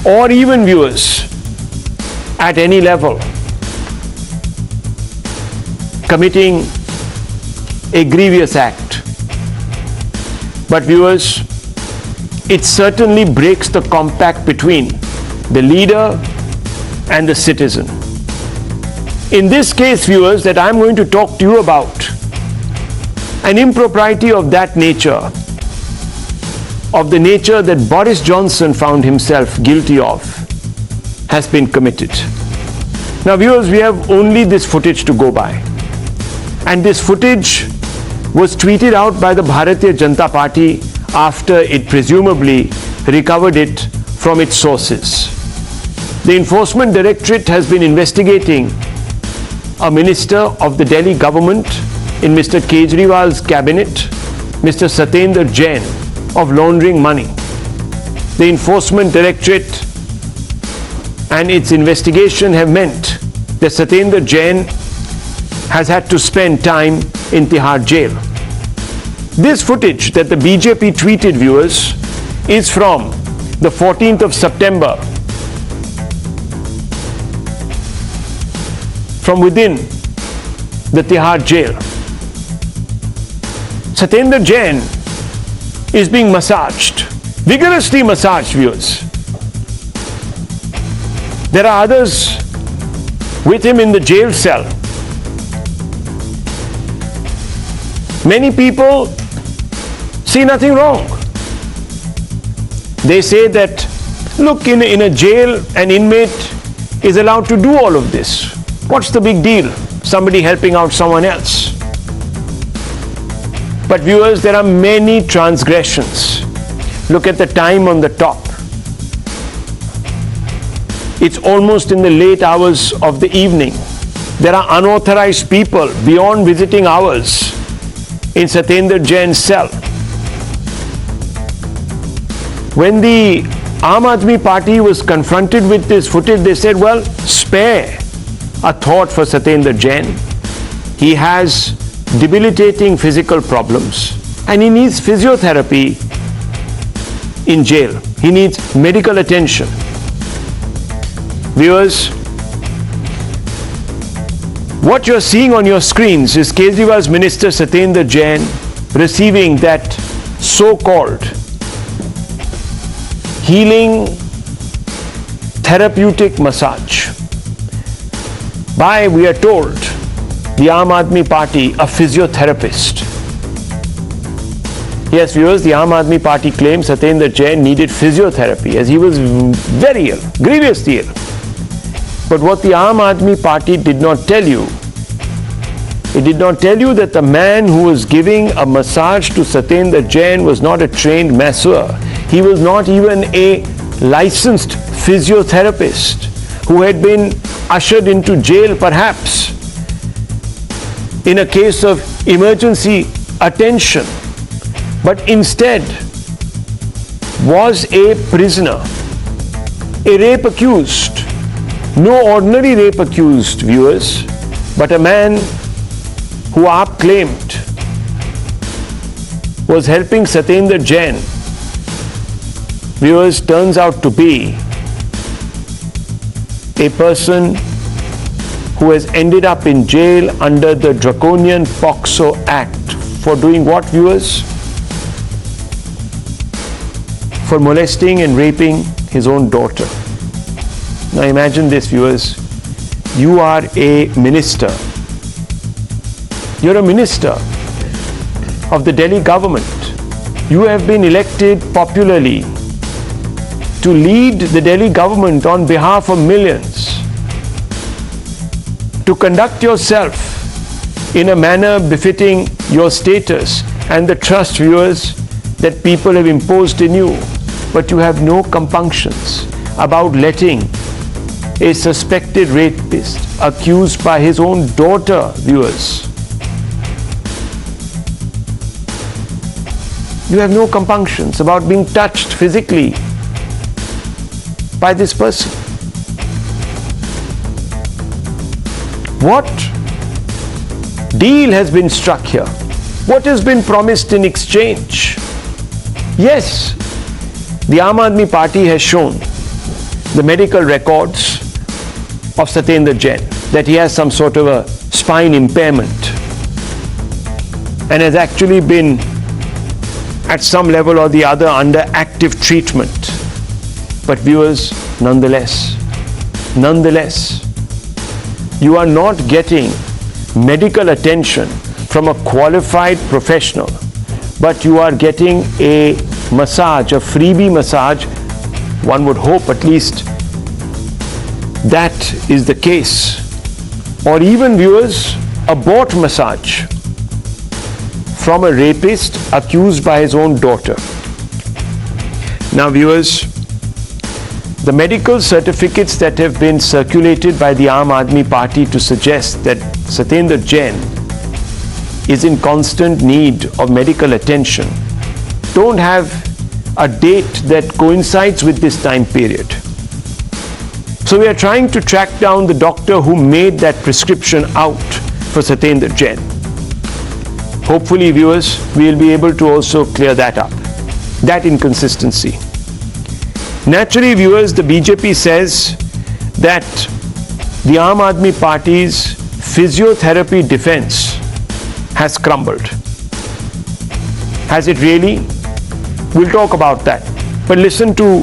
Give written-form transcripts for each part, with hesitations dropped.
or even viewers at any level committing a grievous act. But viewers, it certainly breaks the compact between the leader and the citizen. In this case, viewers, that I'm going to talk to you about, an impropriety of that nature, of the nature that Boris Johnson found himself guilty of, has been committed. Now viewers, we have only this footage to go by. And this footage was tweeted out by the Bharatiya Janata Party after it presumably recovered it from its sources. The Enforcement Directorate has been investigating a minister of the Delhi government in Mr. Kejriwal's cabinet, Mr. Satyendra Jain, of laundering money. The Enforcement Directorate and its investigation have meant that Satyendra Jain has had to spend time in Tihar jail. This footage that the BJP tweeted, viewers, is from the 14th of September, from within the Tihar jail. Satyendra Jain is being massaged, vigorously massaged, viewers. There are others with him in the jail cell. Many people see nothing wrong. They say that, look, in a jail, an inmate is allowed to do all of this. What's the big deal? Somebody helping out someone else. But viewers, there are many transgressions. Look at the time on the top. It's almost in the late hours of the evening. There are unauthorized people beyond visiting hours in Satyendra Jain's cell. When the Aam Aadmi Party was confronted with this footage, they said, well, spare a thought for Satyendra Jain. He has debilitating physical problems and he needs physiotherapy in jail. He needs medical attention. Viewers, what you're seeing on your screens is Kejriwal's Minister Satyendra Jain receiving that so-called healing therapeutic massage by, we are told, the Aam Aadmi Party, a physiotherapist. Yes, viewers, the Aam Aadmi Party claims Satyendra Jain needed physiotherapy as he was very ill, grievously ill. But what the Aam Aadmi Party did not tell you, it did not tell you that the man who was giving a massage to Satyendra Jain was not a trained masseur. He was not even a licensed physiotherapist who had been ushered into jail perhaps in a case of emergency attention, but instead was a prisoner, a rape accused. No ordinary rape accused, viewers, but a man who AAP claimed was helping Satyendra Jain, viewers, turns out to be a person who has ended up in jail under the draconian POCSO Act for doing what, viewers? For molesting and raping his own daughter. Now imagine this, viewers. You are a minister. You're a minister of the Delhi government. You have been elected popularly to lead the Delhi government on behalf of millions, to conduct yourself in a manner befitting your status and the trust, viewers, that people have imposed in you. But you have no compunctions about letting a suspected rapist accused by his own daughter, viewers. You have no compunctions about being touched physically by this person. What deal has been struck here? What has been promised in exchange? Yes, the Aam Aadmi Party has shown the medical records of Satyendra Jain, that he has some sort of a spine impairment and has actually been at some level or the other under active treatment. But viewers, nonetheless, you are not getting medical attention from a qualified professional, but you are getting a massage, a freebie massage. One would hope at least that is the case. Or even, viewers, a bot massage from a rapist accused by his own daughter. Now, viewers, the medical certificates that have been circulated by the Aam Aadmi Party to suggest that Satyendra Jain is in constant need of medical attention don't have a date that coincides with this time period. So we are trying to track down the doctor who made that prescription out for Satyendra Jain. Hopefully, viewers, we will be able to also clear that up, that inconsistency. Naturally, viewers, the BJP says that the Aam Aadmi Party's physiotherapy defense has crumbled. Has it really? We'll talk about that. But listen to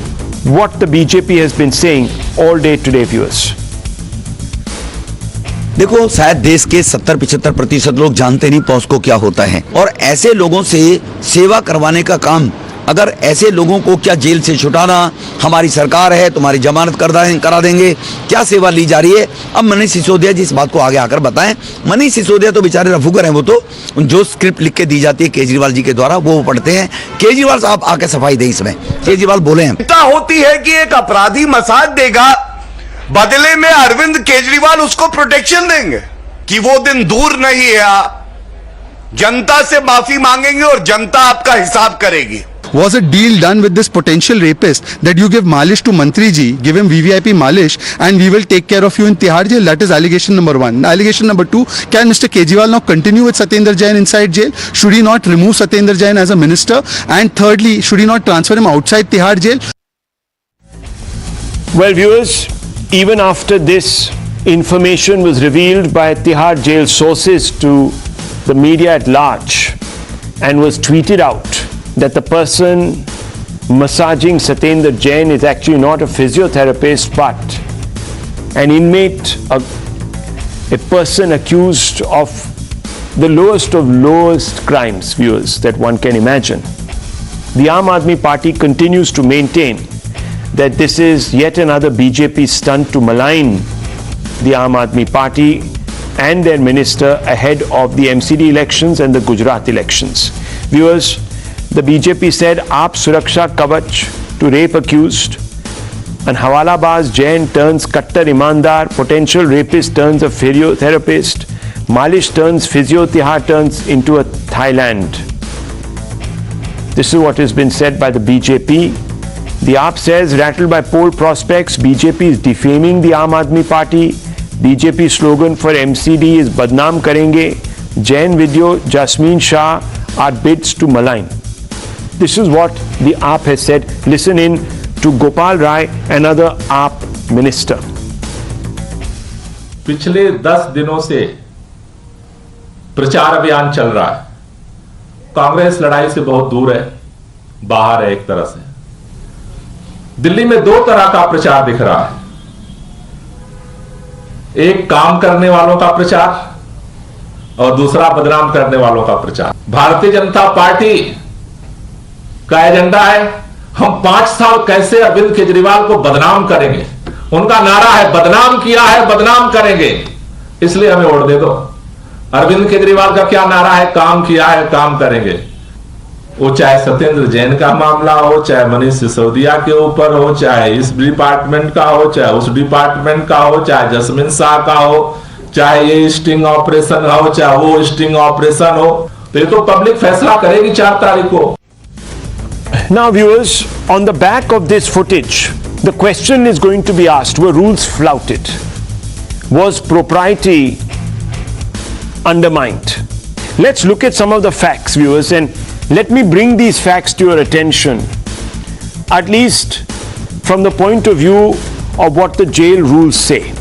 what the BJP has been saying all day today, viewers. देखो, शायद देश के 70-75% लोग जानते नहीं POCSO क्या होता है, और ऐसे लोगों से सेवा करवाने का काम, अगर ऐसे लोगों को क्या जेल से छुटाना, हमारी सरकार है तुम्हारी जमानत करा देंगे, क्या सेवा ली जा रही है। अब मनीष सिसोदिया जी इस बात को आगे आकर बताएं। मनीष सिसोदिया तो बेचारे रफूकर हैं, वो तो जो स्क्रिप्ट लिख के दी जाती है केजरीवाल जी के द्वारा वो पढ़ते हैं। केजरीवाल साहब आके सफाई दें इसमें, केजरीवाल बोले हैं। चिंता होती है कि एक अपराधी मसाज देगा, बदले में अरविंद केजरीवाल उसको प्रोटेक्शन देंगे कि वो दिन दूर नहीं है, जनता से माफी मांगेंगे और जनता आपका हिसाब करेगी। Was a deal done with this potential rapist that you give malish to Mantri ji, give him VVIP malish, and we will take care of you in Tihar jail? That is allegation number 1. Allegation number 2, can Mr. Kejriwal now continue with Satyendra Jain inside jail? Should he not remove Satyendra Jain as a minister? And thirdly, should he not transfer him outside Tihar jail? Well, viewers, even after this information was revealed by Tihar jail sources to the media at large and was tweeted out, that the person massaging Satyendra Jain is actually not a physiotherapist but an inmate, a person accused of the lowest crimes, viewers, that one can imagine. The Aam Aadmi Party continues to maintain that this is yet another BJP stunt to malign the Aam Aadmi Party and their minister ahead of the MCD elections and the Gujarat elections. Viewers, the BJP said, Aap Suraksha Kavach to rape accused. An Hawalabaz Jain turns Kattar Imandar, potential rapist turns a physiotherapist, Malish turns physio, Tihar turns into a Thailand. This is what has been said by the BJP. The AAP says, rattled by poll prospects, BJP is defaming the Aam Aadmi Party. BJP slogan for MCD is Badnaam Karenge. Jain video, Jasmine Shah are bids to malign. This is what the AAP has said. Listen in to Gopal Rai, another AAP minister. पिछले 10 दिनों से प्रचार अभियान चल रहा है। कांग्रेस लड़ाई से बहुत दूर है, बाहर है एक तरह से। दिल्ली में 2 तरह का प्रचार दिख रहा है। एक काम करने वालों का प्रचार और दूसरा बदनाम करने वालों का प्रचार। भारतीय जनता पार्टी का एजेंडा है, हम 5 साल कैसे अरविंद केजरीवाल को बदनाम करेंगे। उनका नारा है बदनाम किया है, बदनाम करेंगे, इसलिए हमें वोट दे दो। अरविंद केजरीवाल का क्या नारा है, काम किया है, काम करेंगे। वो चाहे सत्येंद्र जैन का मामला हो, चाहे मनीष सिसोदिया के ऊपर हो, चाहे इस डिपार्टमेंट का हो, चाहे उस डिपार्टमेंट का हो, चाहे जसमिन शाह का हो, चाहे ये स्टिंग ऑपरेशन हो, चाहे वो स्टिंग ऑपरेशन हो, तो ये तो पब्लिक फैसला करेगी 4 तारीख को। Now, viewers, on the back of this footage, the question is going to be asked, were rules flouted? Was propriety undermined? Let's look at some of the facts, viewers, and let me bring these facts to your attention, at least from the point of view of what the jail rules say.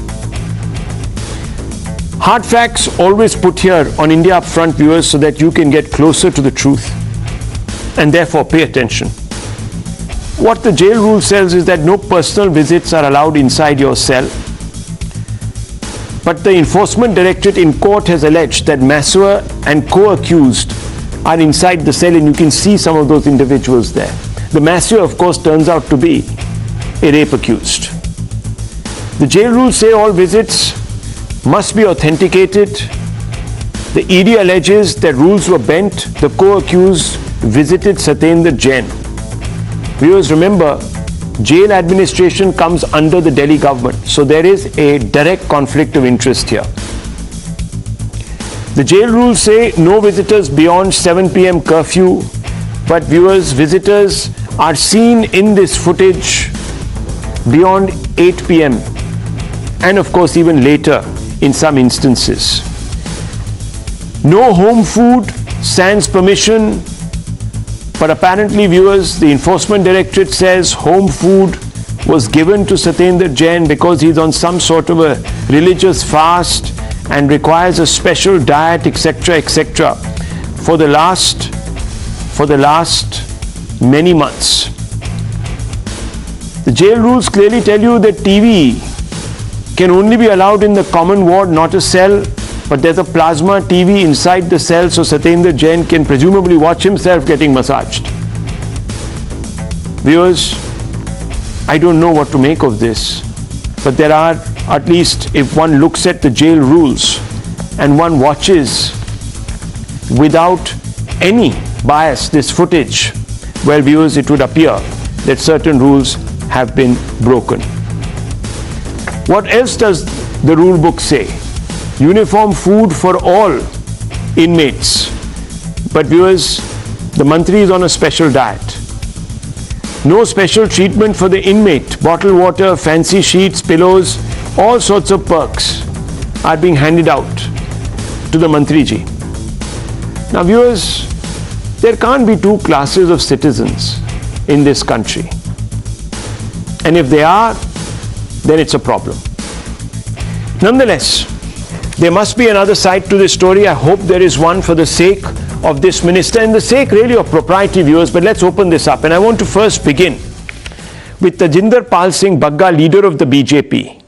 Hard facts always put here on India Upfront, viewers, so that you can get closer to the truth and therefore pay attention. What the jail rule says is that no personal visits are allowed inside your cell. But the Enforcement Directorate in court has alleged that Masseur and co-accused are inside the cell, and you can see some of those individuals there. The Masseur, of course, turns out to be a rape accused. The jail rules say all visits must be authenticated. The ED alleges that rules were bent. The co-accused visited Satyendra Jain. Viewers, remember, jail administration comes under the Delhi government, so there is a direct conflict of interest here. The jail rules say no visitors beyond 7 p.m. curfew, but viewers, visitors are seen in this footage beyond 8 p.m. and of course even later in some instances. No home food sans permission, but apparently, viewers, the Enforcement Directorate says home food was given to Satyendra Jain because he's on some sort of a religious fast and requires a special diet, etc., etc., for the last many months. The jail rules clearly tell you that TV can only be allowed in the common ward, not a cell, but there's a plasma TV inside the cell, so Satyendra Jain can presumably watch himself getting massaged. Viewers, I don't know what to make of this, but there are, at least if one looks at the jail rules and one watches without any bias this footage, well, viewers, it would appear that certain rules have been broken. What else does the rule book say? Uniform food for all inmates. But viewers, the Mantri is on a special diet. No special treatment for the inmate. Bottled water, fancy sheets, pillows, all sorts of perks are being handed out to the Mantri ji. Now viewers, there can't be two classes of citizens in this country. And if they are, then it's a problem. Nonetheless, there must be another side to this story. I hope there is one for the sake of this minister and the sake really of propriety, viewers. But let's open this up. And I want to first begin with Tajinder Pal Singh Bagga, leader of the BJP.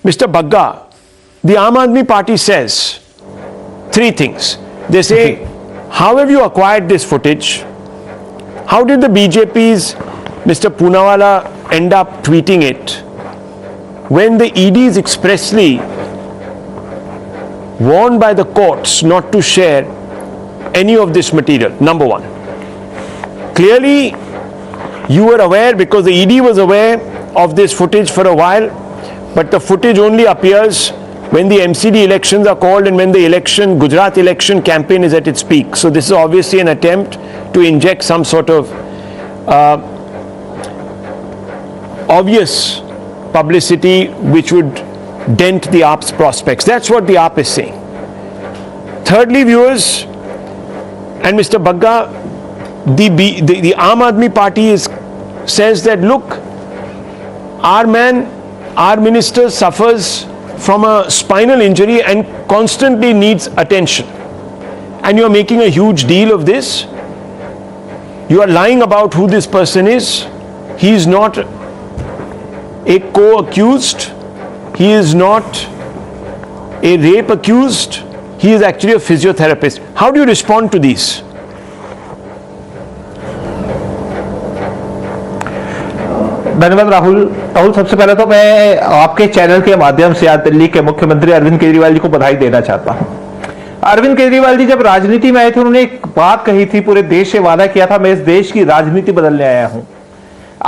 Mr. Bagga, the Aam Aadmi Party says three things. They say, how have you acquired this footage? How did the BJP's Mr. Poonawala end up tweeting it when the EDs expressly warned by the courts not to share any of this material? Number one. Clearly, you were aware because the ED was aware of this footage for a while, but the footage only appears when the MCD elections are called and when the Gujarat election campaign is at its peak. So this is obviously an attempt to inject some sort of obvious publicity which would dent the AAP's prospects. That's what the AAP is saying. Thirdly, viewers, and Mr. Bagga, the Aam Aadmi Party says that, look, our minister suffers from a spinal injury and constantly needs attention. And you are making a huge deal of this. You are lying about who this person is. He is not a co-accused. He is not a rape accused. He is actually a physiotherapist. How do you respond to these? धन्यवाद राहुल। सबसे पहले तो मैं आपके channel के माध्यम से आज दिल्ली के मुख्यमंत्री अरविंद केजरीवाल जी को बधाई देना चाहता हूं। अरविंद केजरीवाल जी जब राजनीति में आए थे, उन्होंने एक बात कही थी, पूरे देश से वादा किया था, मैं इस देश की राजनीति बदलने आया हूं।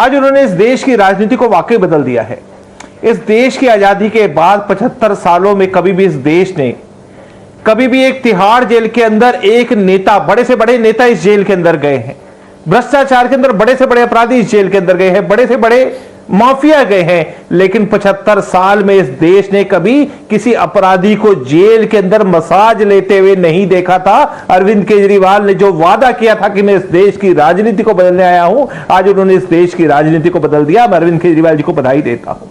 आज उन्होंने इस देश की राजनीति को वाकई बदल दिया है। इस देश की आजादी के बाद 75 सालों में कभी भी इस देश ने कभी भी एक तिहाड़ जेल के अंदर एक नेता, बड़े से बड़े नेता इस जेल के अंदर गए हैं, भ्रष्टाचार के अंदर बड़े से बड़े अपराधी इस जेल के अंदर गए हैं, बड़े से बड़े माफिया गए हैं, लेकिन 75 साल में इस देश ने कभी किसी अपराधी को जेल के अंदर मसाज लेते हुए नहीं देखा था। अरविंद केजरीवाल ने जो वादा किया था कि मैं इस देश की राजनीति को बदलने आया हूं, आज उन्होंने इस देश की राजनीति को बदल दिया। मैं अरविंद केजरीवाल जी को बधाई देता हूं।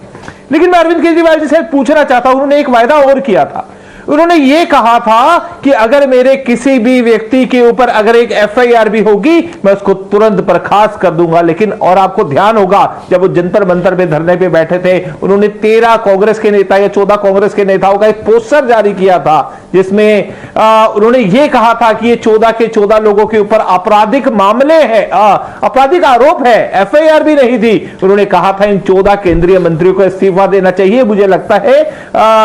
लेकिन मैं अरविंद केजरीवाल जी से पूछना चाहता हूं, उन्होंने एक वायदा और किया था। उन्होंने ये कहा था कि अगर मेरे किसी भी व्यक्ति के ऊपर अगर एक एफआईआर भी होगी मैं उसको तुरंत बर्खास्त कर दूंगा। लेकिन और आपको ध्यान होगा जब वो जंतर मंतर पे धरने पे बैठे थे, उन्होंने 13 कांग्रेस के नेता या 14 कांग्रेस के नेताओं का एक पोस्टर जारी किया था जिसमें उन्होंने ये कहा था कि ये 14 के 14 लोगों के ऊपर आपराधिक मामले हैं, आपराधिक आरोप है, एफआईआर भी नहीं थी। उन्होंने कहा था इन 14 केंद्रीय मंत्रियों को इस्तीफा देना चाहिए। मुझे लगता है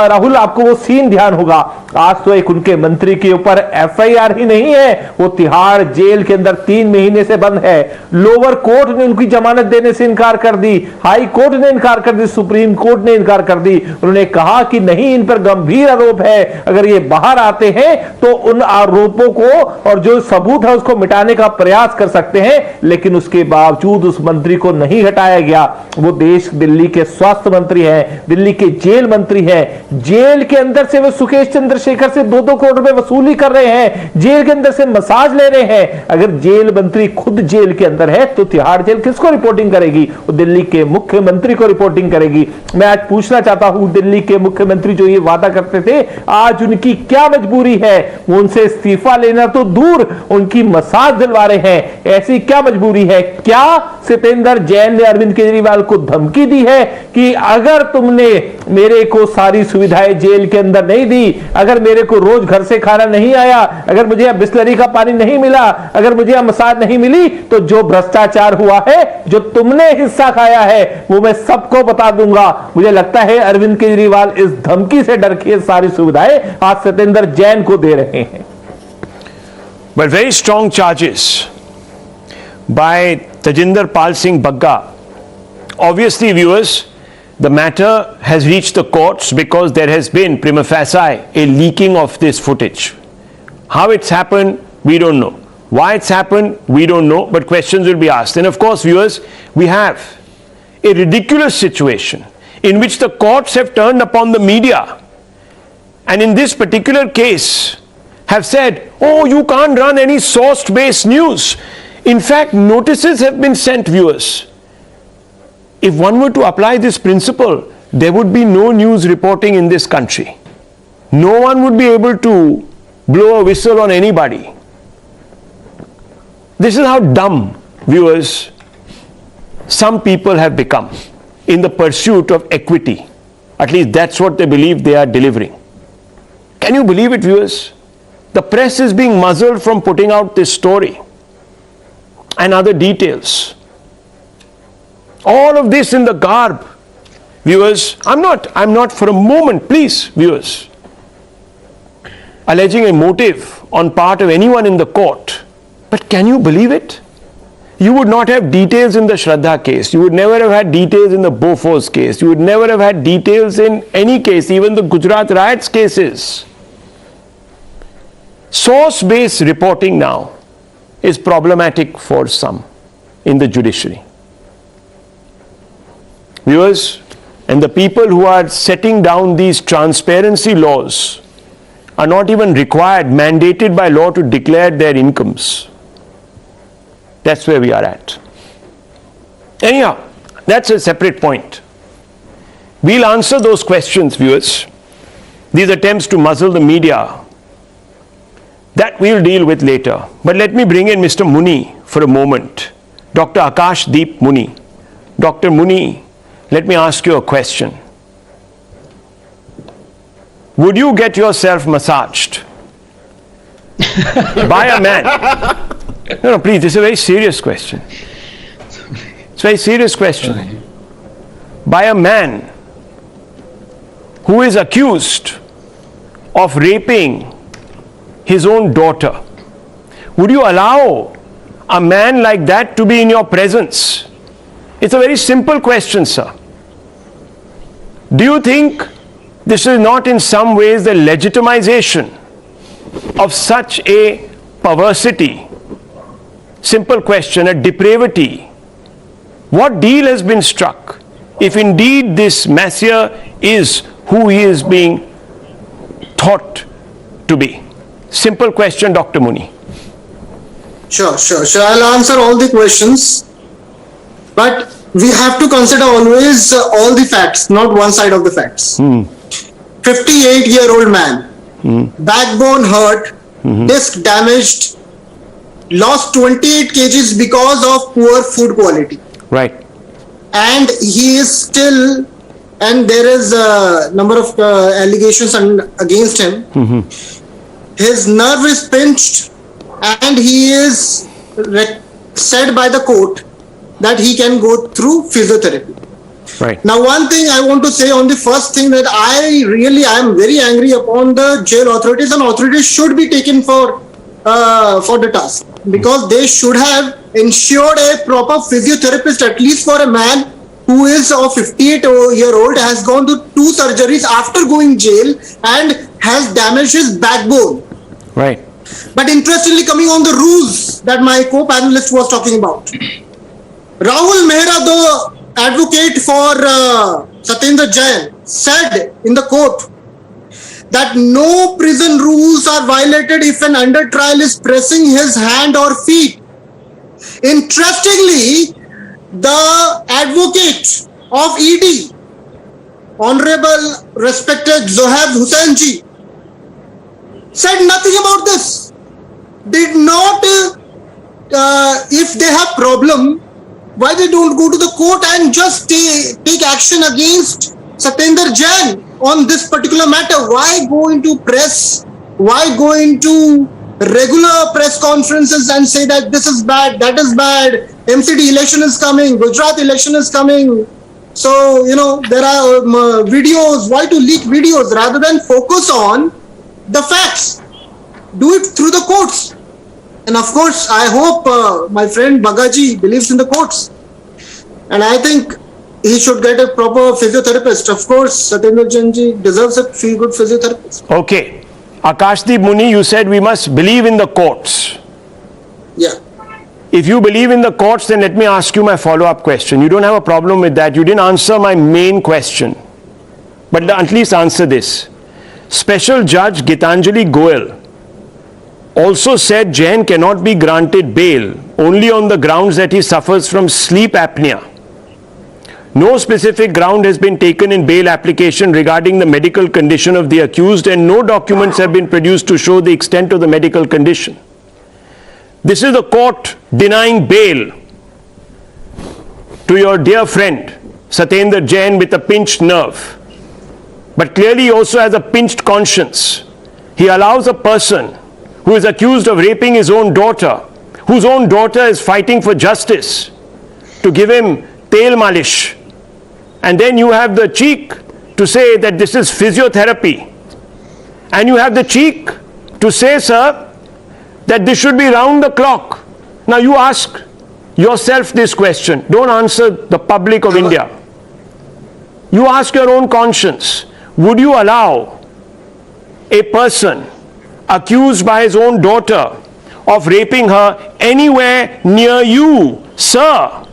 राहुल आपको वो सीन ध्यान होगा, आज तो एक उनके मंत्री के ऊपर एफआईआर ही नहीं है, वो तिहाड़ जेल के अंदर 3 महीने से बंद है। लोअर कोर्ट ने उनकी जमानत देने से इनकार कर दी, हाई कोर्ट ने इनकार कर दी, सुप्रीम कोर्ट ने इनकार कर दी। उन्होंने कहा कि नहीं, इन पर गंभीर आरोप है, अगर ये बाहर आते हैं तो उन आरोपों को और जो सबूत है उसको मिटाने का प्रयास कर सकते हैं। लेकिन उसके बावजूद उस मंत्री को नहीं हटाया गया। वो देश दिल्ली के स्वास्थ्य मंत्री हैं, दिल्ली के जेल मंत्री हैं, जेल के अंदर से वो सुकेश चंद्रशेखर से 2-2 करोड़ रुपए वसूली कर रहे हैं, जेल के अंदर से मसाज ले रहे हैं। अगर जेल मंत्री खुद जेल के अंदर है तो तिहाड़ जेल किसको रिपोर्टिंग करेगी? वो दिल्ली के मुख्यमंत्री को रिपोर्टिंग करेगी। मैं आज पूछना चाहता हूं, दिल्ली के मुख्यमंत्री जो ये वादा करते थे, आज उनकी क्या मजबूरी है? वो उनसे इस्तीफा लेना तो दूर, उनकी मसाज दिलवा रहे हैं। ऐसी क्या मजबूरी है? क्या सत्येंद्र जैन ने अरविंद केजरीवाल को धमकी दी है कि अगर तुमने मेरे को सारी सुविधाएं जेल के अंदर नहीं दी, अगर मेरे को रोज घर से खाना नहीं आया, अगर मुझे अब बिस्लरी का पानी नहीं मिला, अगर मुझे अब मसाज नहीं मिली, तो जो भ्रष्टाचार हुआ है, जो तुमने हिस्सा खाया है, वो मैं सबको बता दूंगा। मुझे लगता है अरविंद केजरीवाल इस धमकी से डर के सारी सुविधाएं आज सत्येंद्र जैन को दे रहे हैं। But very strong charges by Tajinder Pal Singh Bagga. Obviously, viewers, the matter has reached the courts because there has been prima facie a leaking of this footage. How it's happened, we don't know. Why it's happened, we don't know, but questions will be asked. And of course, viewers, we have a ridiculous situation in which the courts have turned upon the media and in this particular case have said, oh, you can't run any source-based news. In fact, notices have been sent, viewers. If one were to apply this principle, there would be no news reporting in this country. No one would be able to blow a whistle on anybody. This is how dumb, viewers, some people have become in the pursuit of equity. At least that's what they believe they are delivering. Can you believe it, viewers? The press is being muzzled from putting out this story and other details. All of this in the garb, viewers. I'm not for a moment, please, viewers, alleging a motive on part of anyone in the court. But can you believe it? You would not have details in the Shraddha case. You would never have had details in the Bofors case. You would never have had details in any case, even the Gujarat riots cases. Source-based reporting now is problematic for some in the judiciary. Viewers, and the people who are setting down these transparency laws are not even required, mandated by law to declare their incomes. That's where we are at. Anyhow, that's a separate point. We'll answer those questions, viewers. These attempts to muzzle the media, that we'll deal with later. But let me bring in Mr. Muni for a moment. Dr. Akash Deep Muni. Dr. Muni, let me ask you a question. Would you get yourself massaged by a man? No, please, this is a very serious question. It's a very serious question. By a man who is accused of raping his own daughter. Would you allow a man like that to be in your presence? It's a very simple question, sir. Do you think this is not in some ways the legitimization of such a perversity? Simple question, a depravity. What deal has been struck if indeed this Messiah is who he is being thought to be? Simple question, Dr. Muni. Sure. I'll answer all the questions. But we have to consider always all the facts, not one side of the facts. 58-year-old man, backbone hurt, disc damaged, lost 28 kgs because of poor food quality. Right. And he is still, and there is a number of allegations against him. His nerve is pinched, and he is said by the court that he can go through physiotherapy. Right. Now, one thing I want to say on the first thing, that I am very angry upon the jail authorities, and authorities should be taken for the task, because they should have ensured a proper physiotherapist, at least for a man who is of 58-year-old, has gone to 2 surgeries after going jail and has damaged his backbone. Right. But interestingly, coming on the rules that my co-panelist was talking about, Rahul Mehra, the advocate for Satyendra Jain, said in the court that no prison rules are violated if an under trial is pressing his hand or feet. Interestingly, the advocate of ED, Honorable respected Zohaib Hussain ji, said nothing about this. Did not, if they have problem, why they don't go to the court and just take action against Satyendra Jain on this particular matter? Why go into press? Why go into regular press conferences and say that this is bad, that is bad, MCD election is coming, Gujarat election is coming? So, there are videos. Why to leak videos rather than focus on the facts? Do it through the courts. And of course, I hope my friend Bagaji believes in the courts. And I think he should get a proper physiotherapist. Of course, Satyendra Jain ji deserves a good physiotherapist. Okay. Akashdeep Muni, you said we must believe in the courts. Yeah. If you believe in the courts, then let me ask you my follow-up question. You don't have a problem with that. You didn't answer my main question. But at least answer this. Special Judge Gitanjali Goyal also said Jain cannot be granted bail only on the grounds that he suffers from sleep apnea. No specific ground has been taken in bail application regarding the medical condition of the accused, and no documents have been produced to show the extent of the medical condition. This is the court denying bail to your dear friend Satyendra Jain with a pinched nerve. But clearly he also has a pinched conscience. He allows a person who is accused of raping his own daughter, whose own daughter is fighting for justice, to give him tail malish. And then you have the cheek to say that this is physiotherapy. And you have the cheek to say, sir, that this should be round the clock. Now you ask yourself this question. Don't answer the public of India. You ask your own conscience. Would you allow a person accused by his own daughter of raping her anywhere near you, sir?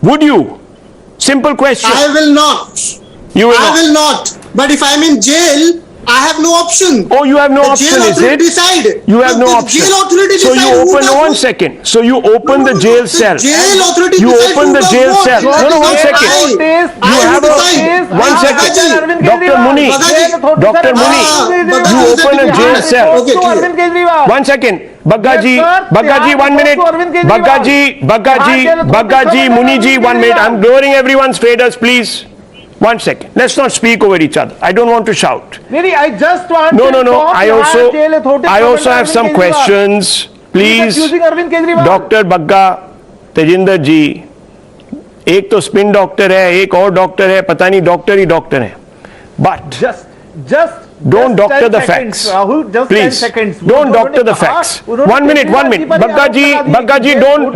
Would you? Simple question. I will not. You will I not. will not. But if I'm in jail, I have no option. Oh, you have no The option, jail is it? authority decide. You have The no option. Jail authority So you decide who open, does one what. second. So you open the jail cell. Jail authority You decide open who the does jail what. cell. That No, is one not second. I. You I have will a, decide. one second. Dr. Muni, Dr. Muni, you open a jail cell. Okay, clear. One second. Bagaji, 1 minute. Bagaji, Muniji, 1 minute. I'm lowering everyone's faders, please. 1 second. Let's not speak over each other. I don't want to shout. I just want No. to talk. I also have some questions. Please, Dr. Bagga, Tejinder जी, एक तो spin doctor है, एक और doctor है, पता नहीं doctor ही doctor है. But don't doctor the facts. Rahul, just Please, 10 seconds. don't doctor the facts. 1 minute. Baggaji, don't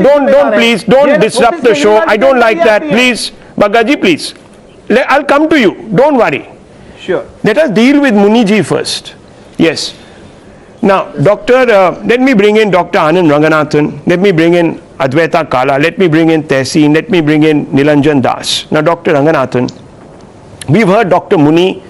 please, don't disrupt the show. I don't like that. Please, Baggaji, please. I'll come to you. Don't worry. Sure. Let us deal with Muniji first. Yes. Now, Doctor, let me bring in Dr. Anand Ranganathan. Let me bring in Advaita Kala. Let me bring in Tehseen. Let me bring in Nilanjan Das. Now, Dr. Ranganathan, we've heard Dr. Muni.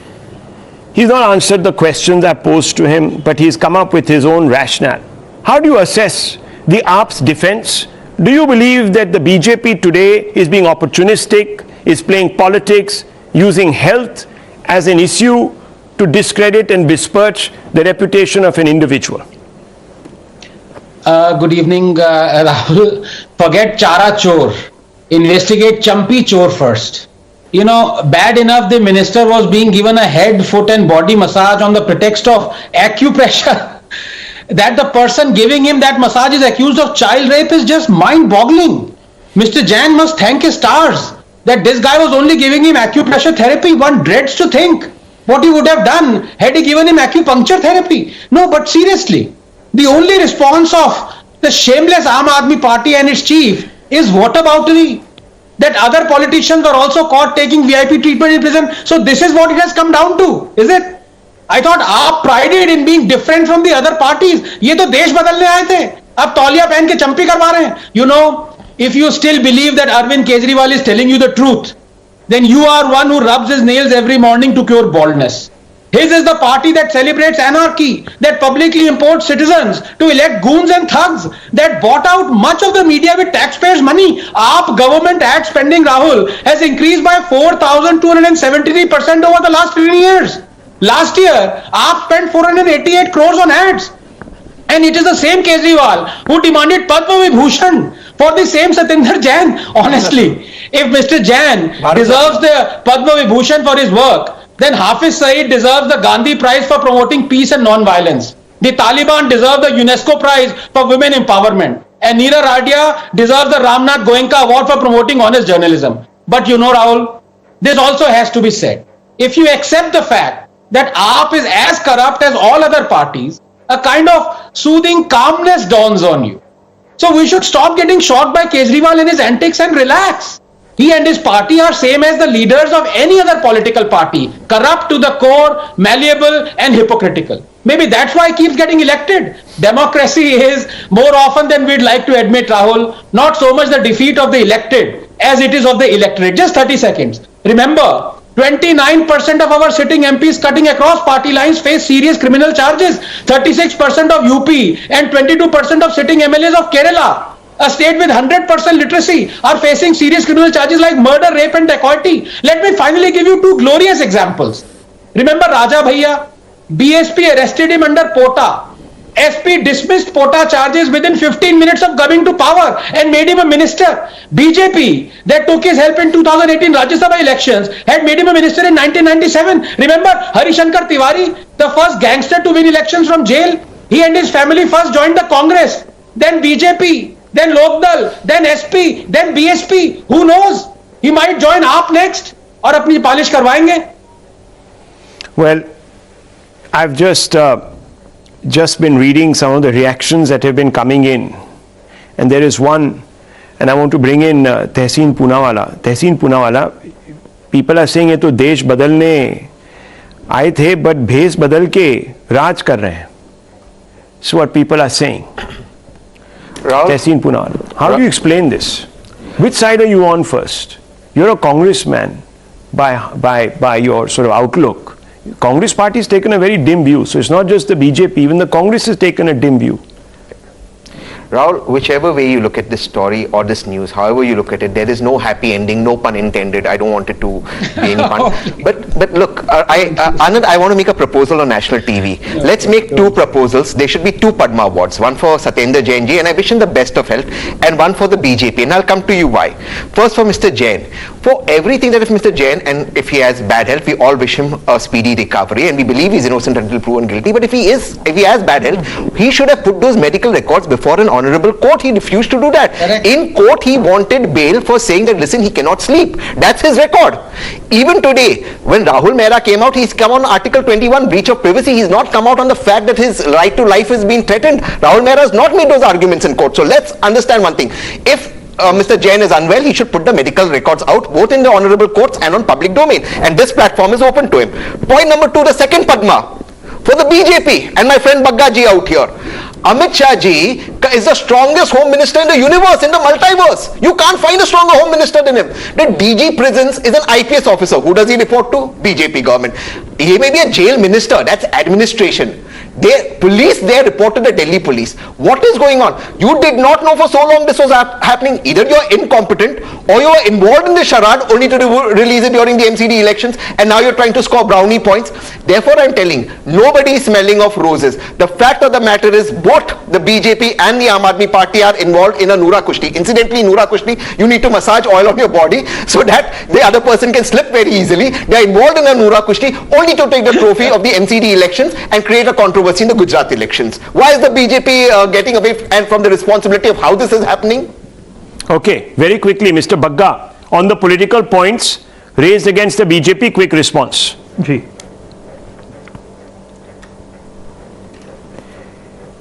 He's not answered the questions I posed to him, but he's come up with his own rationale. How do you assess the AAP's defense Do you believe that the BJP today is being opportunistic, is playing politics, using health as an issue to discredit and besmirch the reputation of an individual? Good evening, Rahul. Forget Chara Chor. Investigate Champi Chor first. You know, bad enough the minister was being given a head, foot and body massage on the pretext of acupressure. That the person giving him that massage is accused of child rape is just mind-boggling. Mr. Jain must thank his stars that this guy was only giving him acupressure therapy. One dreads to think what he would have done had he given him acupuncture therapy. No, but seriously, the only response of the shameless Aam Aadmi Party and its chief is whataboutery. That other politicians are also caught taking VIP treatment in prison. So this is what it has come down to, is it? I thought आप prided in being different from the other parties. ये तो देश बदलने आए थे. अब तौलिया पहन के चंपी करवा रहे हैं. You know, if you still believe that Arvind Kejriwal is telling you the truth, then you are one who rubs his nails every morning to cure baldness. His is the party that celebrates anarchy, that publicly imports citizens to elect goons and thugs, that bought out much of the media with taxpayers' money. Aap government ad spending, Rahul, has increased by 4,273% over the last 3 years. Last year, Aap spent 488 crores on ads. And it is the same Kejriwal who demanded Padma Vibhushan for the same Satinder Jain. Honestly, if Mr. Jain deserves the Padma Vibhushan for his work, then Hafiz Saeed deserves the Gandhi Prize for promoting peace and non-violence. The Taliban deserve the UNESCO Prize for women empowerment. And Neera Radia deserves the Ramnath Goenka Award for promoting honest journalism. But you know, Rahul, this also has to be said. If you accept the fact that AAP is as corrupt as all other parties, a kind of soothing calmness dawns on you. So we should stop getting shocked by Kejriwal and his antics and relax. He and his party are same as the leaders of any other political party, corrupt to the core, malleable and hypocritical. Maybe that's why he keeps getting elected. Democracy is, more often than we'd like to admit, Rahul, not so much the defeat of the elected as it is of the electorate. Just 30 seconds. Remember, 29% of our sitting MPs cutting across party lines face serious criminal charges. 36% of UP and 22% of sitting MLAs of Kerala, a state with 100% literacy, are facing serious criminal charges like murder, rape and dacoity. Let me finally give you 2 glorious examples. Remember Raja Bhaiya? BSP arrested him under Pota. SP dismissed Pota charges within 15 minutes of coming to power and made him a minister. BJP, that took his help in 2018 Rajya Sabha elections, had made him a minister in 1997. Remember Harishankar Tiwari, the first gangster to win elections from jail? He and his family first joined the Congress, then BJP, then Lokdal, then SP, then BSP. Who knows? He might join AAP next और अपनी polish करवाएंगे. Well, I've just been reading some of the reactions that have been coming in, and there is one, and I want to bring in Tehseen Poonawala. Tehseen Poonawala, people are saying ये तो देश बदलने आए थे, but भेष बदल के राज कर रहे हैं. So what people are saying. Tehseen Poonawala, how do you explain this? Which side are you on first? You're a congressman by your sort of outlook. Congress party has taken a very dim view. So it's not just the BJP, even the Congress has taken a dim view. Rahul, whichever way you look at this story or this news, however you look at it, there is no happy ending, no pun intended. I don't want it to be any pun. But look, Anand, I want to make a proposal on national TV. Let's make 2 proposals. There should be 2 Padma Awards, one for Satyendra Jain ji, and I wish him the best of health, and one for the BJP. And I'll come to you why. First for Mr. Jain. For everything that is Mr. Jain, and if he has bad health, we all wish him a speedy recovery, and we believe he's innocent until proven guilty. But if he has bad health, he should have put those medical records before an honorable court. He refused to do that. Correct. In court, he wanted bail for saying that, listen, he cannot sleep. That's his record. Even today, when Rahul Mehra came out, he's come on Article 21, breach of privacy. He's not come out on the fact that his right to life is being threatened. Rahul Mehra has not made those arguments in court. So let's understand one thing. If Mr. Jain is unwell, he should put the medical records out both in the honorable courts and on public domain. And this platform is open to him. Point number 2, the second Padma for the BJP and my friend Bagga ji out here. Amit Shah ji is the strongest home minister in the universe, in the multiverse. You can't find a stronger home minister than him. The DG Prisons is an IPS officer. Who does he report to? BJP government. he may be a jail minister, that's administration. Police there reported the Delhi police. What is going on? You did not know for so long this was happening. Either you're incompetent or you were involved in the charade only to release it during the MCD elections, and now you're trying to score brownie points. Therefore, I'm telling, nobody is smelling of roses. The fact of the matter is both the BJP and the Aam Aadmi Party are involved in a Noora Kushti. Incidentally, Noora Kushti, you need to massage oil on your body so that the other person can slip very easily. They are involved in a Noora Kushti only to take the trophy of the MCD elections and create a controversy in the Gujarat elections. Why is the BJP getting away from the responsibility of how this is happening? Okay, very quickly, Mr. Bagga, on the political points raised against the BJP, quick response. जी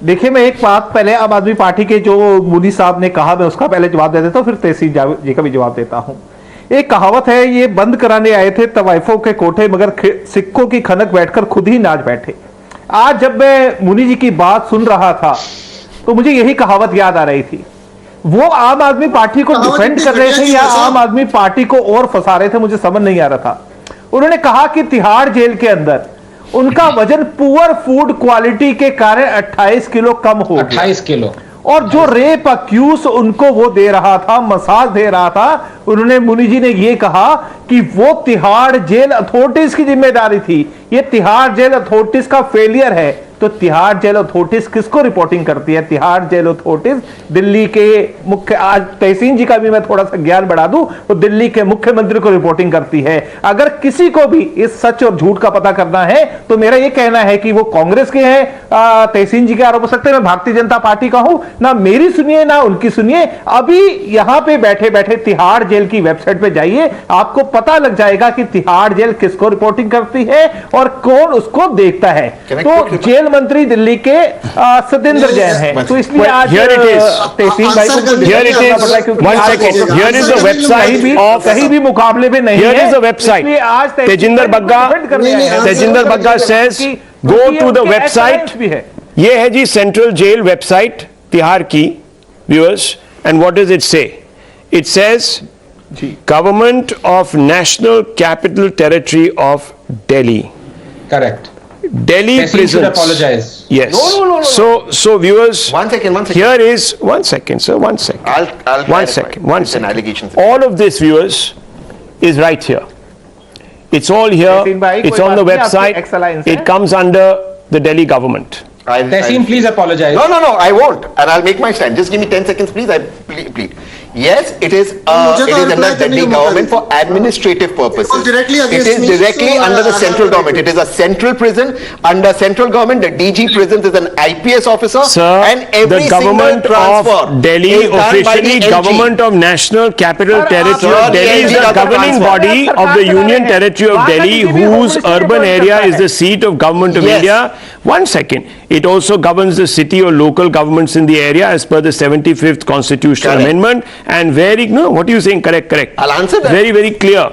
देखिए, मैं एक बात पहले आम Aadmi party के जो मोदी साहब ने कहा, मैं उसका पहले जवाब दे देता हूं, फिर तहसीन जी का भी जवाब देता हूं। एक कहावत है, ये बंद कराने आए थे तवाइफों के कोठे, मगर सिक्कों की खनक बैठकर खुद ही नाच बैठे। आज जब मैं मुनि जी की बात सुन रहा था तो मुझे यही कहावत याद आ रही थी। वो आम आदमी पार्टी को डिफेंड कर रहे थे या आम आदमी पार्टी को और फंसा रहे थे, मुझे समझ नहीं आ रहा था। उन्होंने कहा कि तिहाड़ जेल के अंदर उनका वजन पुअर फूड क्वालिटी के कारण 28 किलो कम हो गया। 28 किलो। और जो रेप अक्यूज उनको वो दे रहा था, मसाज दे रहा था, उन्होंने मुनि जी ने ये कहा कि वो तिहाड़ जेल अथॉरिटीज की जिम्मेदारी थी। ये तिहाड़ जेल अथॉरिटीज का फेलियर है। तो तिहाड़ जेल अथॉरिटीज किसको रिपोर्टिंग करती है? तिहाड़ जेल अथॉरिटीज दिल्ली के मुख्य, आज तहसीन जी का भी मैं थोड़ा सा ज्ञान बढ़ा दूं, वो दिल्ली के मुख्यमंत्री को रिपोर्टिंग करती है। अगर किसी को भी इस सच और झूठ का पता करना है तो मेरा ये कहना है कि वो कांग्रेस के हैं, तहसीन जी के आरोप हो सकते हैं, मैं भारतीय जनता पार्टी का हूं, ना मेरी सुनिए ना उनकी सुनिए। अभी यहां पे बैठे बैठे तिहाड़ जेल की वेबसाइट पे जाइए, आपको पता लग जाएगा कि तिहाड़ जेल किसको रिपोर्टिंग करती है और कौन उसको देखता है। तो जेल मंत्री दिल्ली के सतेंद्र जैन है, तो इसलिए आज तहसीन भाई को कहीं भी मुकाबले में नहीं है। वेबसाइट आज Tejinder Bagga says go to the website भी है। ये है जी सेंट्रल जेल वेबसाइट तिहाड़ की, viewers, and what does it say? It says government of national capital territory of Delhi. Correct. Delhi prisons. Apologize. Yes. No. So viewers. One second. Here is 1 second, sir. 1 second. I'll One second. It's an allegation. All of this, viewers, is right here. It's all here. It's on the website. It comes under the Delhi government. Tehseen, please apologize. No, I won't, and I'll make my stand. Just give me 10 seconds, please. I plead. Yes, it is under Delhi government for administrative purposes. It is directly under the central government. It is a central prison under central government. The DG prisons is an IPS officer, sir, and every the government single transfer of Delhi is done by officially the government of National Capital Territory of Delhi is the governing body of the Union Territory of Delhi, whose urban area is the seat of government of India. 1 second. It also governs the city or local governments in the area as per the 75th Constitutional Amendment. And what are you saying? Correct. I'll answer that. Very, very clear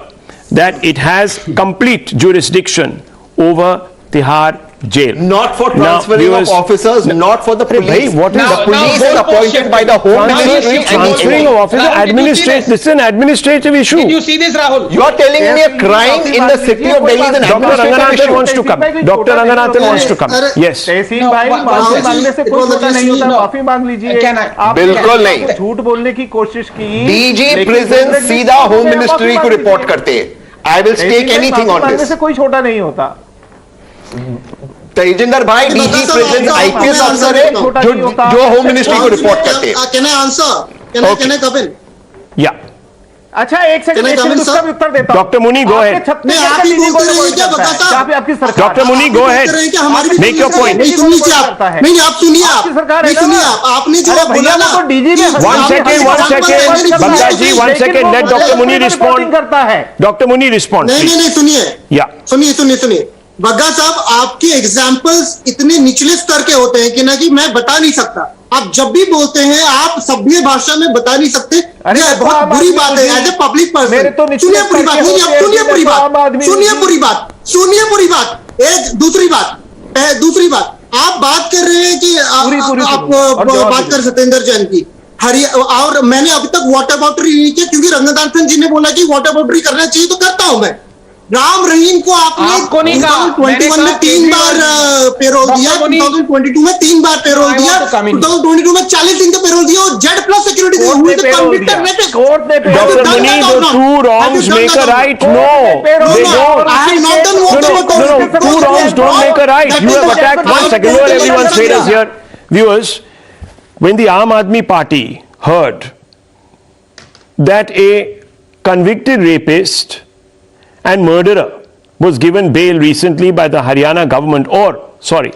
that it has complete jurisdiction over Tihar jail. Not for transferring of officers, not for the police. The police is appointed by the Home Ministry. Transferring of officers, administrative. This is an administrative issue. Did you see this, Rahul? You are telling me a crime in the city of Delhi is an administrative issue. Wants to come. Dr. Ranganathan wants to come. Yes. तहसीन भाई, माफी मांगने से कोई छोटा नहीं होता, माफी मांग लीजिए। बिल्कुल नहीं। झूठ बोलने की कोशिश की। DG प्रिजन सीधा होम मिनिस्ट्री को रिपोर्ट करते हैं। I will stake anything on this. से कोई छोटा नहीं होता। तेजिंदर भाई डीजी प्रेजेंट आईपीएस अफसर है जो होम मिनिस्ट्री को रिपोर्ट करते हैं। Can I answer? Can I come in? Yeah. अच्छा, एक सेकंड उसका भी उत्तर देता हूं। डॉक्टर मुनी गो अहेड। नहीं, आप ही बोलते रहे क्या बताता? आपकी सरकार। Doctor Muni go ahead. Make your point. नहीं, सुन लीजिए आप। नहीं, आप सुनिए आप। नहीं, सुनिए आप। आपने जो बोला ना। 1 second. बग्गा जी 1 second. Let Dr. Muni respond. करता है। डॉक्टर मुनी रिस्पॉन्ड। नहीं, सुनिए। या सुनिए। बग्गा साहब, आपके एग्जाम्पल्स इतने निचले स्तर के होते हैं कि ना कि मैं बता नहीं सकता। आप जब भी बोलते हैं आप सभ्य भाषा में बता नहीं सकते। ये बहुत बुरी बात है एज ए पब्लिक पर्सन। सुनिए पूरी बात। एक दूसरी बात आप बात कर रहे हैं कि आप बात कर सतेंद्र जैन की और मैंने अभी तक वाटर बाउंड्री नहीं किया क्योंकि रंगनाथन जी ने बोला कि वाटर बाउंड्री करना चाहिए तो करता हूं मैं। राम रहीम को आपको आपने नहीं कहा, 2021 में 3 बार पेरोल दिया, 2022 में 3 बार पेरोल दिया, 2022 में 40 दिन का पेरोल दिया और जेड प्लस सिक्योरिटी दिया। Who is the convicted rapist? Dr. Muni, the two wrongs make a right. No, they don't. I have not done what Two wrongs don't make a right. You have attacked one second. Lower everyone's status here. Viewers, when the Aam Aadmi Party heard that a convicted rapist and murderer was given bail recently by the Haryana government, or sorry,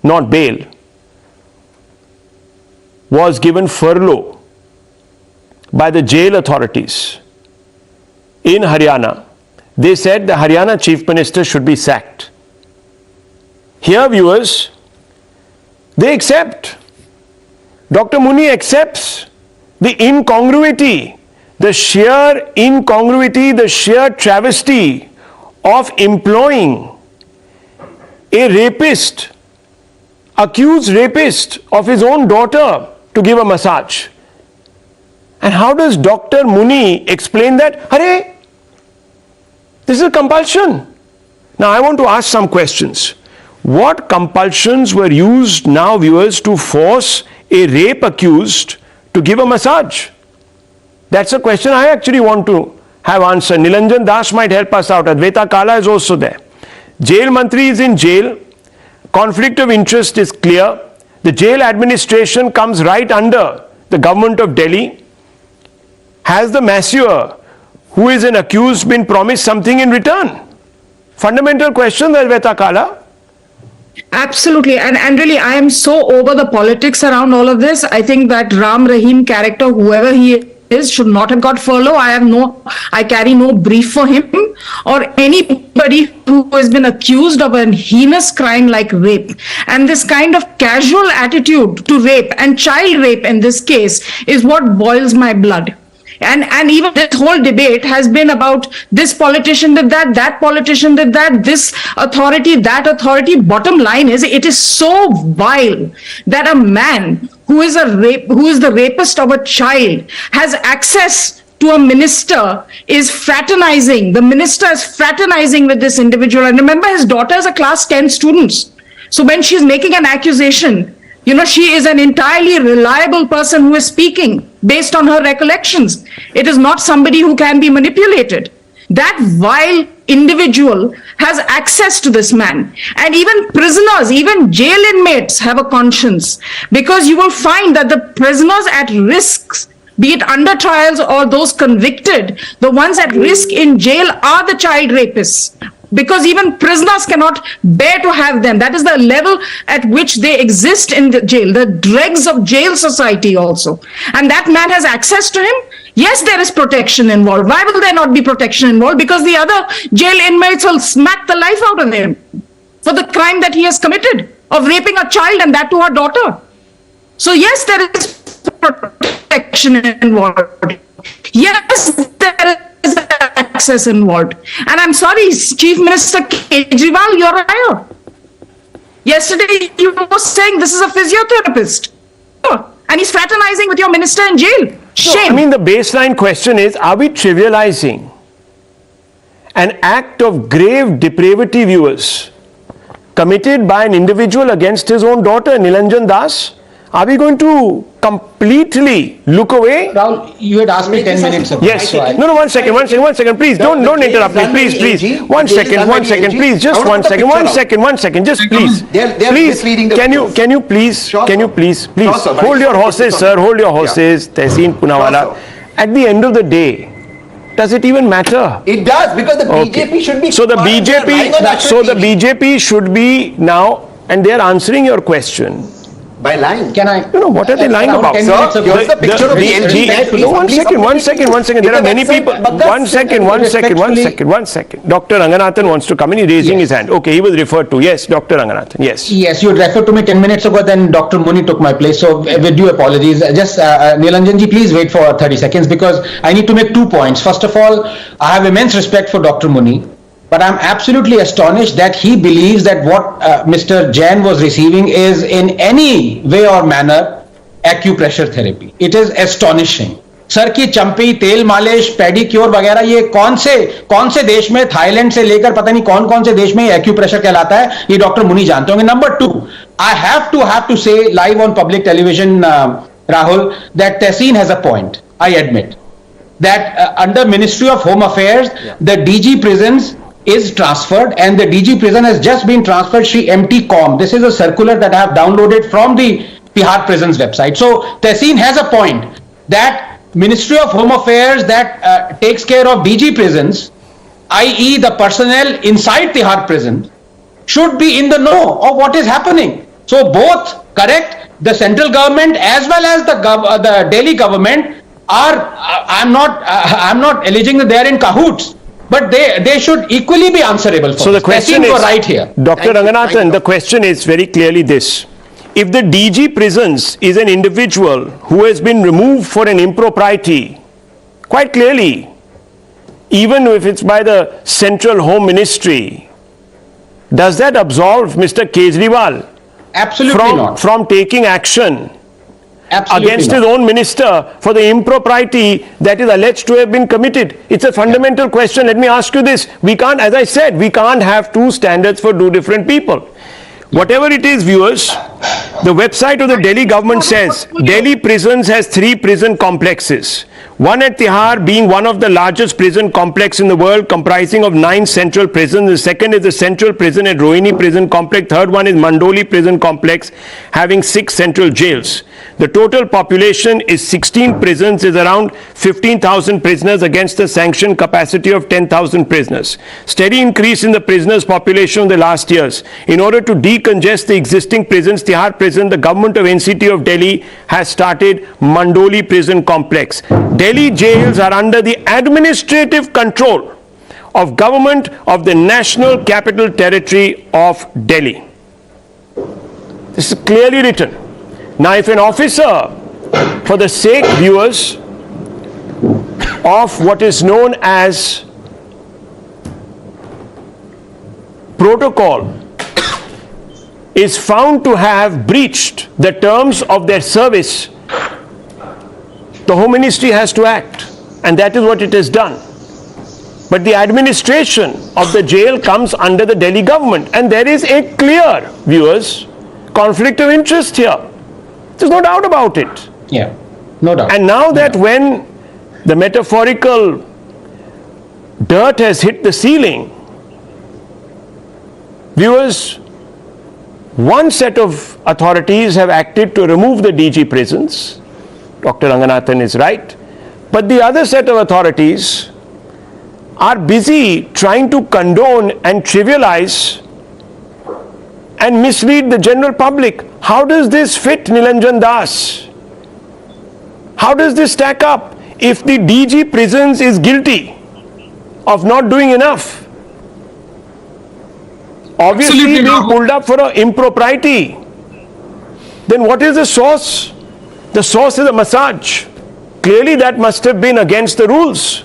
not bail, was given furlough by the jail authorities in Haryana, they said the Haryana Chief Minister should be sacked. Here, viewers, they accept. Dr. Muni accepts the incongruity, the sheer incongruity, the sheer travesty of employing a rapist, accused rapist of his own daughter to give a massage. And how does Dr. Muni explain that? Hare, this is a compulsion. Now I want to ask some questions. What compulsions were used now, viewers, to force a rape accused to give a massage? That's a question I actually want to have answered. Nilanjan Das might help us out. Advaita Kala is also there. Jail Mantri is in jail. Conflict of interest is clear. The jail administration comes right under the government of Delhi. Has the masseur who is an accused been promised something in return? Fundamental question, Advaita Kala. Absolutely. And really, I am so over the politics around all of this. I think that Ram Rahim character, whoever he is, should not have got furlough. I carry no brief for him or anybody who has been accused of a heinous crime like rape. And this kind of casual attitude to rape and child rape in this case is what boils my blood. And even this whole debate has been about this politician did that politician did that, this authority, that authority. Bottom line is, it is so vile that a man who is the rapist of a child has access to a minister, is fraternizing. The minister is fraternizing with this individual. And remember, his daughter is a class 10 student. So when she's making an accusation, she is an entirely reliable person who is speaking based on her recollections. It is not somebody who can be manipulated. That vile individual has access to this man. And even prisoners, even jail inmates have a conscience, because you will find that the prisoners at risk, be it under trials or those convicted, the ones at risk in jail are the child rapists. Because even prisoners cannot bear to have them. That is the level at which they exist in the jail, the dregs of jail society also. And that man has access to him. Yes, there is protection involved. Why will there not be protection involved? Because the other jail inmates will smack the life out of him for the crime that he has committed of raping a child, and that to her daughter. So yes, there is protection involved. Yes, there is access involved. And I'm sorry, Chief Minister Kejriwal, you're a liar. Yesterday you were saying this is a physiotherapist. And he's fraternizing with your minister in jail. Shame. The baseline question is, are we trivializing an act of grave depravity, viewers, committed by an individual against his own daughter, Nilanjan Das? Are we going to completely look away? Rahul, you had asked me 10 minutes ago. Yes. No, one second. Please, don't interrupt me. Please. One second. Please, just 1 second. 1 second. Just please. Please, can you please hold your horses, sir. Hold your horses. Tehseen Punawala. At the end of the day, does it even matter? It does, because the BJP should be. So the BJP should be now, and they are answering your question. By lying. Can I? What are they lying about? Sir, here's the picture of the NG. One second. There are many people. One second. Dr. Ranganathan wants to come in. He's raising his hand. Okay, he was referred to. Yes, Dr. Ranganathan. Yes. Yes, you had referred to me 10 minutes ago, then Dr. Muni took my place. So with due apologies, just Nilanjanji, please wait for 30 seconds, because I need to make 2 points. First of all, I have immense respect for Dr. Muni. But I'm absolutely astonished that he believes that what Mr. Jain was receiving is in any way or manner acupressure therapy. It is astonishing. Sir की चंपी, तेल मालिश, pedicure वगैरह, ये कौन से देश में, Thailand से लेकर पता नहीं कौन कौन से देश में एक्यूप्रेशर कहलाता है, ये डॉक्टर मुनि जानते होंगे. Number 2, I have to say live on public television, Rahul, that Tehseen has a point. I admit that under Ministry of Home Affairs, the DG Prisons is transferred, and the DG Prison has just been transferred. Shri MT Com. This is a circular that I have downloaded from the Tihar Prisons website. So Tehseen has a point that Ministry of Home Affairs that takes care of DG prisons, i.e. the personnel inside Tihar prison, should be in the know of what is happening. So both correct, the central government as well as the Delhi government are, I'm not alleging that they are in cahoots, but they should equally be answerable for. So the question is, right here. Dr. Ranganathan, the question is very clearly this. If the DG Prisons is an individual who has been removed for an impropriety, quite clearly, even if it's by the Central Home Ministry, does that absolve Mr. Kejriwal Absolutely not. from taking action Absolutely against not. his own minister for the impropriety that is alleged to have been committed? It's a fundamental question. Let me ask you this. We can't, as I said, we can't have two standards for two different people. Whatever it is, viewers, the website of the Delhi government says Delhi prisons has 3 prison complexes. One at Tihar being one of the largest prison complex in the world, comprising of 9 central prisons. The second is the central prison at Rohini prison complex. Third one is Mandoli prison complex, having 6 central jails. The total population is 16 prisons, is around 15,000 prisoners against the sanctioned capacity of 10,000 prisoners. Steady increase in the prisoners' population in the last years. In order to decongest the existing prisons, Tihar prison, the government of NCT of Delhi has started Mandoli prison complex. Delhi jails are under the administrative control of government of the National Capital Territory of Delhi. This is clearly written. Now, if an officer, for the sake, viewers, of what is known as protocol is found to have breached the terms of their service, the Home Ministry has to act, and that is what it has done. But the administration of the jail comes under the Delhi government, and there is a clear, viewers, conflict of interest here. There's no doubt about it. Yeah, no doubt. And now that when the metaphorical dirt has hit the ceiling, viewers, one set of authorities have acted to remove the DG prisons. Dr. Ranganathan is right. But the other set of authorities are busy trying to condone and trivialize and mislead the general public. How does this fit, Nilanjan Das? How does this stack up? If the DG prisons is guilty of not doing enough, obviously being pulled up for an impropriety, then what is the source? The source is a massage. Clearly that must have been against the rules.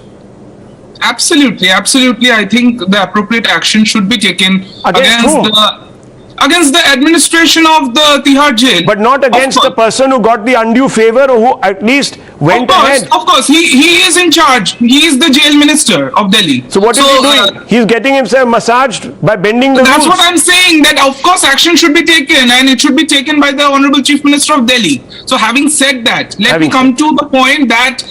Absolutely. I think the appropriate action should be taken against the administration of the Tihar jail. But not against the person who got the undue favor or who at least went ahead. Of course, he is in charge. He is the jail minister of Delhi. So what is he doing? He's getting himself massaged by bending the rules. That's what I'm saying, that of course action should be taken, and it should be taken by the Honorable Chief Minister of Delhi. So having said that, let me come to the point that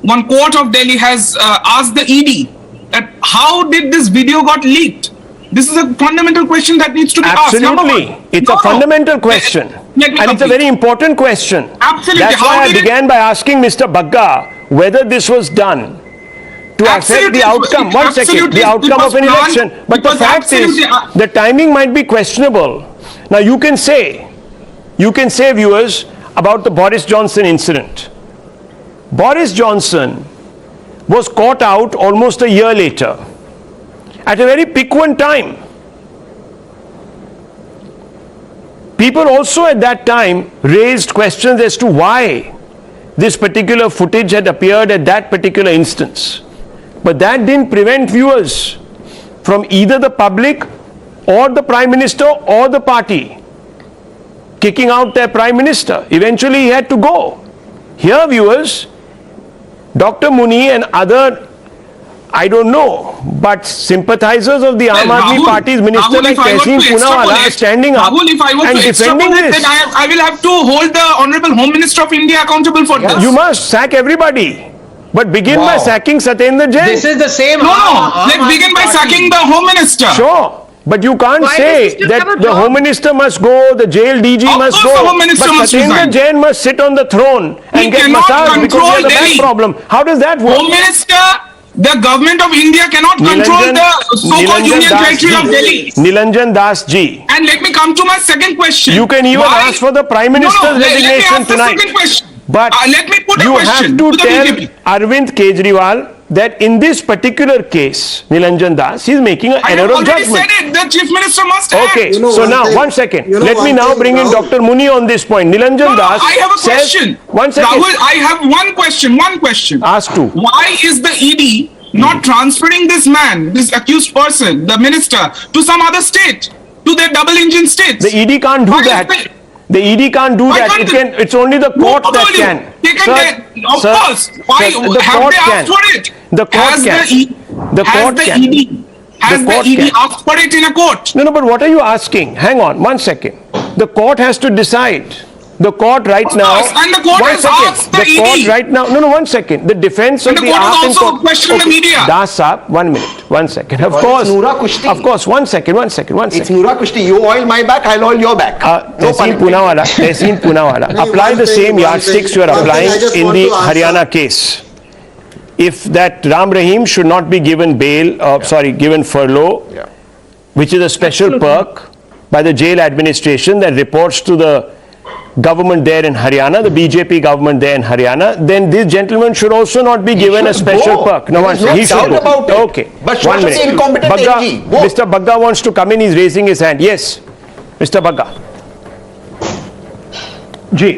one court of Delhi has asked the ED that how did this video got leaked? This is a fundamental question that needs to be asked. Absolutely. It's a fundamental question. And it's a very important question. Absolutely. That's why I began by asking Mr. Bagga whether this was done to affect the outcome. One second. The outcome of an election. But the fact is, the timing might be questionable. Now you can say, viewers, about the Boris Johnson incident. Boris Johnson was caught out almost a year later, at a very piquant time. People also at that time raised questions as to why this particular footage had appeared at that particular instance. But that didn't prevent viewers from either the public or the Prime Minister or the party kicking out their Prime Minister. Eventually he had to go. Here, viewers, Dr. Muni and other, I don't know, but sympathizers of the Aam Aadmi Party's minister like Tehseen Poonawalla are standing up Rahul, if I was and to defending extrapolate, this. then I will have to hold the Honorable Home Minister of India accountable for this. You must sack everybody, but begin by sacking Satyendra Jain. This is the same. No, let's begin by sacking the Home Minister. Sure. But you can't Why say does he still that have a the job? Home Minister must go, the jail DG Of must course go, the Home Minister but must Satyendra resign. Jain must sit on the throne He and get cannot massaged because he control has a back Delhi. problem. How does that work? Home Minister, the government of India cannot control the so-called Union Territory of Delhi. Nilanjan Das ji. And let me come to my second question. You can even ask for the Prime Minister's resignation tonight. Second question. But let me put a you question have to the tell BJP. Arvind Kejriwal that in this particular case, Nilanjan Das, he is making an I have error of already judgment. said it. The Chief Minister must Okay, act. You know so one now, thing- 1 second. you know Let me one now thing, bring in Rahul. Dr. Muni on this point. Nilanjan No, Das I have a says, question. 1 second. Rahul, I have one question. Ask two. Why is the ED not transferring this man, this accused person, the minister, to some other state, to their double engine states? The ED can't do Why is that. the- The ED can't do Why that. can't It's only the court Who that told you? can. They can Sir, get, of sir, course. Why sir, the have court they can. asked for it? The court Has can. The court has can. the ED, has The the court ED can. asked for it in a court? No, but what are you asking? Hang on, 1 second. The court has to decide. The court right Of now. course, and the court 1 has second. asked the The court ED. right now. No, 1 second. The defense And of the the court has Aap in also court. questioned the media. Das Saab, 1 minute. 1 second. Of Well, course. it's Noora Kushti. Of course. 1 second. 1 second. 1 It's second. Noora Kushti. You oil my back, I'll oil your back. Tehseen Poonawalla, apply one the thing, same one yardsticks thing. you are One thing applying I just in want the to answer. Haryana case. If that Ram Rahim should not be given bail, given furlough, Yeah. which is a special perk by the jail administration that reports to the government there in Haryana, the BJP government there in Haryana, then this gentleman should also not be given a should special go. perk. No, There one is should. no He should doubt go. about it. Okay. But 1 what is minute. incompetent Bagga, AG? Go. Mr. Bagga wants to come in. He's raising his hand. Yes, Mr. Bagga. जी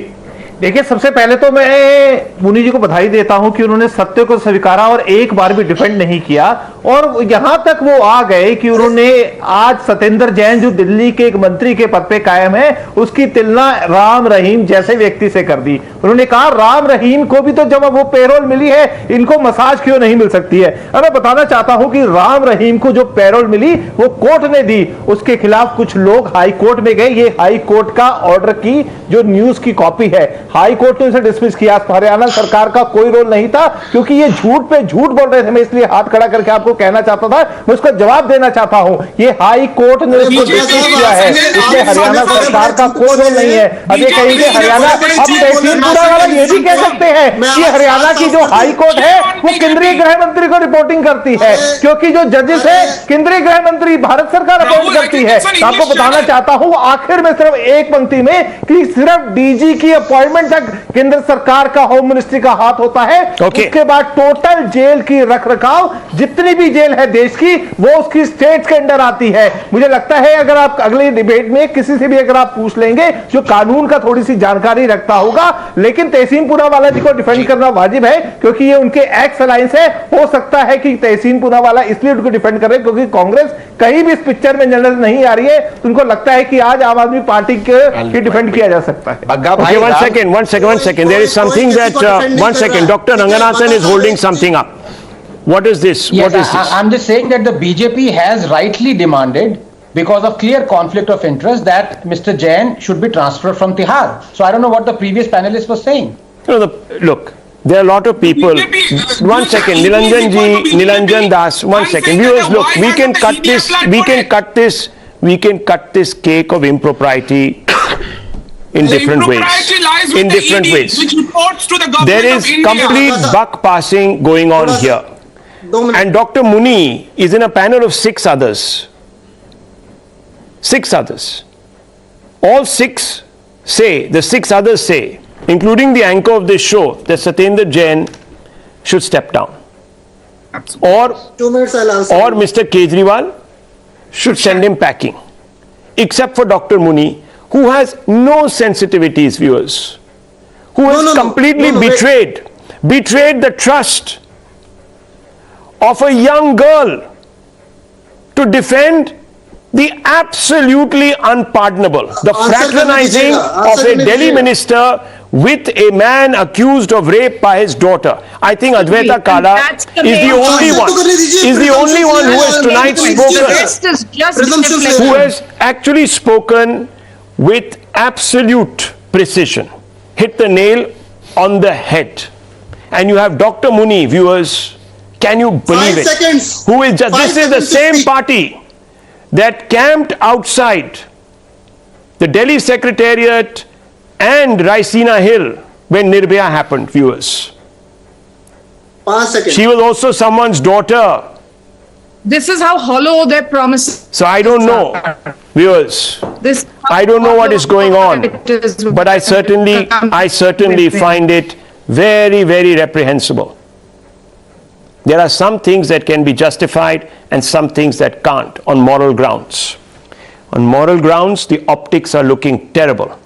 देखिए, सबसे पहले तो मैं मुनि जी को बधाई देता हूं कि उन्होंने सत्य को स्वीकारा और एक बार भी डिफेंड नहीं किया, और यहां तक वो आ गए कि उन्होंने आज सत्येंद्र जैन जो दिल्ली के एक मंत्री के पद पे कायम है उसकी तुलना राम रहीम जैसे व्यक्ति से कर दी। उन्होंने कहा राम रहीम को भी तो जब वो पेरोल मिली है, इनको मसाज क्यों नहीं मिल सकती है। अब मैं बताना चाहता हूं कि राम रहीम को जो पेरोल मिली वो कोर्ट ने दी, उसके खिलाफ कुछ लोग हाई कोर्ट में गए। ये हाई कोर्ट का ऑर्डर की जो न्यूज की कॉपी है, हाई कोर्ट ने इसे डिसमिस किया। हरियाणा सरकार का कोई रोल नहीं था, क्योंकि ये झूठ पे झूठ बोल रहे थे। मैं इसलिए हाथ खड़ा करके आपको कहना चाहता था, मैं उसका जवाब देना चाहता हूं। ये हाई कोर्ट ने डिसमिस किया है, इसमें हरियाणा सरकार का कोई रोल नहीं है। अब ये कहेंगे हरियाणा, अब तहसील पूनावाला ये भी कह सकते हैं कि हरियाणा की जो हाई कोर्ट है वो केंद्रीय गृह मंत्री को रिपोर्टिंग करती है, क्योंकि जो जजेस है केंद्रीय गृह मंत्री भारत सरकार अपॉइंट करती है। आपको बताना चाहता हूं आखिर में सिर्फ एक पंक्ति में कि सिर्फ डीजी की अपॉइंटमेंट तक केंद्र सरकार का होम मिनिस्ट्री का हाथ होता है। उसके बाद टोटल जेल की रखरखाव जितनी भी जेल है देश की वो उसकी स्टेट के अंडर आती है। मुझे लगता है अगर आप अगले डिबेट में किसी से भी अगर आप पूछ लेंगे जो कानून का थोड़ी सी जानकारी रखता होगा, लेकिन तहसीन पूनावाला जी को डिफेंड करना वाजिब है क्योंकि ये उनके एक्स अलायंस है। हो सकता है कि तहसीन पूनावाला इसलिए उनको डिफेंड कर रहे हैं क्योंकि कांग्रेस कहीं भी इस पिक्चर में नजर नहीं आ रही है, तो उनको लगता है कि आज आम आदमी पार्टी के डिफेंड किया जा सकता है। Okay, 1 second, 1 second, 1 second. There is something that, 1 second, Dr. Ranganathan is holding something up. What is this? Yes, What is this? I'm just saying that the BJP has rightly demanded, because of clear conflict of interest, that Mr. Jain should be transferred from Tihar. So I don't know what the previous panelist was saying. No, look, there are a lot of people. 1 second, Nilanjan ji, Nilanjan Das, 1 second. Viewers, look, we can cut this cake of impropriety in different ways. In different ways. There is complete buck passing going on here. And Dr. Muni is in a panel of 6 others. 6 others. All 6 say, the 6 others say, including the anchor of this show, that Satyendra Jain should step down. Or 2 minutes I'll answer. Or Mr. Kejriwal should send him packing. Except for Dr. Muni, who has no sensitivities, viewers. Who has completely betrayed the trust of a young girl to defend the absolutely unpardonable, the fraternizing of a Delhi minister with a man accused of rape by his daughter. I think Advaita Kala is the only one who has tonight spoken, who has actually spoken with absolute precision, hit the nail on the head. And you have Dr. Muni, viewers, can you believe it? 5 seconds. Who is just, Five this is the seconds to same speak. party that camped outside the Delhi Secretariat and Raisina Hill when Nirbhaya happened, viewers. 5 seconds. She was also someone's daughter. This is how hollow their promises. So I don't know, viewers. I don't know what is going on, but I certainly find it very, very reprehensible. There are some things that can be justified and some things that can't on moral grounds. On moral grounds, the optics are looking terrible.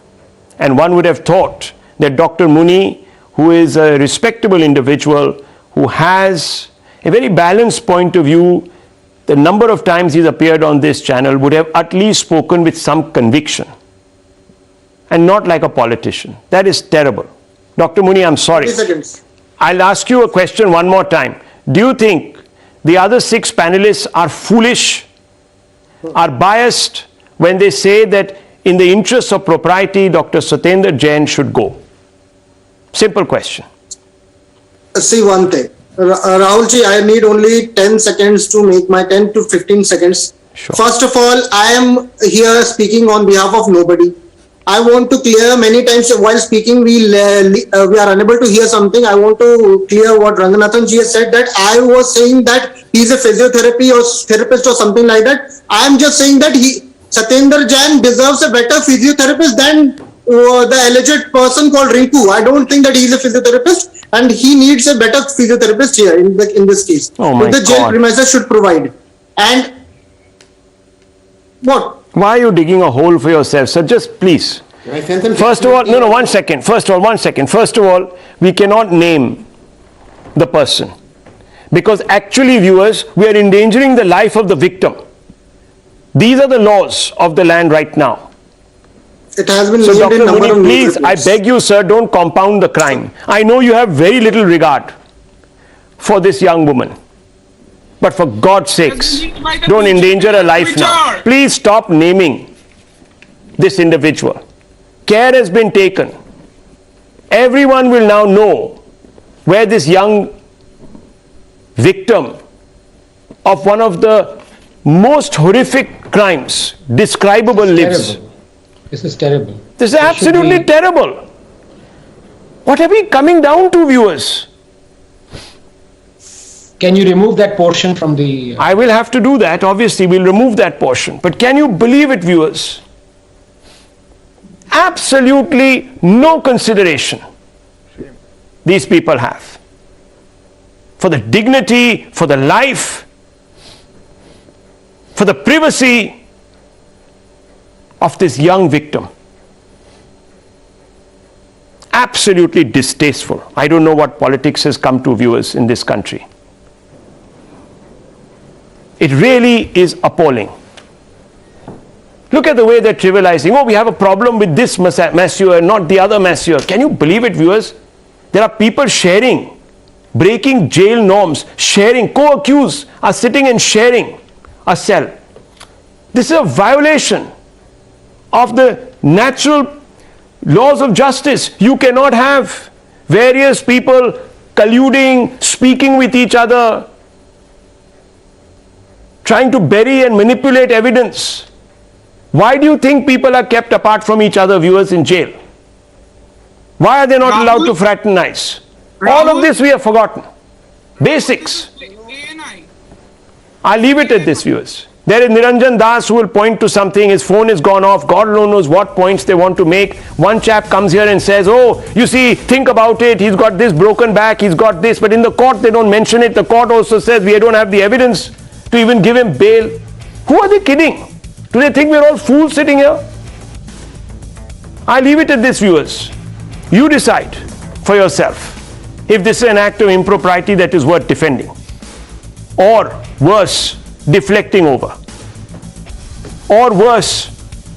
And one would have thought that Dr. Muni, who is a respectable individual, who has a very balanced point of view, the number of times he's appeared on this channel, would have at least spoken with some conviction and not like a politician. That is terrible. Dr. Muni, I'm sorry. 30 seconds. I'll ask you a question one more time. Do you think the other 6 panelists are foolish, are biased when they say that in the interests of propriety, Dr. Satyendra Jain should go? Simple question. See one thing. Rahulji, I need only 10 seconds to make my 10 to 15 seconds. Sure. First of all, I am here speaking on behalf of nobody. I want to clear many times while speaking, we are unable to hear something. I want to clear what Ranganathan ji has said, that I was saying that he's a physiotherapy or therapist or something like that. I am just saying that Satyendra Jain deserves a better physiotherapist than the alleged person called Rinku. I don't think that he's a physiotherapist and he needs a better physiotherapist here in this case. Oh my the jail God. premises should provide. And what? Why are you digging a hole for yourself, sir? Just please. First of all, no, 1 second. First of all, we cannot name the person. Because actually, viewers, we are endangering the life of the victim. These are the laws of the land right now. It has been So named in Dr. number Muni, of please, I reports. beg you, sir, don't compound the crime. I know you have very little regard for this young woman. But for God's sakes, don't endanger her life now. Please stop naming this individual. Care has been taken. Everyone will now know where this young victim of one of the most horrific crimes describable lives. This is terrible. This is absolutely terrible. What are we coming down to, viewers? Can you remove that portion from the... I will have to do that. Obviously, we'll remove that portion. But can you believe it, viewers? Absolutely no consideration these people have for the dignity, for the life, for the privacy of this young victim. Absolutely distasteful. I don't know what politics has come to, viewers, in this country. It really is appalling. Look at the way they're trivializing. Oh, we have a problem with this masseur, not the other masseur. Can you believe it, viewers? There are people sharing, breaking jail norms, sharing, co-accused are sitting and sharing a cell. This is a violation of the natural laws of justice. You cannot have various people colluding, speaking with each other, trying to bury and manipulate evidence. Why do you think people are kept apart from each other, viewers, in jail? Why are they not allowed to fraternize? All of this we have forgotten. Basics. I'll leave it at this, viewers. There is Niranjan Das who will point to something, his phone is gone off, God alone knows what points they want to make. One chap comes here and says, oh, you see, think about it, he's got this broken back, he's got this, but in the court they don't mention it. The court also says we don't have the evidence to even give him bail. Who are they kidding? Do they think we're all fools sitting here? I leave it at this, viewers. You decide for yourself if this is an act of impropriety that is worth defending, or worse, deflecting over, or worse,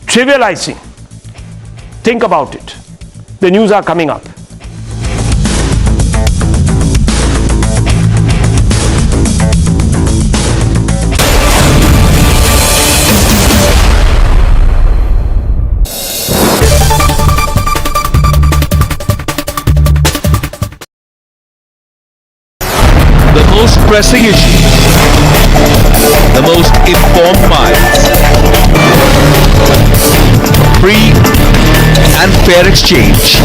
trivializing. Think about it. The news are coming up. The most pressing issues, the most informed minds, free and fair exchange.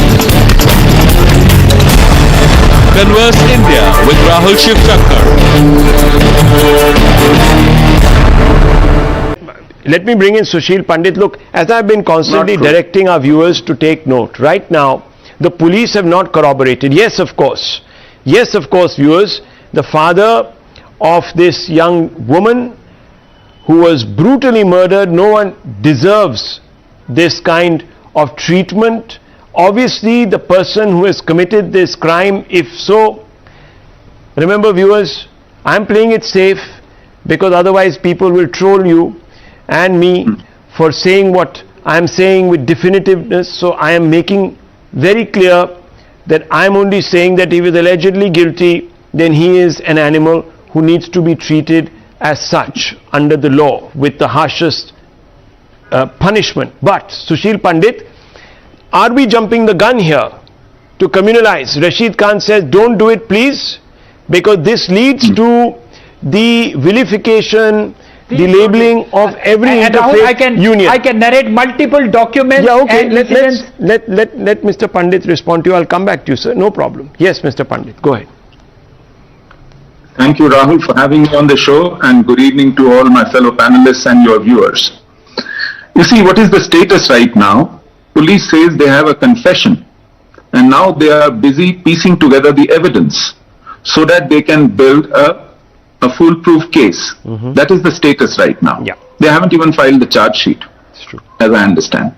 Converse India with Rahul Shivshankar. Let me bring in Sushil Pandit. Look, as I've been constantly directing our viewers to take note, right now, the police have not corroborated. Yes, of course, viewers, the father of this young woman who was brutally murdered, no one deserves this kind of treatment. Obviously, the person who has committed this crime, if so, remember viewers, I'm playing it safe because otherwise people will troll you and me for saying what I'm saying with definitiveness. So I am making very clear that I'm only saying that he was allegedly guilty, then he is an animal who needs to be treated as such under the law with the harshest punishment. But Sushil Pandit, are we jumping the gun here to communalize? Rashid Khan says don't do it please, because this leads to the vilification, the labeling of every interfaith union. I can narrate multiple documents. Yeah, okay. Let Mr. Pandit respond to you. I'll come back to you, sir. No problem. Yes, Mr. Pandit, go ahead. Thank you, Rahul, for having me on the show, and good evening to all my fellow panelists and your viewers. You see, what is the status right now? Police says they have a confession, and now they are busy piecing together the evidence so that they can build a foolproof case. That is the status right now. Yeah. They haven't even filed the charge sheet, It's true. as I understand.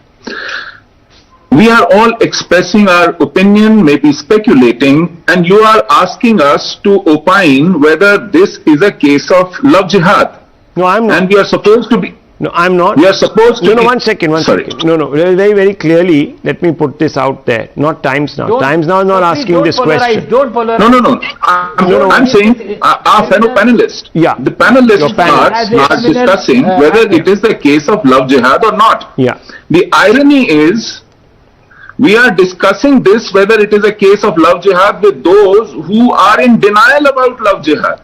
We are all expressing our opinion, maybe speculating, and you are asking us to opine whether this is a case of love jihad. No, I'm not. And we are supposed to be... No, I'm not. We are supposed to... No, one second. No, very, very clearly, let me put this out there. Not Times Now. Times Now is not asking this question. Don't polarize. No. I'm saying our fellow panelists. Yeah. The panelists are discussing whether it is the case of love jihad or not. Yeah. The irony is, we are discussing this whether it is a case of love jihad with those who are in denial about love jihad.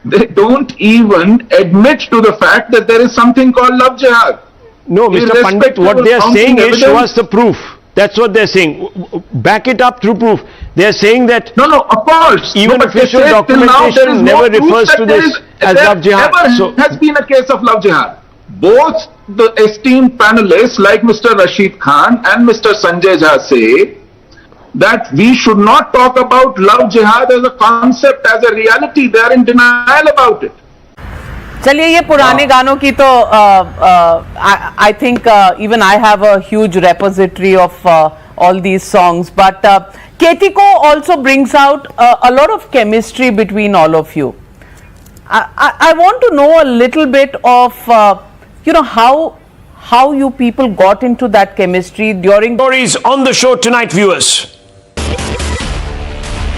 They don't even admit to the fact that there is something called love jihad. No, Mr. Pandit, what they are saying is show us the proof. That's what they're saying. Back it up through proof. They're saying that no, of course. Even official documentation never refers to this as love jihad. So has been a case of love jihad. Both the esteemed panelists like Mr. Rashid Khan and Mr. Sanjay Jha say that we should not talk about love jihad as a concept, as a reality. They are in denial about it. चलिए ये पुराने गानों की तो I think even I have a huge repository of all these songs, but Ketiko also brings out a lot of chemistry between all of you. I want to know a little bit of how you people got into that chemistry during stories on the show tonight, viewers.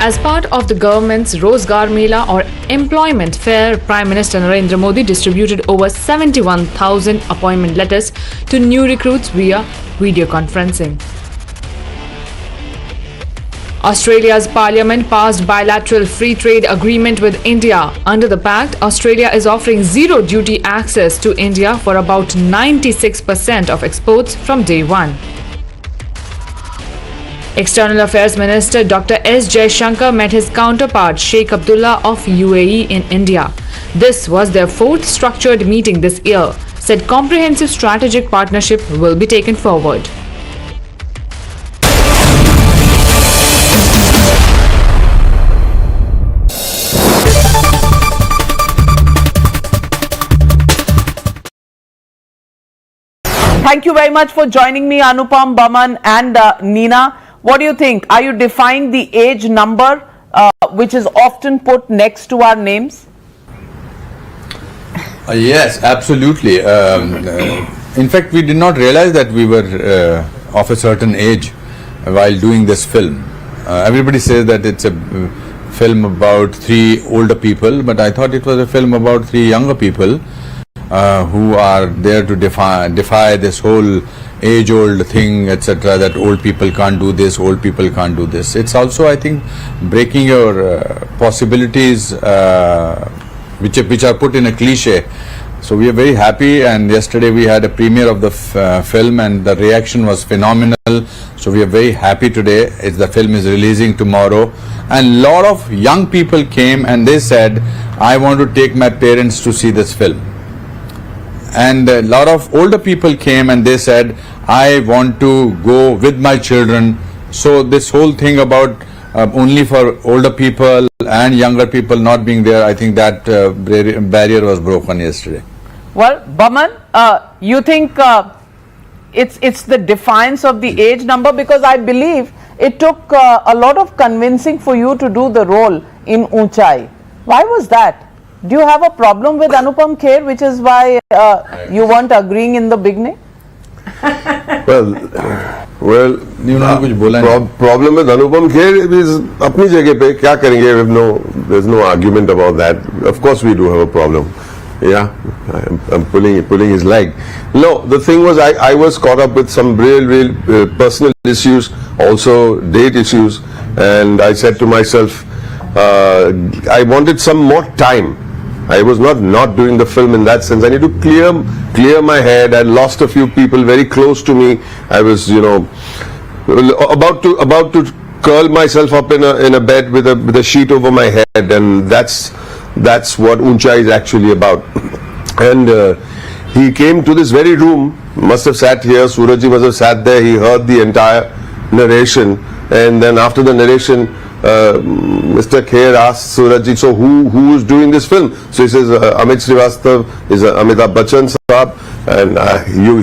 As part of the government's Rozgar Mela or Employment Fair, Prime Minister Narendra Modi distributed over 71,000 appointment letters to new recruits via video conferencing. Australia's parliament passed bilateral free trade agreement with India. Under the pact, Australia is offering zero duty access to India for about 96% of exports from day one. External Affairs Minister Dr. S. Jaishankar met his counterpart Sheikh Abdullah of UAE in India. This was their fourth structured meeting this year. Said comprehensive strategic partnership will be taken forward. Thank you very much for joining me, Anupam, Baman and Neena. What do you think? Are you defying the age number which is often put next to our names? Yes, absolutely. In fact, we did not realize that we were of a certain age while doing this film. Everybody says that it's a film about 3 older people, but I thought it was a film about 3 younger people who are there to defy this whole age-old thing, etc., that old people can't do this, old people can't do this. It's also, I think, breaking your possibilities which are put in a cliche. So we are very happy, and yesterday we had a premiere of the film and the reaction was phenomenal. So we are very happy today. The film is releasing tomorrow, and lot of young people came and they said, I want to take my parents to see this film. And a lot of older people came and they said, I want to go with my children. So this whole thing about only for older people and younger people not being there, I think that barrier was broken yesterday. Well, Baman, you think it's the defiance of the age number? Because I believe it took a lot of convincing for you to do the role in Unchai. Why was that? Do you have a problem with Anupam Kher, which is why you weren't agreeing in the beginning? Well, problem with Anupam Kher is apni jagah pe kya karenge? There's no argument about that. Of course we do have a problem. Yeah, I'm pulling his leg. No, the thing was I was caught up with some real personal issues, also date issues, and I said to myself, I wanted some more time. I was not doing the film in that sense. I need to clear my head. I lost a few people very close to me. I was, about to curl myself up in a bed with a sheet over my head, and that's what Unchai is actually about. And he came to this very room, must have sat here, Surajji must have sat there, he heard the entire narration, and then after the narration, Mr. Kher asked Surajji, so who is doing this film? So he says, Amit Srivastav is Amitabh Bachchan Saab, and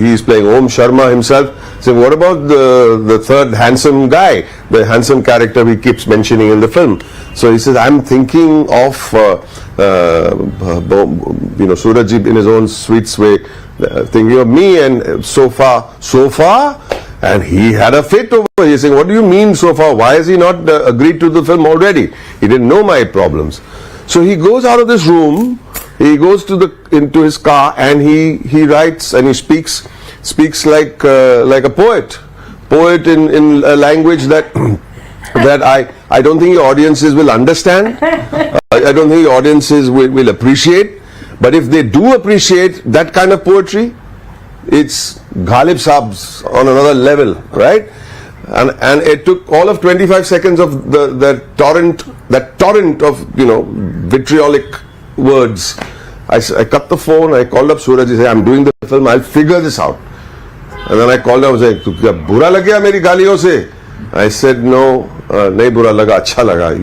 he is playing Om Sharma himself. So what about the third handsome guy, the handsome character he keeps mentioning in the film? So he says, I'm thinking of Surajji in his own sweet way, thinking of me, and so far, and he had a fit over. He's saying, what do you mean so far? Why has he not agreed to the film already? He didn't know my problems. So he goes out of this room, he goes into his car, and he writes and he speaks like a poet in a language that I don't think the audiences will understand. I don't think the audiences will appreciate. But if they do appreciate that kind of poetry, it's Ghalib Saab's on another level, right? And it took all of 25 seconds of that torrent of vitriolic words. I cut the phone, I called up Suraj, said, I'm doing the film, I'll figure this out. And then I called him, I was like, "Kya bura lag gaya meri galiyon se?" I said, no, nahi bura laga, acha laga.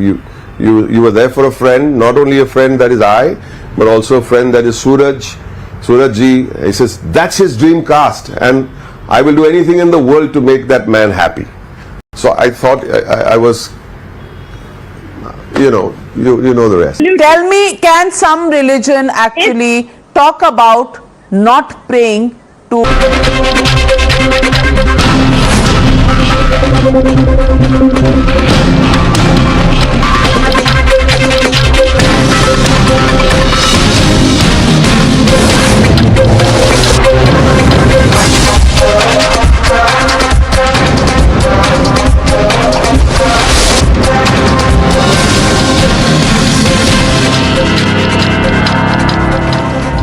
You were there for a friend, not only a friend that is I, but also a friend that is Surajji. He says, that's his dream cast, and I will do anything in the world to make that man happy. So I thought I was, you know the rest. Tell me, can some religion actually talk about not praying to...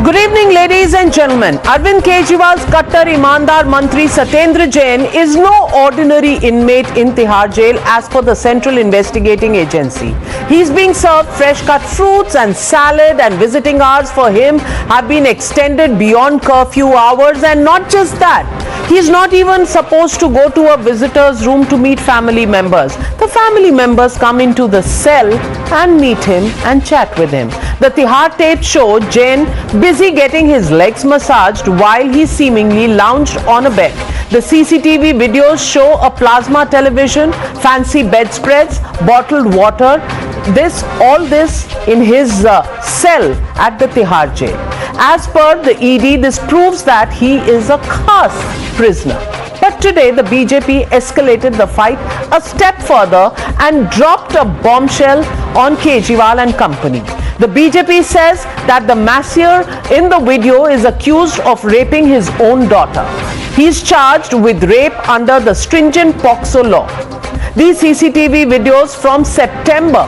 Good evening, ladies and gentlemen. Arvind Kejriwal's Kattar Imandar Mantri Satyendra Jain is no ordinary inmate in Tihar jail as per the Central Investigating Agency. He's being served fresh cut fruits and salad, and visiting hours for him have been extended beyond curfew hours. And not just that, he's not even supposed to go to a visitor's room to meet family members. The family members come into the cell and meet him and chat with him. The Tihar tape showed Jain busy getting his legs massaged while he seemingly lounged on a bed. The CCTV videos show a plasma television, fancy bedspreads, bottled water. All this in his cell at the Tihar jail. As per the ED, this proves that he is a caste prisoner. But today, the BJP escalated the fight a step further and dropped a bombshell on Kejriwal and company. The BJP says that the masseur in the video is accused of raping his own daughter. He is charged with rape under the stringent POCSO law. These CCTV videos from September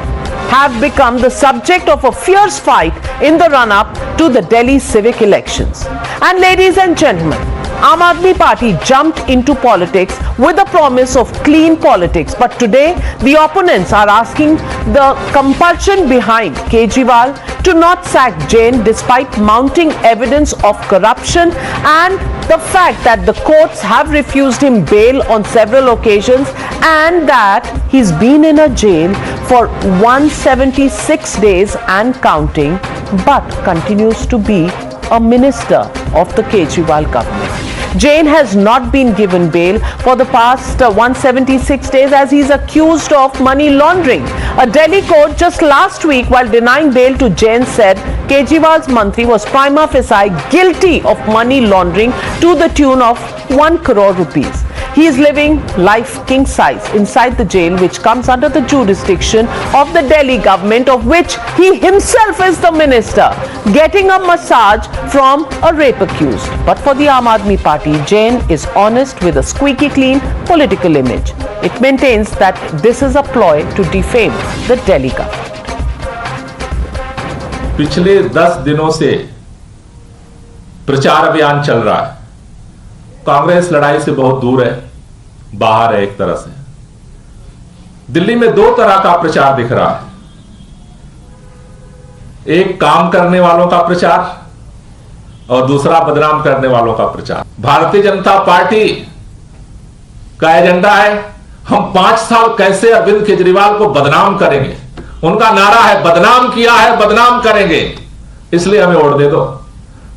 have become the subject of a fierce fight in the run-up to the Delhi civic elections. And ladies and gentlemen, Aam Aadmi Party jumped into politics with the promise of clean politics. But today, the opponents are asking the compulsion behind Kejriwal to not sack Jain despite mounting evidence of corruption and the fact that the courts have refused him bail on several occasions and that he's been in a jail for 176 days and counting, but continues to be a minister of the Kejriwal government. Jain has not been given bail for the past 176 days as he is accused of money laundering. A Delhi court just last week, while denying bail to Jain, said Kejriwal's mantri was prima facie guilty of money laundering to the tune of 1 crore rupees. He is living life king size inside the jail, which comes under the jurisdiction of the Delhi government, of which he himself is the minister, getting a massage from a rape accused. But for the Aam Aadmi Party, Jain is honest with a squeaky clean political image. It maintains that this is a ploy to defame the Delhi government. पिछले 10 दिनों से प्रचार अभियान चल रहा है। कांग्रेस लड़ाई से बहुत दूर है, बाहर है एक तरह से। दिल्ली में दो तरह का प्रचार दिख रहा है, एक काम करने वालों का प्रचार और दूसरा बदनाम करने वालों का प्रचार। भारतीय जनता पार्टी का एजेंडा है हम 5 साल कैसे अरविंद केजरीवाल को बदनाम करेंगे। उनका नारा है बदनाम किया है बदनाम करेंगे, इसलिए हमें वोट दे दो।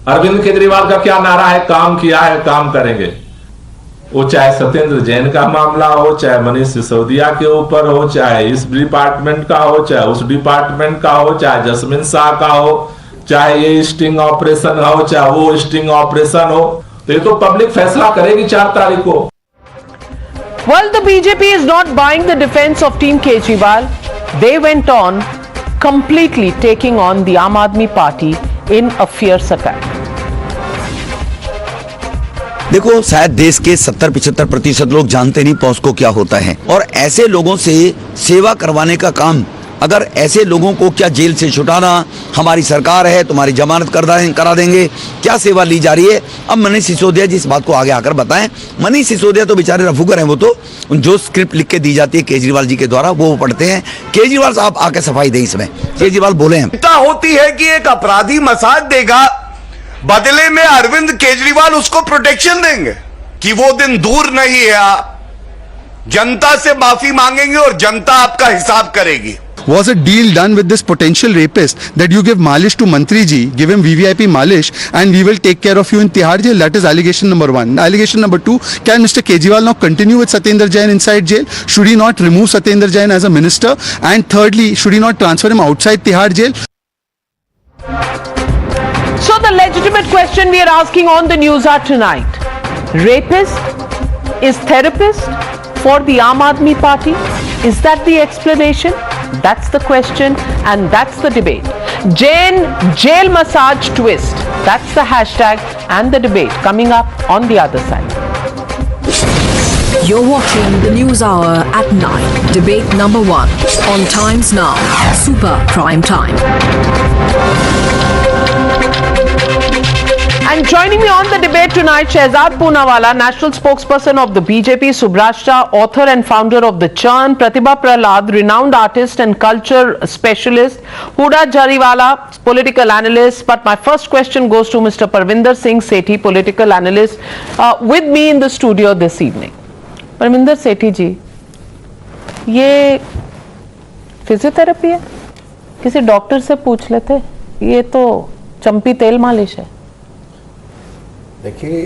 अरविंद केजरीवाल का क्या नारा है, काम किया है काम करेंगे। वो चाहे सत्येंद्र जैन का मामला हो, चाहे मनीष सिसोदिया के ऊपर हो, चाहे इस डिपार्टमेंट का हो, चाहे उस डिपार्टमेंट का हो, चाहे जसमिन शाह का हो, चाहे ये स्टिंग ऑपरेशन हो, चाहे वो स्टिंग ऑपरेशन हो, तो ये तो पब्लिक फैसला करेगी 4 तारीख को। Well, the BJP is not buying the defense of Team Kejriwal. They went on completely taking on the Aam Aadmi Party in a fierce attack. देखो, शायद देश के 70-75% लोग जानते नहीं पॉस्को क्या होता है, और ऐसे लोगों से सेवा करवाने का काम, अगर ऐसे लोगों को क्या जेल से छुटाना, हमारी सरकार है तुम्हारी जमानत करा देंगे, क्या सेवा ली जा रही है। अब मनीष सिसोदिया जी इस बात को आगे आकर बताएं। मनीष सिसोदिया तो बेचारे रफूकर हैं, वो तो जो स्क्रिप्ट लिख के दी जाती है केजरीवाल जी के द्वारा वो पढ़ते हैं। केजरीवाल साहब आके सफाई दें इसमें। केजरीवाल बोले हैं, चिंता होती है कि एक अपराधी मसाज देगा, बदले में अरविंद केजरीवाल उसको प्रोटेक्शन देंगे कि वो दिन दूर नहीं है, जनता से माफी मांगेंगे और जनता आपका हिसाब करेगी। Was a deal done with this potential rapist that you give malish to Mantri ji, give him VVIP malish, and we will take care of you in Tihar jail? That is allegation number 1. Allegation number 2, can Mr. Kejriwal now continue with Satyendra Jain inside jail? Should he not remove Satyendra Jain as a minister? And thirdly, should he not transfer him outside Tihar jail? So the legitimate question we are asking on the Newshour tonight, rapist is therapist for the Aam Aadmi Party? Is that the explanation? That's the question and that's the debate. Jain jail massage twist. That's the hashtag and the debate coming up on the other side. You're watching the News Hour at 9. Debate number 1 on Times Now. Super Prime Time. And joining me on the debate tonight, Shehzad Poonawala, national spokesperson of the BJP, Saurashtra, author and founder of The Churn, Pratibha Prahlad, renowned artist and culture specialist, Huda Jariwala, political analyst. But my first question goes to Mr. Parvinder Singh Sethi, political analyst, with me in the studio this evening. Parvinder Sethi ji, ये physiotherapy है? किसी doctor से पूछ लेते, ये तो चंपी तेल मालिश है। देखिए,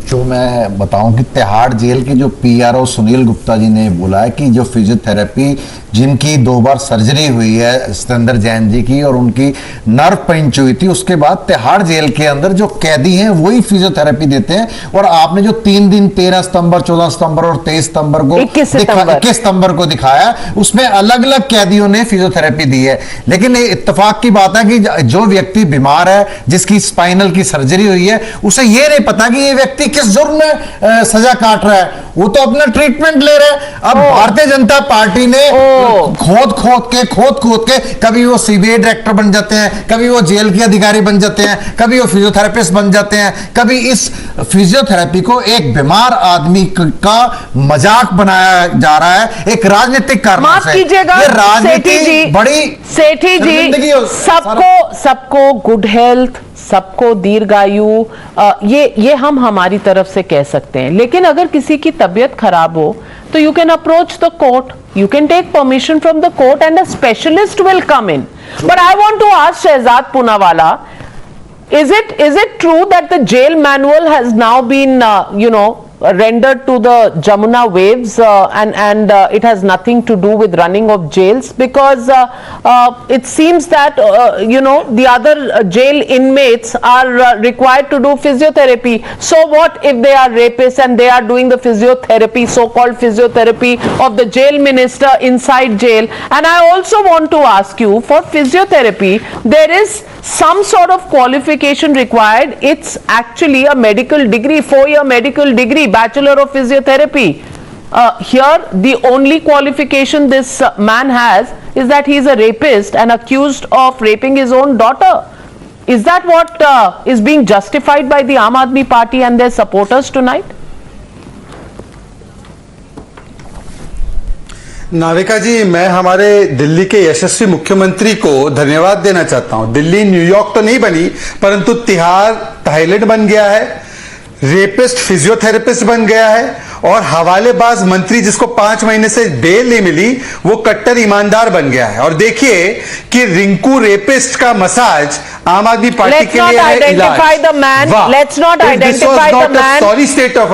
जो मैं बताऊं कि तिहाड़ जेल के जो PRO सुनील गुप्ता जी ने बोला है कि जो फिजियोथेरेपी जिनकी 2 बार सर्जरी हुई है सतेंद्र जैन जी की और उनकी नर्व पंच हुई थी, उसके बाद तिहाड़ जेल के अंदर जो कैदी हैं वही फिजियोथेरेपी देते हैं। और आपने जो 3 दिन 13 सितंबर 14 सितंबर और 23 सितंबर को 21 सितंबर को दिखाया, उसमें अलग अलग कैदियों ने फिजियोथेरेपी दी है। लेकिन इत्तेफाक की बात है कि जो व्यक्ति बीमार है, जिसकी स्पाइनल की सर्जरी हुई है, उसे ये नहीं पता कि ये व्यक्ति किस जुर्म में सजा काट रहा है, वो तो अपना ट्रीटमेंट ले रहा है। अब भारतीय जनता पार्टी ने खोद खोद के कभी वो सीबीआई डायरेक्टर बन जाते हैं, कभी वो जेल के अधिकारी बन जाते हैं, कभी वो फिजियोथेरेपिस्ट बन जाते हैं, कभी इस फिजियोथेरेपी को एक बीमार आदमी का मजाक बनाया जा रहा है एक राजनीतिक कारण से। माफ कीजिएगा राजनीति बड़ी सेठी जी, सबको गुड हेल्थ, सबको दीर्घायु, ये हम हमारी तरफ से कह सकते हैं। लेकिन अगर किसी की तबीयत खराब हो तो you can approach the court, you can take permission from the court and a specialist will come in. But I want to ask Shehzad Poonawalla, is it true that the jail manual has now been rendered to the Jamuna waves and it has nothing to do with running of jails? Because it seems that the other jail inmates are required to do physiotherapy. So what if they are rapists and they are doing the physiotherapy, so-called physiotherapy of the jail minister inside jail? And I also want to ask you, for physiotherapy there is some sort of qualification required. It's actually a medical degree, 4-year medical degree, Bachelor of Physiotherapy. Here the only qualification this man has is that he is a rapist and accused of raping his own daughter. Is that what is being justified by the Aam Aadmi Party and their supporters tonight? Navika ji, मैं हमारे दिल्ली के यशस्वी मुख्यमंत्री को धन्यवाद देना चाहता हूं। Delhi New York तो नहीं बनी, परंतु तिहाड़ थाईलैंड बन गया है, रेपिस्ट फिजियोथेरेपिस्ट बन गया है, और हवालेबाज मंत्री जिसको 5 महीने से बेल नहीं मिली वो कट्टर ईमानदार बन गया है। और देखिए कि रिंकू रेपिस्ट का मसाज आम आदमी पार्टी के लिए है इलाज। Let's not identify the man. Sorry, state of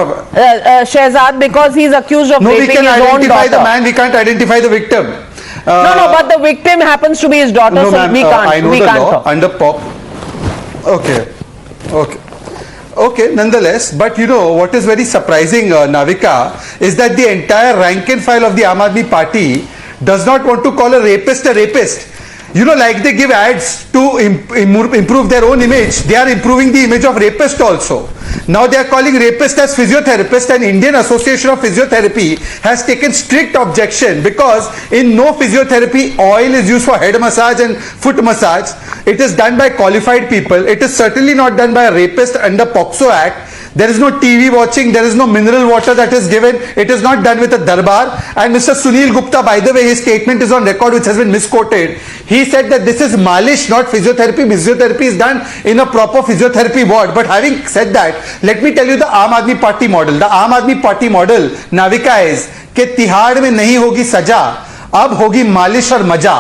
Shehzad, because he is accused of raping his own daughter. No, we can identify the man. We can't identify the victim. No, but the victim happens to be his daughter, no, so ma'am, we can't. I know we the can't law talk. under POP. Okay, nonetheless, but you know what is very surprising, Navika, is that the entire rank and file of the Aam Aadmi Party does not want to call a rapist. You know, like they give ads to improve their own image, they are improving the image of rapist also. Now they are calling rapist as physiotherapist, and Indian Association of Physiotherapy has taken strict objection because in no physiotherapy oil is used for head massage and foot massage. It is done by qualified people. It is certainly not done by a rapist under POCSO Act. There is no TV watching, there is no mineral water that is given. It is not done with a darbar. And Mr. Sunil Gupta, by the way, his statement is on record, which has been misquoted. He said that this is malish, not physiotherapy. Physiotherapy is done in a proper physiotherapy ward. But having said that, let me tell you the Aam Aadmi Party model. The Aam Aadmi Party model, Navika, is कि तिहाड़ में नहीं होगी सजा, अब होगी मालिश और मजा,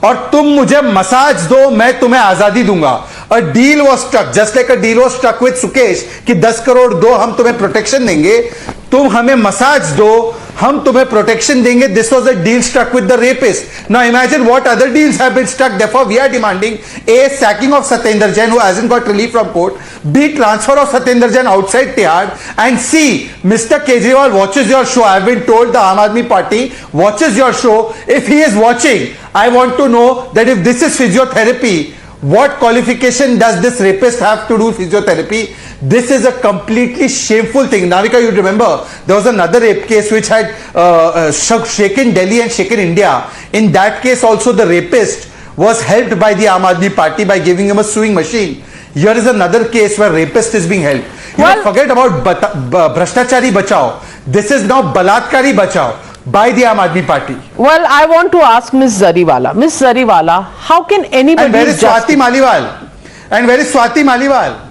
और तुम मुझे मसाज दो, मैं तुम्हें आजादी दूंगा। A deal was struck, just like a deal was struck with Sukesh कि 10 करोड़ दो, हम तुम्हें प्रोटेक्शन देंगे, तुम हमें मसाज दो, हम तुम्हें प्रोटेक्शन देंगे. This was a deal struck with the rapist. Now imagine what other deals have been struck. Therefore we are demanding A, sacking of Satyendra Jain who hasn't got relief from court, B, transfer of Satyendra Jain outside Tihad, and C, Mr. Kejriwal watches your show. I have been told the Aam Aadmi Party watches your show. If he is watching, I want to know that if this is physiotherapy, what qualification does this rapist have to do physiotherapy? This is a completely shameful thing. Navika, you remember there was another rape case which had shaken Delhi and shaken India. In that case also the rapist was helped by the Aam Aadmi Party by giving him a sewing machine. Here is another case where rapist is being held. Forget about Bhrashtachari Bachao. This is now Balatkari Bachao by the Aam Aadmi Party. Well, I want to ask Ms. Zariwala. Ms. Zariwala, how can anybody... And where is Swati Maliwal? And where is Swati Maliwal?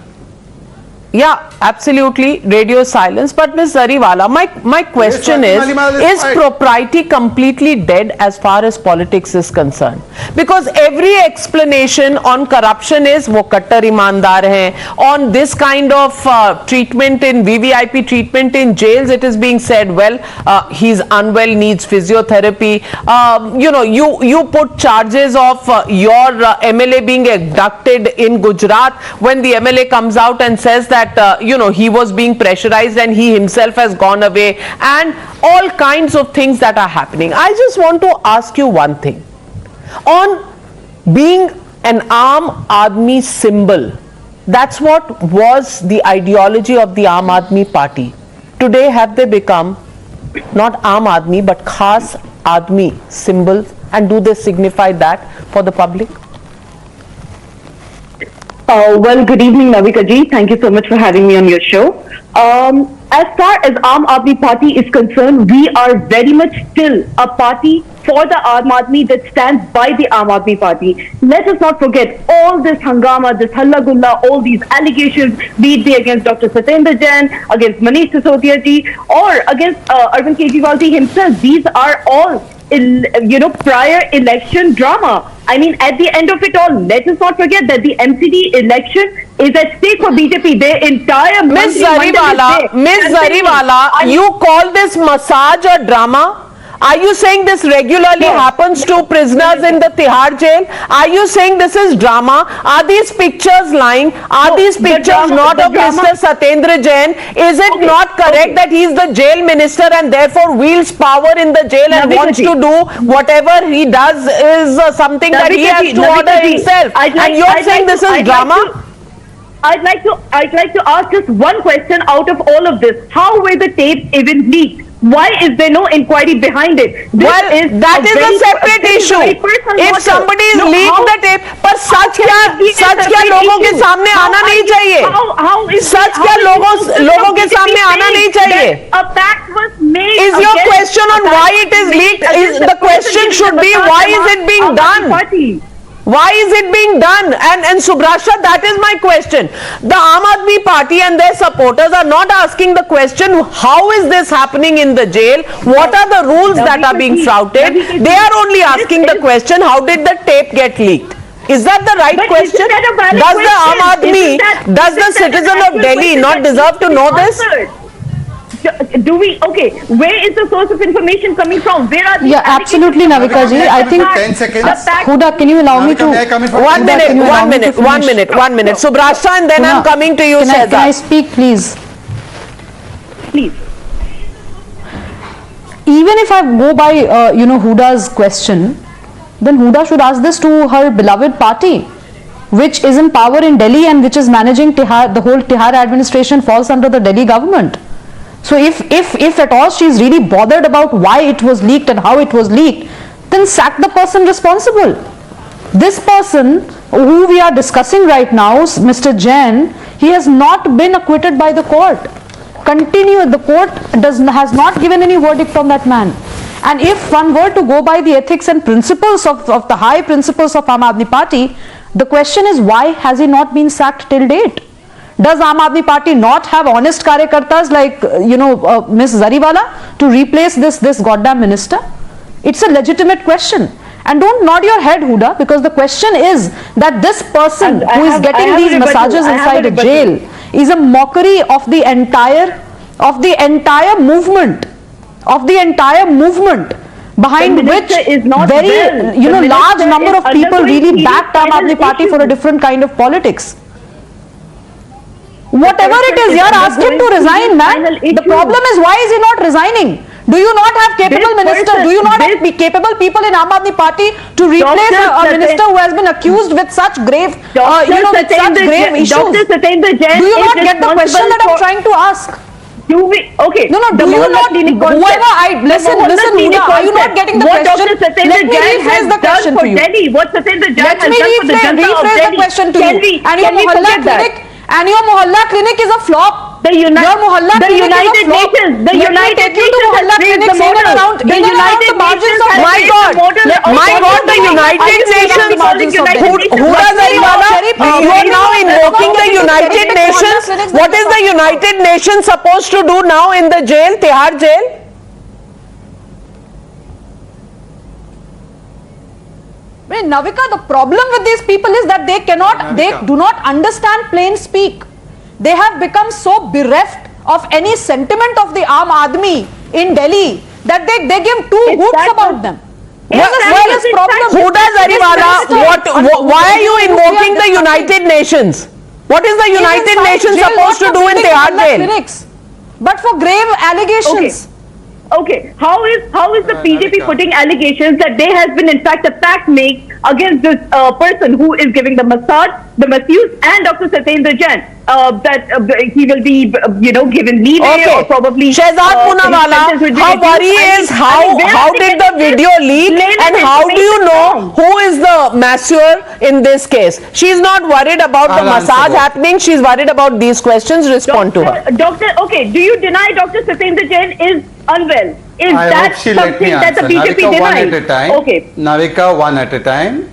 Yeah, absolutely. Radio silence. But Ms. Zariwala, my question is propriety completely dead as far as politics is concerned? Because every explanation on corruption is wo kattar imandar hai. On this kind of treatment in VVIP treatment in jails, it is being said, well, he's unwell, needs physiotherapy. You put charges of your MLA being abducted in Gujarat when the MLA comes out and says that he was being pressurized and he himself has gone away, and all kinds of things that are happening. I just want to ask you one thing. On being an Aam Aadmi symbol, that's what was the ideology of the Aam Aadmi Party. Today have they become not Aam Aadmi but Khas Aadmi symbol, and do they signify that for the public? Well, good evening, Navika ji. Thank you so much for having me on your show. As far as Aam Aadmi Party is concerned, we are very much still a party for the Aam Aadmi that stands by the Aam Aadmi Party. Let us not forget all this hangama, this halla gulla, all these allegations, be it against Dr. Satyendra Jain, against Manish Sisodia ji, or against Arvind Kejriwal ji himself. These are all prior election drama. I mean, at the end of it all, let us not forget that the MCD election is at stake for BJP. Their entire Ms. Zariwala, you call this massage or drama? Are you saying this regularly happens to prisoners in the Tihar jail? Are you saying this is drama? Are these pictures lying? Are these pictures not of Mr. Satyendra Jain? Is it not correct that he is the jail minister and therefore wields power in the jail and wants to do whatever he does is something that he has to order himself? And you're saying this is drama? I'd like to ask just one question out of all of this. How were the tapes even leaked? Why is there no inquiry behind it? That is a separate issue. If somebody is leaked the tape, पर सच क्या लोगों के सामने आना नहीं चाहिए? सच क्या लोगों के सामने आना नहीं चाहिए? A pact was made. Is your question on why it is leaked? The question should be why is it being done? Why is it being done? And Subrasha, that is my question. The Aam Aadmi Party and their supporters are not asking the question, how is this happening in the jail? What are the rules that are being flouted? They are only asking the question, how did the tape get leaked? Is that the right question? Does the Aam Aadmi, does the citizen of Delhi not deserve to know this? Do we, where is the source of information coming from? Where are these absolutely, Navika ji. I think 10 seconds. Huda, can you allow me to 1 minute. Subrasha, and then I'm coming to you, Can I speak, please? Please. Even if I go by Huda's question, then Huda should ask this to her beloved party, which is in power in Delhi and which is managing Tihar. The whole Tihar administration falls under the Delhi government. So if at all she is really bothered about why it was leaked and how it was leaked, then sack the person responsible. This person who we are discussing right now, Mr. Jain, he has not been acquitted by the court. The court has not given any verdict on that man. And if one were to go by the ethics and principles of the high principles of Aam Aadmi Party, the question is, why has he not been sacked till date? Does Aam Aadmi Party not have honest karyakartas like Ms. Zariwala to replace this goddamn minister? It's a legitimate question. And don't nod your head, Huda, because the question is that this person who is getting these massages inside a jail is a mockery of the entire movement, behind which very large number of people really backed Aam Aadmi Party for a different kind of politics. Whatever it is, ask him to resign, man. The problem is, why is he not resigning? Do you not have capable ministers? Do you not have capable people in Aam Aadmi Party to replace a minister who has been accused with such grave, with such grave issues? Do you not get the question that I'm trying to ask? Do we? Okay. No. Do you not? Listen, Huda, are you not getting the question? Let me rephrase the question to you. Let me rephrase the question to you. And your Mohalla clinic is a flop. The United Nations. The United Nations has raised the model. The United Nations has My raised God, the model. the United Nations. Huda Zariwala, you are now invoking the United Nations. What is the United Nations supposed to do now in the jail, Tihar jail? Navika, the problem with these people is that they do not understand plain speak. They have become so bereft of any sentiment of the Aam Aadmi in Delhi that they give two hoots about them. Huda Zariwala, why are you invoking the United Nations? What is the United Nations supposed to do in Tihar jail? But for grave allegations. Okay, how is the BJP putting allegations that there has been in fact a pact made against this person who is giving the masseuse, and Dr. Satyendra Jain, that he will be given leeway or probably Shehzad Poonawala, how worry is how did the video leak and how do you know who is the masseur in this case? She is not worried about the massage happening, she is worried about these questions. Respond to her. Do you deny Dr. Satyendra Jain is unwell? Is that something that the BJP Navika, denies? one at a time. Okay. Navika, one at a time.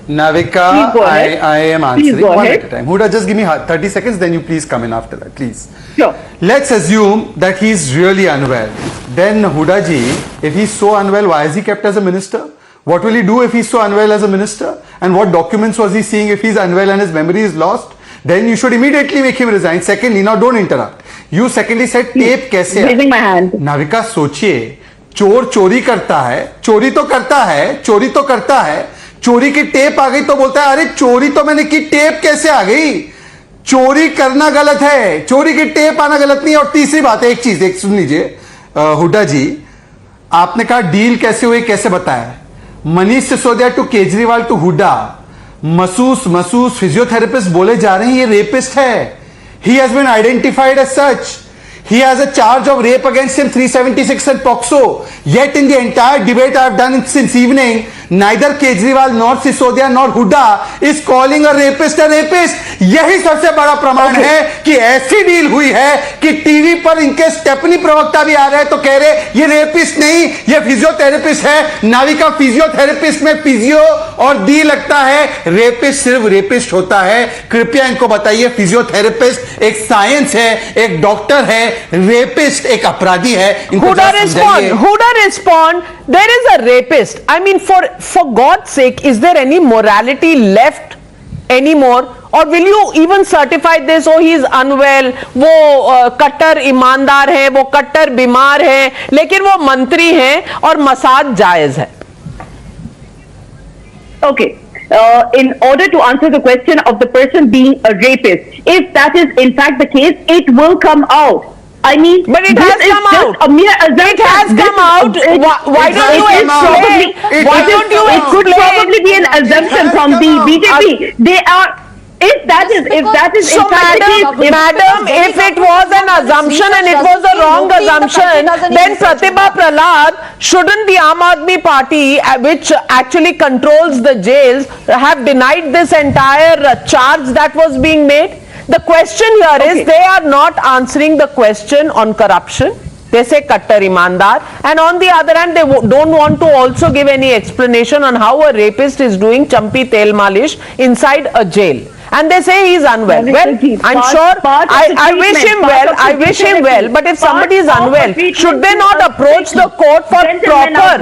Navika, I am answering one at a time. Huda, just give me 30 seconds, then you please come in after that, please. Sure. Let's assume that he is really unwell. Then Huda ji, if he is so unwell, why is he kept as a minister? What will he do if he is so unwell as a minister? And what documents was he seeing if he is unwell and his memory is lost? Then you should immediately make him resign. Secondly, now don't interrupt. You secondly said tape कैसे? Raising my hand. Navika सोचिए, चोर चोरी करता है, चोरी तो करता है, चोरी की टेप आ गई तो बोलता है अरे चोरी तो मैंने की, टेप कैसे आ गई? चोरी करना गलत है, चोरी की टेप आना गलत नहीं है। और तीसरी बात है, एक सुन लीजिए हुड्डा जी, आपने कहा डील कैसे हुई, कैसे बताया? मनीष सिसोदिया टू केजरीवाल टू हुड्डा, मसूस फिजियोथेरेपिस्ट बोले जा रहे हैं ये रेपिस्ट है. He has been identified as such. He has a charge of rape against him, 376 and POCSO. Yet in the entire debate I have done since evening, neither Kejriwal nor Sisodia nor Huda is calling a rapist a rapist. यही सबसे बड़ा प्रमाण है कि ऐसी deal हुई है कि टीवी पर इनके स्टेपनी प्रवक्ता भी आ रहे हैं तो कह रहे ये रेपिस्ट नहीं, ये फिजियोथेरेपिस्ट है. नाविका फिजियोथेरेपिस्ट में फिजियो और डी लगता है, रेपिस्ट सिर्फ रेपिस्ट होता है. कृपया इनको बताइए, फिजियोथेरेपिस्ट एक साइंस है, एक डॉक्टर है, रेपिस्ट एक अपराधी है. Huda respond, there is a rapist. I mean, for God's sake, is there any morality left anymore? Or will you even certify this? Oh, he is unwell, वो कट्टर ईमानदार है, वो कट्टर बीमार है, लेकिन वो मंत्री हैं और मसाज जायज है. Okay. In order to answer the question of the person being a rapist, if that is in fact the case, it will come out. I mean, but it has come out. A mere assumption. It has come out. Why don't you explain? Why don't you explain? It could probably be an assumption from the BJP. They are. If that is so, madam, if it was an assumption and it was a wrong assumption, then Pratibha Prahlad, shouldn't the Aam Aadmi Party, which actually controls the jails, have denied this entire charge that was being made? The question here is, they are not answering the question on corruption. They say Kattar Imandar, and on the other hand, they don't want to also give any explanation on how a rapist is doing champi tel malish inside a jail. And they say he is unwell. Well, I'm sure, I wish him well, I wish him well, but if somebody is unwell, should they not approach the court for proper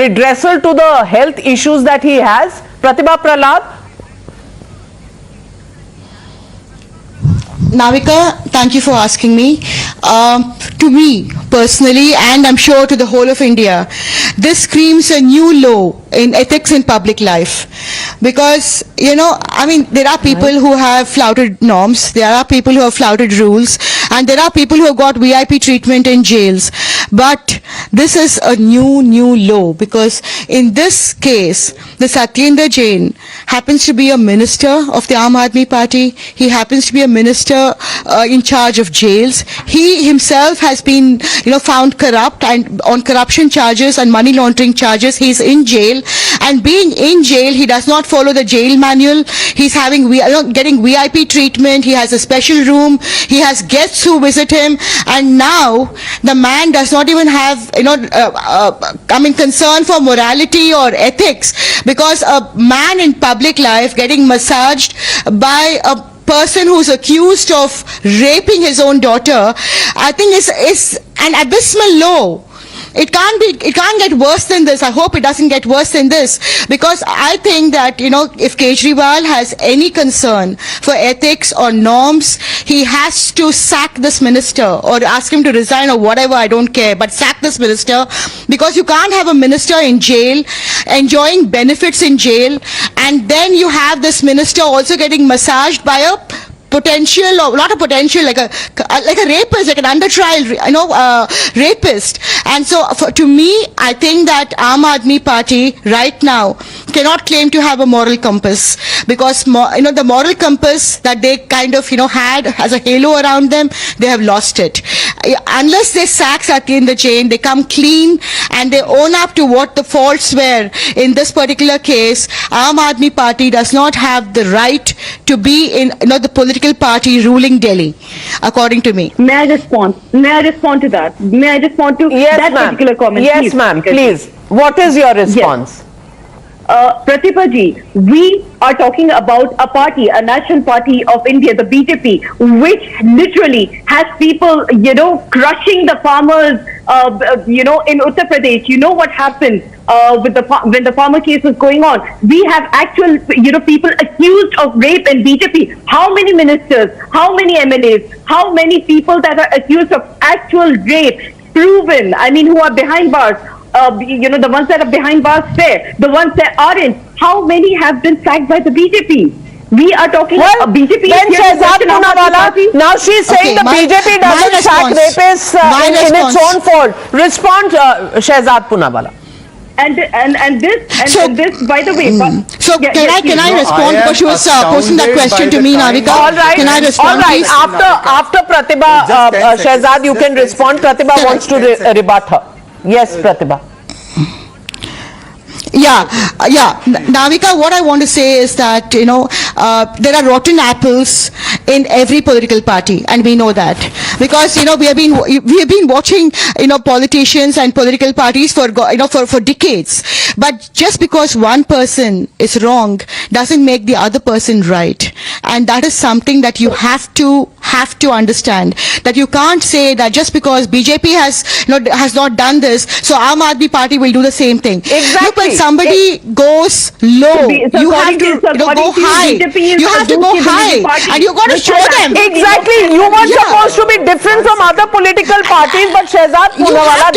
redressal to the health issues that he has? Pratibha Prahlad? Navika, thank you for asking me. To me personally, and I'm sure to the whole of India, this screams a new law in ethics in public life. Because, there are people who have flouted norms, there are people who have flouted rules, and there are people who have got VIP treatment in jails. But this is a new law, because in this case, the Satyinder Jain happens to be a minister of the Aam Aadmi Party. He happens to be a minister in charge of jails. He himself has been, found corrupt, and on corruption charges and money laundering charges, he's in jail. And being in jail, he does not follow the jail manual. He's getting VIP treatment. He has a special room. He has guests who visit him. And now the man does not even have, concern for morality or ethics, because a man in public life getting massaged by a person who's accused of raping his own daughter, I think is an abysmal law. It can't get worse than this. I hope it doesn't get worse than this, because I think that, if Kejriwal has any concern for ethics or norms, he has to sack this minister or ask him to resign or whatever, I don't care, but sack this minister, because you can't have a minister in jail, enjoying benefits in jail, and then you have this minister also getting massaged by a potential, or not a potential, like a rapist, like an under trial, rapist. And so, to me, I think that Aam Aadmi Party right now cannot claim to have a moral compass, because the moral compass that they kind of had as a halo around them, they have lost it. Unless they sack Satyinder Jain, they come clean and they own up to what the faults were in this particular case, Aam Aadmi Party does not have the right to be in the political party ruling Delhi, according to me. May I respond to that? May I respond to that particular comment? Yes, ma'am, please. What is your response? Yes. Pratibha ji, we are talking about a party, a national party of India, the BJP, which literally has people, crushing the farmers, in Uttar Pradesh. You know what happened when the farmer case was going on. We have actual, people accused of rape in BJP. How many ministers, how many MLAs, how many people that are accused of actual rape, proven, who are behind bars? The ones that are behind bars fair, the ones that aren't, how many have been sacked by the BJP? We are talking about BJP. Then Shehzad Poonawala, now she's saying the BJP doesn't sack rapists in its own fault. Respond, Shehzad Poonawala. And this, by the way. So can I respond, because she was posing that question to me, Navika? All right. Can I respond, please? After Pratibha, Shehzad, you can respond. Pratibha wants to rebut her. Yes, Pratibha. Yeah. Navika, what I want to say is that, there are rotten apples in every political party, and we know that. Because, we have been watching, politicians and political parties for decades. But just because one person is wrong doesn't make the other person right. And that is something that you have to understand. That you can't say that just because BJP has not done this, so Aam Aadmi Party will do the same thing. Exactly. Look, when somebody goes low, you have to go high. You have to go high, and you got to show them. Exactly. You were supposed to be different from other political parties, but Shehzad Poonawala,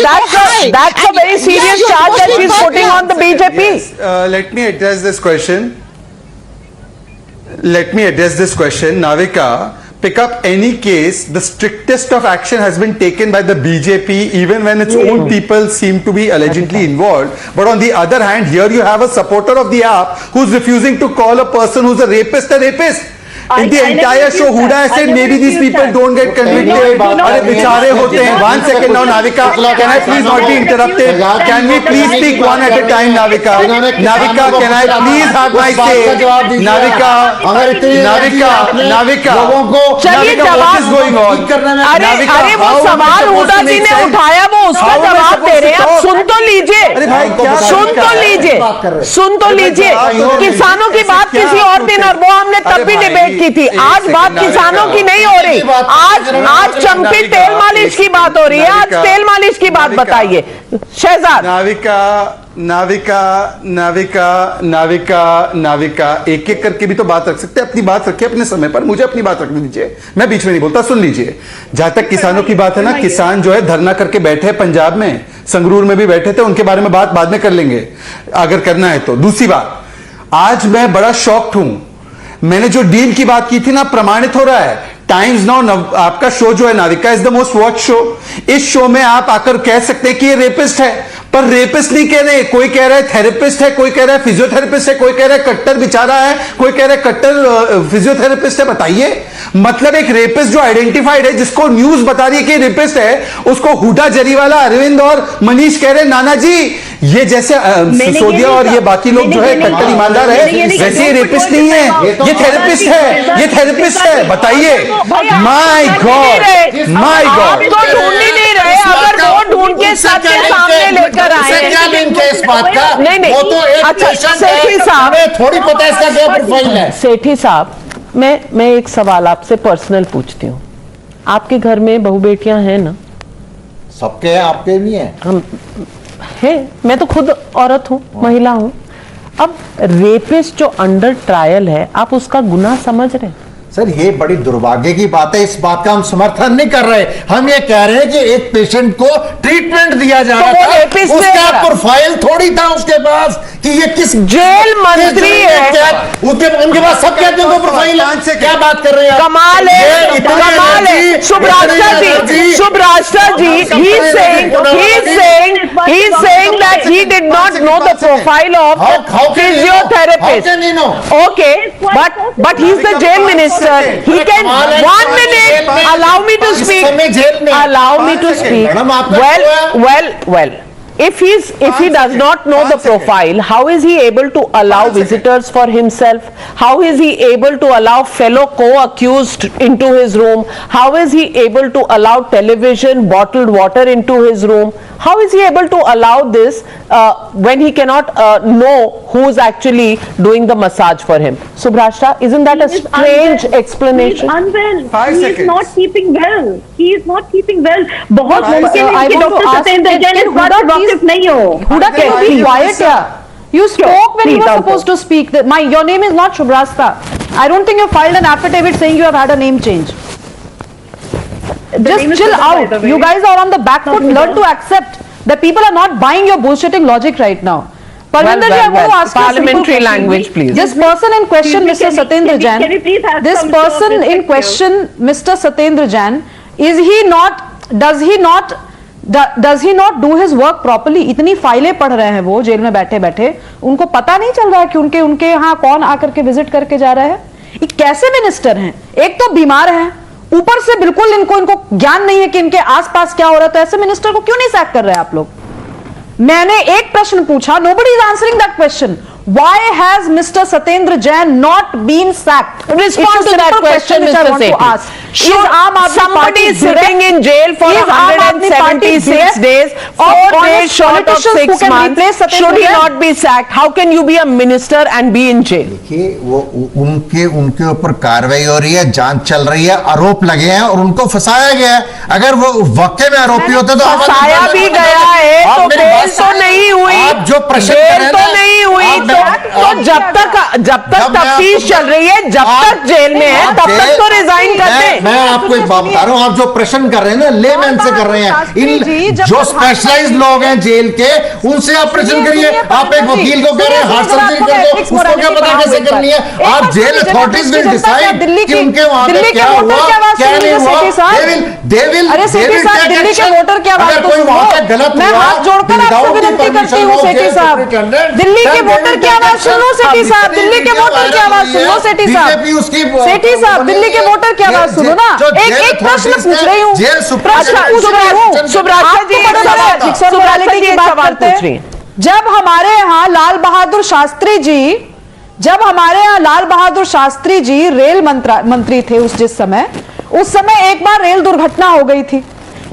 that's a very serious charge that she's putting on the BJP. Yes. Let me address this question. Navika, pick up any case, the strictest of action has been taken by the BJP, even when its own people seem to be allegedly involved. But on the other hand, here you have a supporter of the app who's refusing to call a person who's a rapist a rapist. In the entire show, Huda has said maybe these people don't get convicted. Are bichare hote hain. 1 second now, Navika. Can I please not be interrupted? Can we please speak one at a time, Navika? Navika, can I please have my say? Navika, what is going on? अरे वो सवाल हुडा जी ने उठाया, वो उसका जवाब दे रहे हैं. आप सुन तो लीजिए. किसानों की बात किसी और दिन, और वो हमने तब भी डिबेट की थी. आज बात किसानों की नहीं हो रही. आज चंपी तेल मालिश की बात हो रही है. आज तेल मालिश की बात बताइए शहजाद. नाविका एक एक करके भी तो बात रख सकते हैं. अपनी बात रखिए अपने समय पर, मुझे अपनी बात रखने दीजिए. मैं बीच में नहीं बोलता, सुन लीजिए. जहां तक किसानों की बात है ना, किसान जो है धरना करके बैठे हैं पंजाब में, संगरूर में भी बैठे थे. उनके बारे में बात बाद में कर लेंगे अगर करना है तो. दूसरी बात, आज मैं बड़ा शॉक्ड हूं. मैंने जो डील की बात की थी ना, प्रमाणित हो रहा है. टाइम्स नाउ आपका शो जो है Navika is the most watch show. इस शो में आप आकर कह सकते हैं कि ये रेपिस्ट है, पर रेपिस्ट नहीं कह रहे। कोई कह रहा है थेरेपिस्ट है, कोई कह रहा है फिजियोथेरेपिस्ट है, कोई कह रहा है कट्टर बेचारा है, कोई कह रहा है कट्टर फिजियोथेरेपिस्ट है। बताइए, मतलब एक रेपिस्ट जो आइडेंटिफाइड है, जिसको न्यूज बता रही है कि रेपिस्ट है, उसको हुडा जरीवाला, अरविंद और मनीष कह रहे नाना जी ये जैसे सिसोदिया और ये बाकी लोग जो है कट्टर ईमानदार है, वैसे रेपिस्ट नहीं है, ये थेरेपिस्ट है, ये थेरेपिस्ट है। बताइए, माय गॉड, माय गॉड, तो ढूंढ ही नहीं रहे। अगर वो ढूंढ के सत्य सामने लेकर आए, क्या लिंक है इस बात का? नहीं, वो तो एक अच्छा पेशेंट सेठी है, साहब, हमें थोड़ी पता है इसका क्या प्रोफाइल है। सेठी साहब, मैं एक सवाल आपसे पर्सनल पूछती हूँ। आपके घर में बहू बेटियां हैं ना? सबके हैं, आपके नहीं है? हम है, मैं तो खुद औरत हूँ, महिला हूँ। अब रेपिस्ट जो अंडर ट्रायल है, आप उसका गुनाह समझ रहे हैं? सर ये बड़ी दुर्भाग्य की बात है, इस बात का हम समर्थन नहीं कर रहे। हम ये कह रहे हैं कि एक पेशेंट को ट्रीटमेंट दिया जा रहा था, उसका प्रोफाइल थोड़ी था उसके पास कि ये किस जेल मंत्री है, उनके पास सब कहते हैं प्रोफाइल है। क्या बात कर रहे हैं? कमाल है, कमाल है। सुब्राष्ट्रा जी, सुब्राष्ट्रा जी, he is saying that he did not know the profile of physiotherapist. Okay, but he is the jail minister. He can 1 minute allow me to speak. Allow me to speak. Well. If he does not know the profile, how is he able to allow visitors for himself? How is he able to allow fellow co-accused into his room? How is he able to allow television, bottled water into his room? How is he able to allow this when he cannot know who's actually doing the massage for him? Subrashtra, isn't that a strange explanation? He is unwell. He is not keeping well. He is not keeping well. बहुत मुमकिन है कि doctor Satyendra Jain इस बात पर वाकिफ नहीं हो। Huda, can you be quiet here? You spoke when you were supposed to speak. Your name is not Shubrashtra. I don't think you filed an affidavit saying you have had a name change. Just chill out. You guys are on the back foot. Learn to accept that people are not buying your bullshitting logic right now. Parvinder ji, I want to ask you a simple Parliamentary question. language, please. This person in question, Mr. Satyendra Jain. This person in question, Mr. Satyendra Jain, is he not? Does he not do his work properly? इतनी फाइलें पढ़ रहे हैं वो jail में बैठे बैठे, उनको पता नहीं चल रहा है कि उनके यहाँ कौन आकर के विजिट करके जा रहा है? ये कैसे मिनिस्टर हैं? एक तो बीमार हैं, ऊपर से बिल्कुल इनको ज्ञान नहीं है कि इनके आसपास क्या हो रहा है। तो ऐसे मिनिस्टर को क्यों नहीं सैक कर रहे हैं आप लोग? मैंने एक प्रश्न पूछा, nobody is answering that question. Why has Mr. Satyendra Jain not been sacked? Respond to that question, Mr. Sethi. Somebody sitting in jail for 176 days, 4 days short of 6 months, should he not be sacked? How can you be a minister and be in jail? देखिए, वो उनके ऊपर कार्रवाई हो रही है, जांच चल रही है, आरोप लगे हैं और उनको फंसाया गया है। अगर वो वाकई में आरोपी होते तो फंसाया भी गया है, तो बेल तो नहीं हुई, आप जो प्रश्न बेल तो नहीं हुई, तो जब तक तफ्तीश चल रही है, जब तक जेल में है, तब तक तो रिजाइन कर दें। मैं आपको एक बात बता रहा हूं, आप जो प्रश्न कर रहे हैं ना, लेमैन से कर रहे हैं। इन जो स्पेशलाइज्ड लोग हैं जेल के, उनसे आप प्रश्न करिए। आप एक वकील को कह रहे हैं हार्ट सर्जरी कर दो, उसको क्या पता कैसे करनी है? आप जेल अथॉरिटीज विल डिसाइड कि उनके वहां पे क्या हुआ, क्या नहीं हुआ। अरे सेठी साहब, दिल्ली के वोटर की आवाज तो सुनो। मैं हाथ जोड़कर आपसे विनती करती हूँ सेठी साहब, दिल्ली के वोटर की आवाज सुनो सेठी साहब, दिल्ली के वोटर की आवाज सुनो सेठी साहब, सेठी साहब, दिल्ली के वोटर की आवाज सुनो ना। एक प्रश्न पूछ रही हूँ, प्रश्न पूछ रही हूँ। सुब्राष्ट्रा जी की बात करते हैं। जब हमारे यहाँ लाल बहादुर शास्त्री जी रेल मंत्री थे जिस समय, उस समय एक बार रेल दुर्घटना हो गई थी।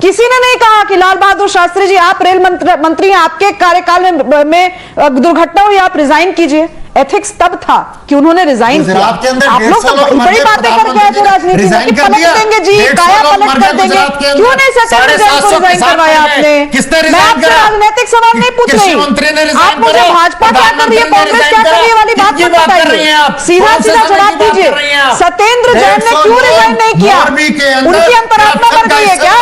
किसी ने नहीं कहा कि लाल बहादुर शास्त्री जी आप रेल मंत्री हैं, आपके कार्यकाल में दुर्घटना हुई, आप रिजाइन कीजिए। एथिक्स तब था कि उन्होंने रिजाइन किया। आप लोग तो बड़ी बातें करके आए थे राजनीति में, पलट देंगे जी, काया पलट कर देंगे। क्यों नहीं सत्येंद्र जैन को रिजाइन करवाया आपने? मैं आपसे राजनीतिक सवाल नहीं पूछ रही, आप मुझे भाजपा क्या कर रही है, कांग्रेस क्या कर रही है वाली बात मत बताइए, सीधा सीधा जवाब दीजिए। सत्येंद्र जैन ने क्यों रिजाइन नहीं किया? उनकी अंतरात्मा मर गई है क्या?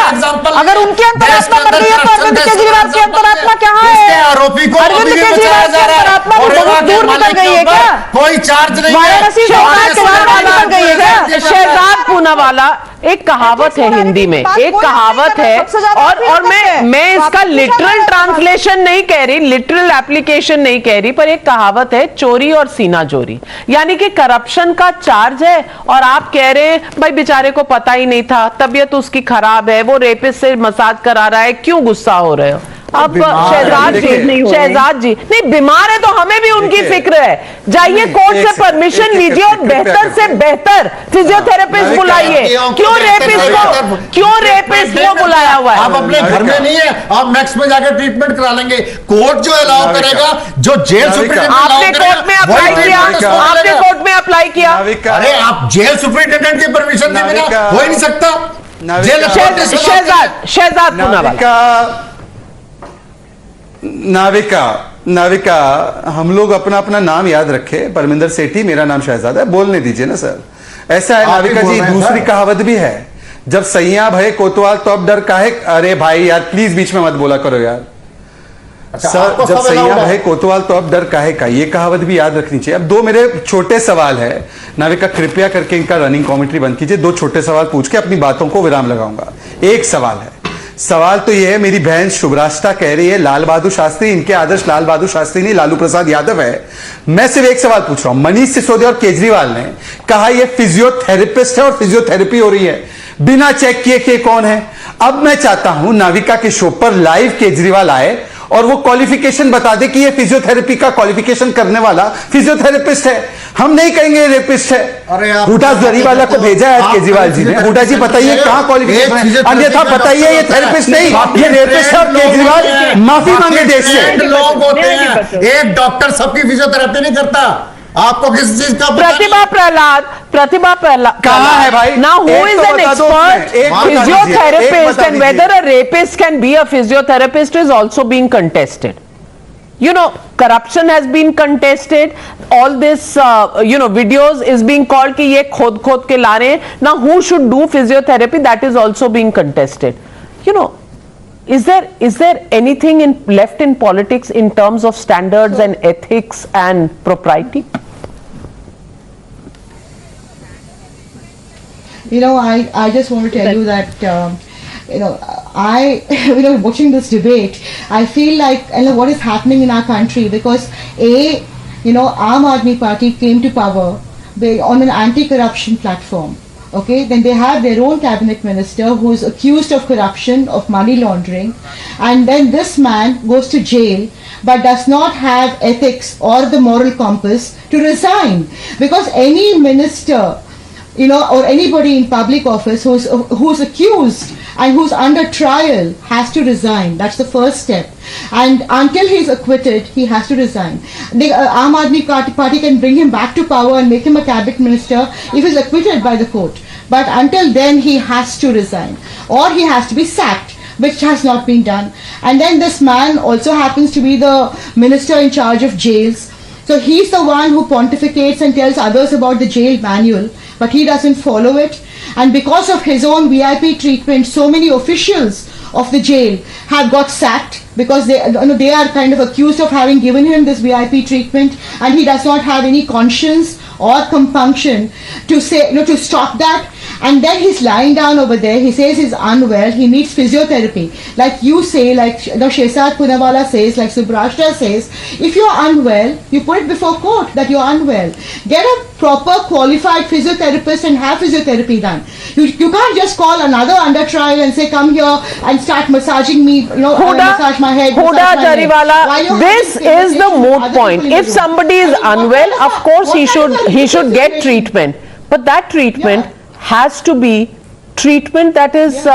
अगर उनकी अंतरात्मा मर गई है तो अरविंद केजरीवाल की अंतरात्मा कहाँ है? अरविंद केजरीवाल की अंतरात्मा बहुत दूर निकल गई है क्या? कोई चार्ज नहीं वाराणसी निकल गई है क्या? शहजाद पुनः पूनावाला, एक कहावत है हिंदी में, एक कहावत है, और मैं इसका लिटरल ट्रांसलेशन नहीं कह रही, लिटरल एप्लीकेशन नहीं कह रही, पर एक कहावत है, चोरी और सीना चोरी, यानी कि करप्शन का चार्ज है और आप कह रहे हैं भाई बेचारे को पता ही नहीं था, तबीयत उसकी खराब है, वो रेपिस्ट से मसाज करा रहा है, क्यों गुस्सा हो रहे हो? अब शहजाद जी नहीं बीमार है तो हमें भी उनकी फिक्र है, जाइए कोर्ट से परमिशन लीजिए और बेहतर से बेहतर फिजियोथेरेपिस्ट बुलाइए। क्यों रेपिस्ट को बुलाया हुआ है? आप अपने घर में नहीं है, आप नेक्स्ट में जाकर ट्रीटमेंट करा लेंगे। कोर्ट जो अलाउ करेगा, जो जेल सुप्रिंटेंडेंट आपने कोर्ट में अप्लाई किया, आपने कोर्ट में अप्लाई किया, अरे आप जेल सुप्रिंटेंडेंट की परमिशन के बिना हो ही नहीं सकता। शहजाद पूनावाला, नाविका हम लोग अपना अपना नाम याद रखें। परमिंदर सेठी, मेरा नाम शहजाद है, बोलने दीजिए ना सर। ऐसा है नाविका जी, दूसरी कहावत भी है, जब सैया भय कोतवाल तो अब डर काहे। अरे भाई यार प्लीज बीच में मत बोला करो यार। सर जब सैया भय कोतवाल तो अब डर काहे का, ये कहावत भी याद रखनी चाहिए। अब दो मेरे छोटे सवाल है नाविका, कृपया करके इनका रनिंग कमेंट्री बंद कीजिए। दो छोटे सवाल पूछ के अपनी बातों को विराम लगाऊंगा। एक सवाल तो यह है, मेरी बहन शुभराष्ट्रा कह रही है लाल बहादुर शास्त्री, इनके आदर्श लाल बहादुर शास्त्री नहीं लालू प्रसाद यादव है। मैं सिर्फ एक सवाल पूछ रहा हूं, मनीष सिसोदिया और केजरीवाल ने कहा यह फिजियोथेरेपिस्ट है और फिजियोथेरेपी हो रही है, बिना चेक किए कि कौन है। अब मैं चाहता हूं नाविका के शो पर लाइव केजरीवाल आए और वो क्वालिफिकेशन बता दे कि ये फिजियोथेरेपी का क्वालिफिकेशन करने वाला फिजियोथेरेपिस्ट है। हम नहीं कहेंगे रेपिस्ट है। हुडा जरीवाला को भेजा है केजरीवाल जी ने। हुडा जी बताइए कहां क्वालिफिकेशन है, अन्यथा बताइए ये थेरेपिस्ट नहीं, ये रेपिस्ट है। केजरीवाल माफी मांगे देश से। लोग होते हैं, एक डॉक्टर सबकी फिजियोथेरेपी नहीं करता। आपको किस चीज का प्रतिभा प्रहलाद कहां है भाई? Now who is an expert physiotherapist and whether a rapist can be a physiotherapist is also being contested. You know, corruption has been contested. All this, videos is being called कि ये खोद के ला रहे हैं. Now who should do physiotherapy? That is also being contested. You know, is there anything left in politics in terms of standards and ethics and propriety? I just want to tell you that, watching this debate, I feel like, what is happening in our country, because Aam Aadmi Party came to power on an anti-corruption platform. Okay, then they have their own cabinet minister who is accused of corruption, of money laundering, and then this man goes to jail but does not have ethics or the moral compass to resign, because any minister or anybody in public office who's accused and who's under trial has to resign. That's the first step. And until he's acquitted, he has to resign. The Aam Aadmi Party can bring him back to power and make him a cabinet minister if he's acquitted by the court. But until then, he has to resign. Or he has to be sacked, which has not been done. And then this man also happens to be the minister in charge of jails. So he's the one who pontificates and tells others about the jail manual, but he doesn't follow it. And because of his own VIP treatment, so many officials of the jail have got sacked because they are kind of accused of having given him this VIP treatment, and he does not have any conscience or compunction to say, to stop that. And then he's lying down over there. He says he's unwell. He needs physiotherapy. Like you say, like Shehzad Poonawala says, like Saurashtra says, if you're unwell, you put it before court that you're unwell. Get a proper qualified physiotherapist and have physiotherapy done. You can't just call another under trial and say, come here and start massaging me, massage my head. Huda Jariwala, this is the moot point. If somebody is unwell, of course he should get treatment. But that treatment has to be treatment that is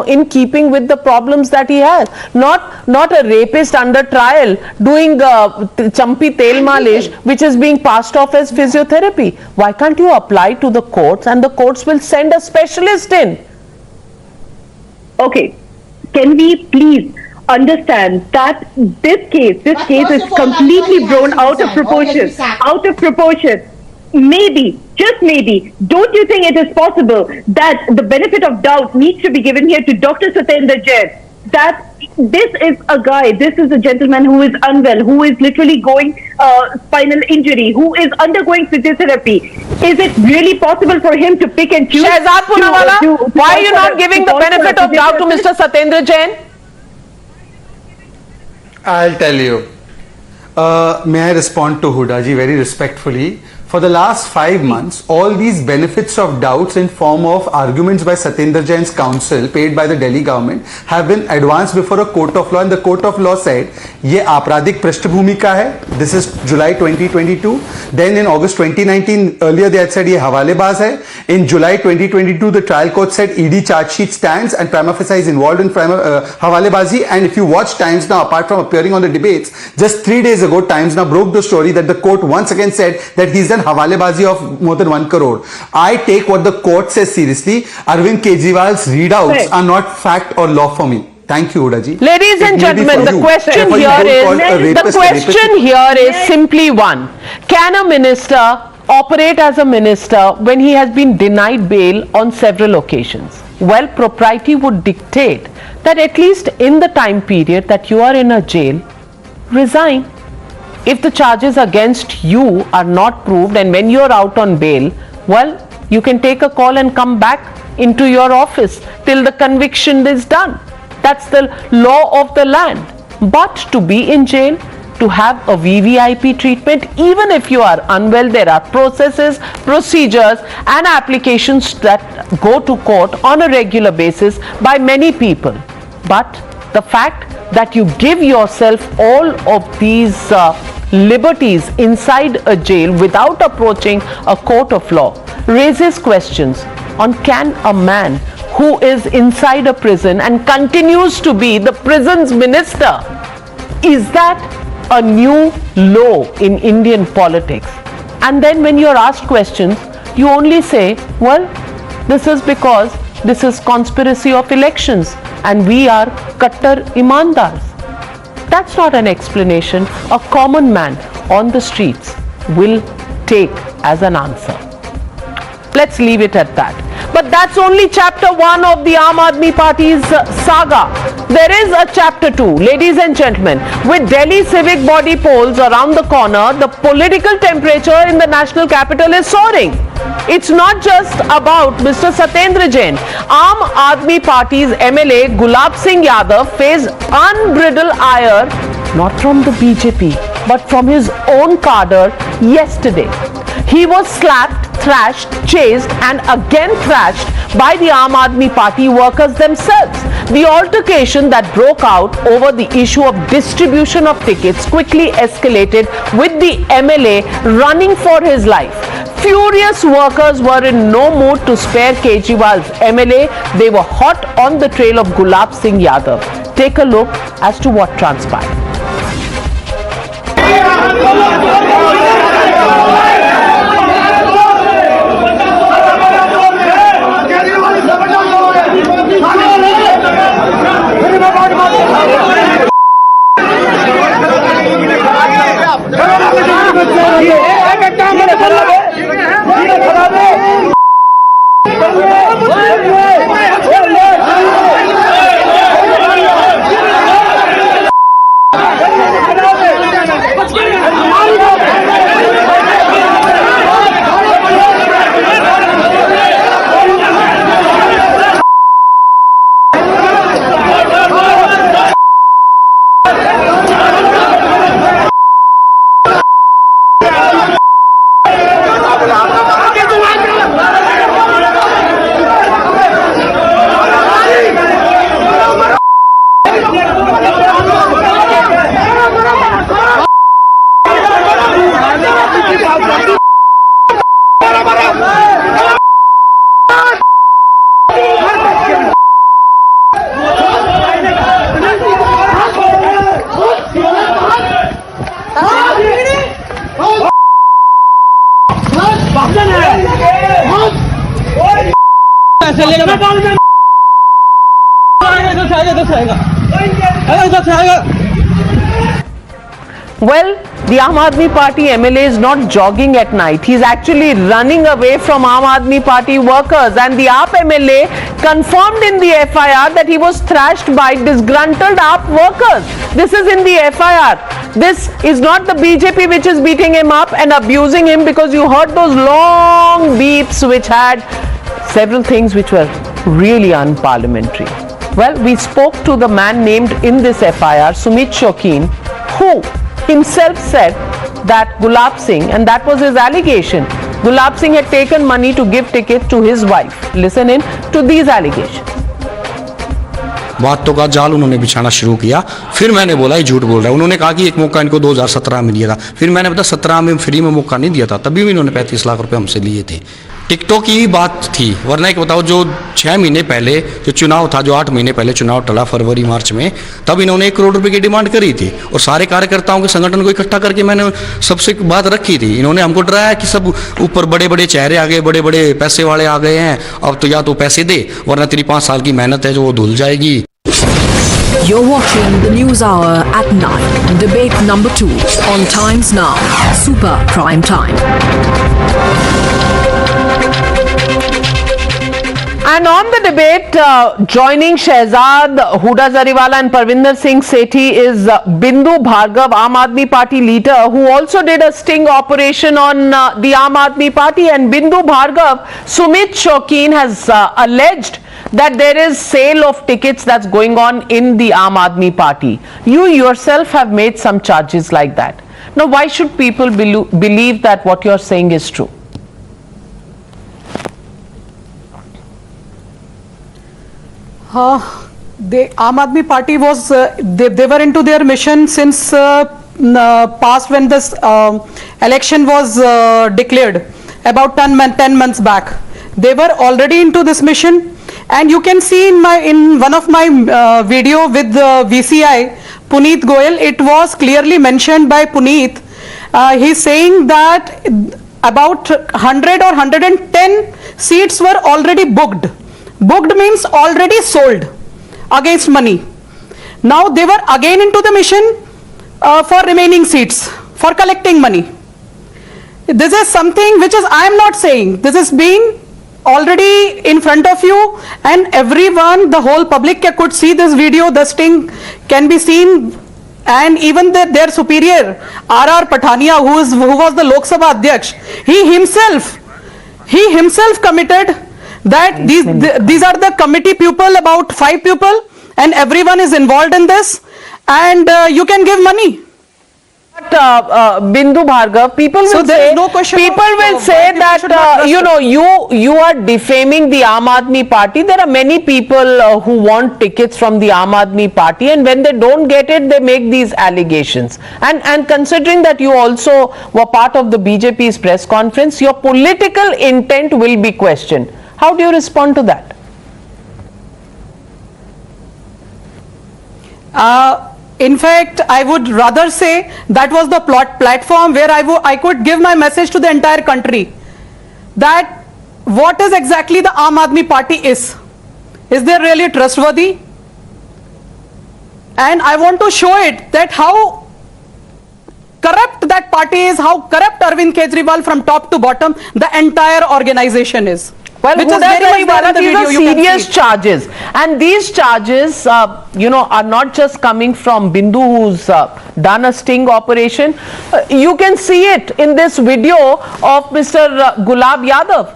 in keeping with the problems that he has, not a rapist under trial doing champi tel malish which is being passed off as physiotherapy. Why can't you apply to the courts and the courts will send a specialist in? Okay, can we please understand that this case is completely blown out of proportion. Maybe, just maybe, don't you think it is possible that the benefit of doubt needs to be given here to Dr. Satendra Jain, that this is a guy, this is a gentleman who is unwell, who is literally going spinal injury, who is undergoing physiotherapy. Is it really possible for him to pick and choose? Shehzad Poonawalla, why are you not giving the benefit of doubt to Mr. Satyendra Jain? I'll tell you. May I respond to Huda ji very respectfully? For the last 5 months, all these benefits of doubts in form of arguments by Satyendra Jain's counsel paid by the Delhi government have been advanced before a court of law, and the court of law said ये आपराधिक पृष्ठभूमि का है. This is July 2022. Then in August 2019, earlier they had said ये हवालेबाज है. In July 2022, the trial court said ED charge sheet stands and prima facie is involved in hawalebazi. And if you watch Times Now, apart from appearing on the debates, just 3 days ago, Times Now broke the story that the court once again said that he's done hawalebazi of more than 1 crore. I take what the court says seriously. Arvind Kejriwal's readouts are not fact or law for me. Thank you, Huda ji. Ladies and gentlemen, the question here is simply one. Can a minister operate as a minister when he has been denied bail on several occasions? Well, propriety would dictate that at least in the time period that you are in a jail, resign. If the charges against you are not proved and when you are out on bail, well, you can take a call and come back into your office till the conviction is done. That's the law of the land. But to be in jail, to have a VVIP treatment, even if you are unwell, there are processes, procedures and applications that go to court on a regular basis by many people. But the fact that you give yourself all of these liberties inside a jail without approaching a court of law raises questions on can a man who is inside a prison and continues to be the prison's minister, is that a new law in Indian politics? And then when you're asked questions, you only say, well, this is because this is conspiracy of elections and we are Kattar Imandars. That's not an explanation a common man on the streets will take as an answer. Let's leave it at that. But that's only chapter 1 of the Aam Aadmi Party's saga. There is a chapter 2, ladies and gentlemen. With Delhi civic body polls around the corner, the political temperature in the national capital is soaring. It's not just about Mr. Satyendra Jain. Aam Aadmi Party's MLA Gulab Singh Yadav faced unbridled ire, not from the BJP, but from his own cadre yesterday. He was slapped, thrashed, chased and again thrashed by the Aam Aadmi Party workers themselves. The altercation that broke out over the issue of distribution of tickets quickly escalated with the MLA running for his life. Furious workers were in no mood to spare Kejriwal's MLA. They were hot on the trail of Gulab Singh Yadav. Take a look as to what transpired. Well, The Aam Aadmi Party MLA is not jogging at night. He's actually running away from Aam Aadmi Party workers. And the AAP MLA confirmed in the FIR that he was thrashed by disgruntled AAP workers. This is in the FIR. This is not the BJP which is beating him up and abusing him, because you heard those long beeps which had several things which were really unparliamentary. Well, we spoke to the man named in this FIR, Sumit Shokeen, who himself said that Gulab Singh, and that was his allegation, Gulab Singh had taken money to give tickets to his wife. Listen in to these allegations. बातों का जाल उन्होंने बिछाना शुरू किया। फिर मैंने बोला ये झूठ बोल रहा है। उन्होंने कहा कि एक मौका इनको 2017 में दिया था। फिर मैंने बताया 17 में फ्री में मौका नहीं दिया था, तभी भी इन्होंने 35 लाख रुपए हमसे लिए थे। टिकटॉक की बात थी, वरना एक बताओ, जो 6 महीने पहले जो चुनाव था, जो 8 महीने पहले चुनाव टला फरवरी मार्च में, तब इन्होंने 1 करोड़ रुपए की डिमांड करी थी और सारे कार्यकर्ताओं के संगठन को इकट्ठा करके मैंने सबसे बात रखी थी। इन्होंने हमको डराया कि सब ऊपर बड़े बड़े चेहरे आ गए, बड़े बड़े पैसे वाले आ गए हैं, अब तो या तो पैसे दे वरना तेरी 5 साल की मेहनत है जो वो धुल जाएगी। You're watching the News Hour at 9. Debate number 2 on Times Now. Super Prime Time. And on the debate, joining Shehzad, Huda Zariwala and Parvinder Singh Sethi is Bindu Bhargav, Aam Aadmi Party leader, who also did a sting operation on the Aam Aadmi Party. And Bindu Bhargav, Sumit Shokeen has alleged that there is sale of tickets that's going on in the Aam Aadmi Party. You yourself have made some charges like that. Now, why should people believe that what you're saying is true? The Aam Aadmi Party was, they were into their mission since past when this election was declared, about 10 months back. They were already into this mission. And you can see in one of my video with VCI, Puneet Goyal, it was clearly mentioned by Puneet. He's saying that about 100 or 110 seats were already booked. Booked means already sold against money. Now they were again into the mission for remaining seats, for collecting money. This is something which is, I am not saying, this is being already in front of you, and everyone, the whole public could see this video. The sting can be seen, and even their superior R.R. Pathania, who was the Lok Sabha Adhyaksh, he himself committed that these are the committee people, about 5 people, and everyone is involved in this, and you can give money. Bindu Bhargav, people will say, that you are defaming the Aam Aadmi Party. There are many people who want tickets from the Aam Aadmi Party, and when they don't get it, they make these allegations. And considering that you also were part of the BJP's press conference, your political intent will be questioned. How do you respond to that? In fact, I would rather say that was the platform where I could give my message to the entire country that what is exactly the Aam Aadmi Party is. Is they really trustworthy? And I want to show it that how corrupt that party is, how corrupt Arvind Kejriwal from top to bottom, the entire organization is. Well, these are serious charges, and these charges, are not just coming from Bindu, who's done a sting operation. You can see it in this video of Mr. Gulab Yadav.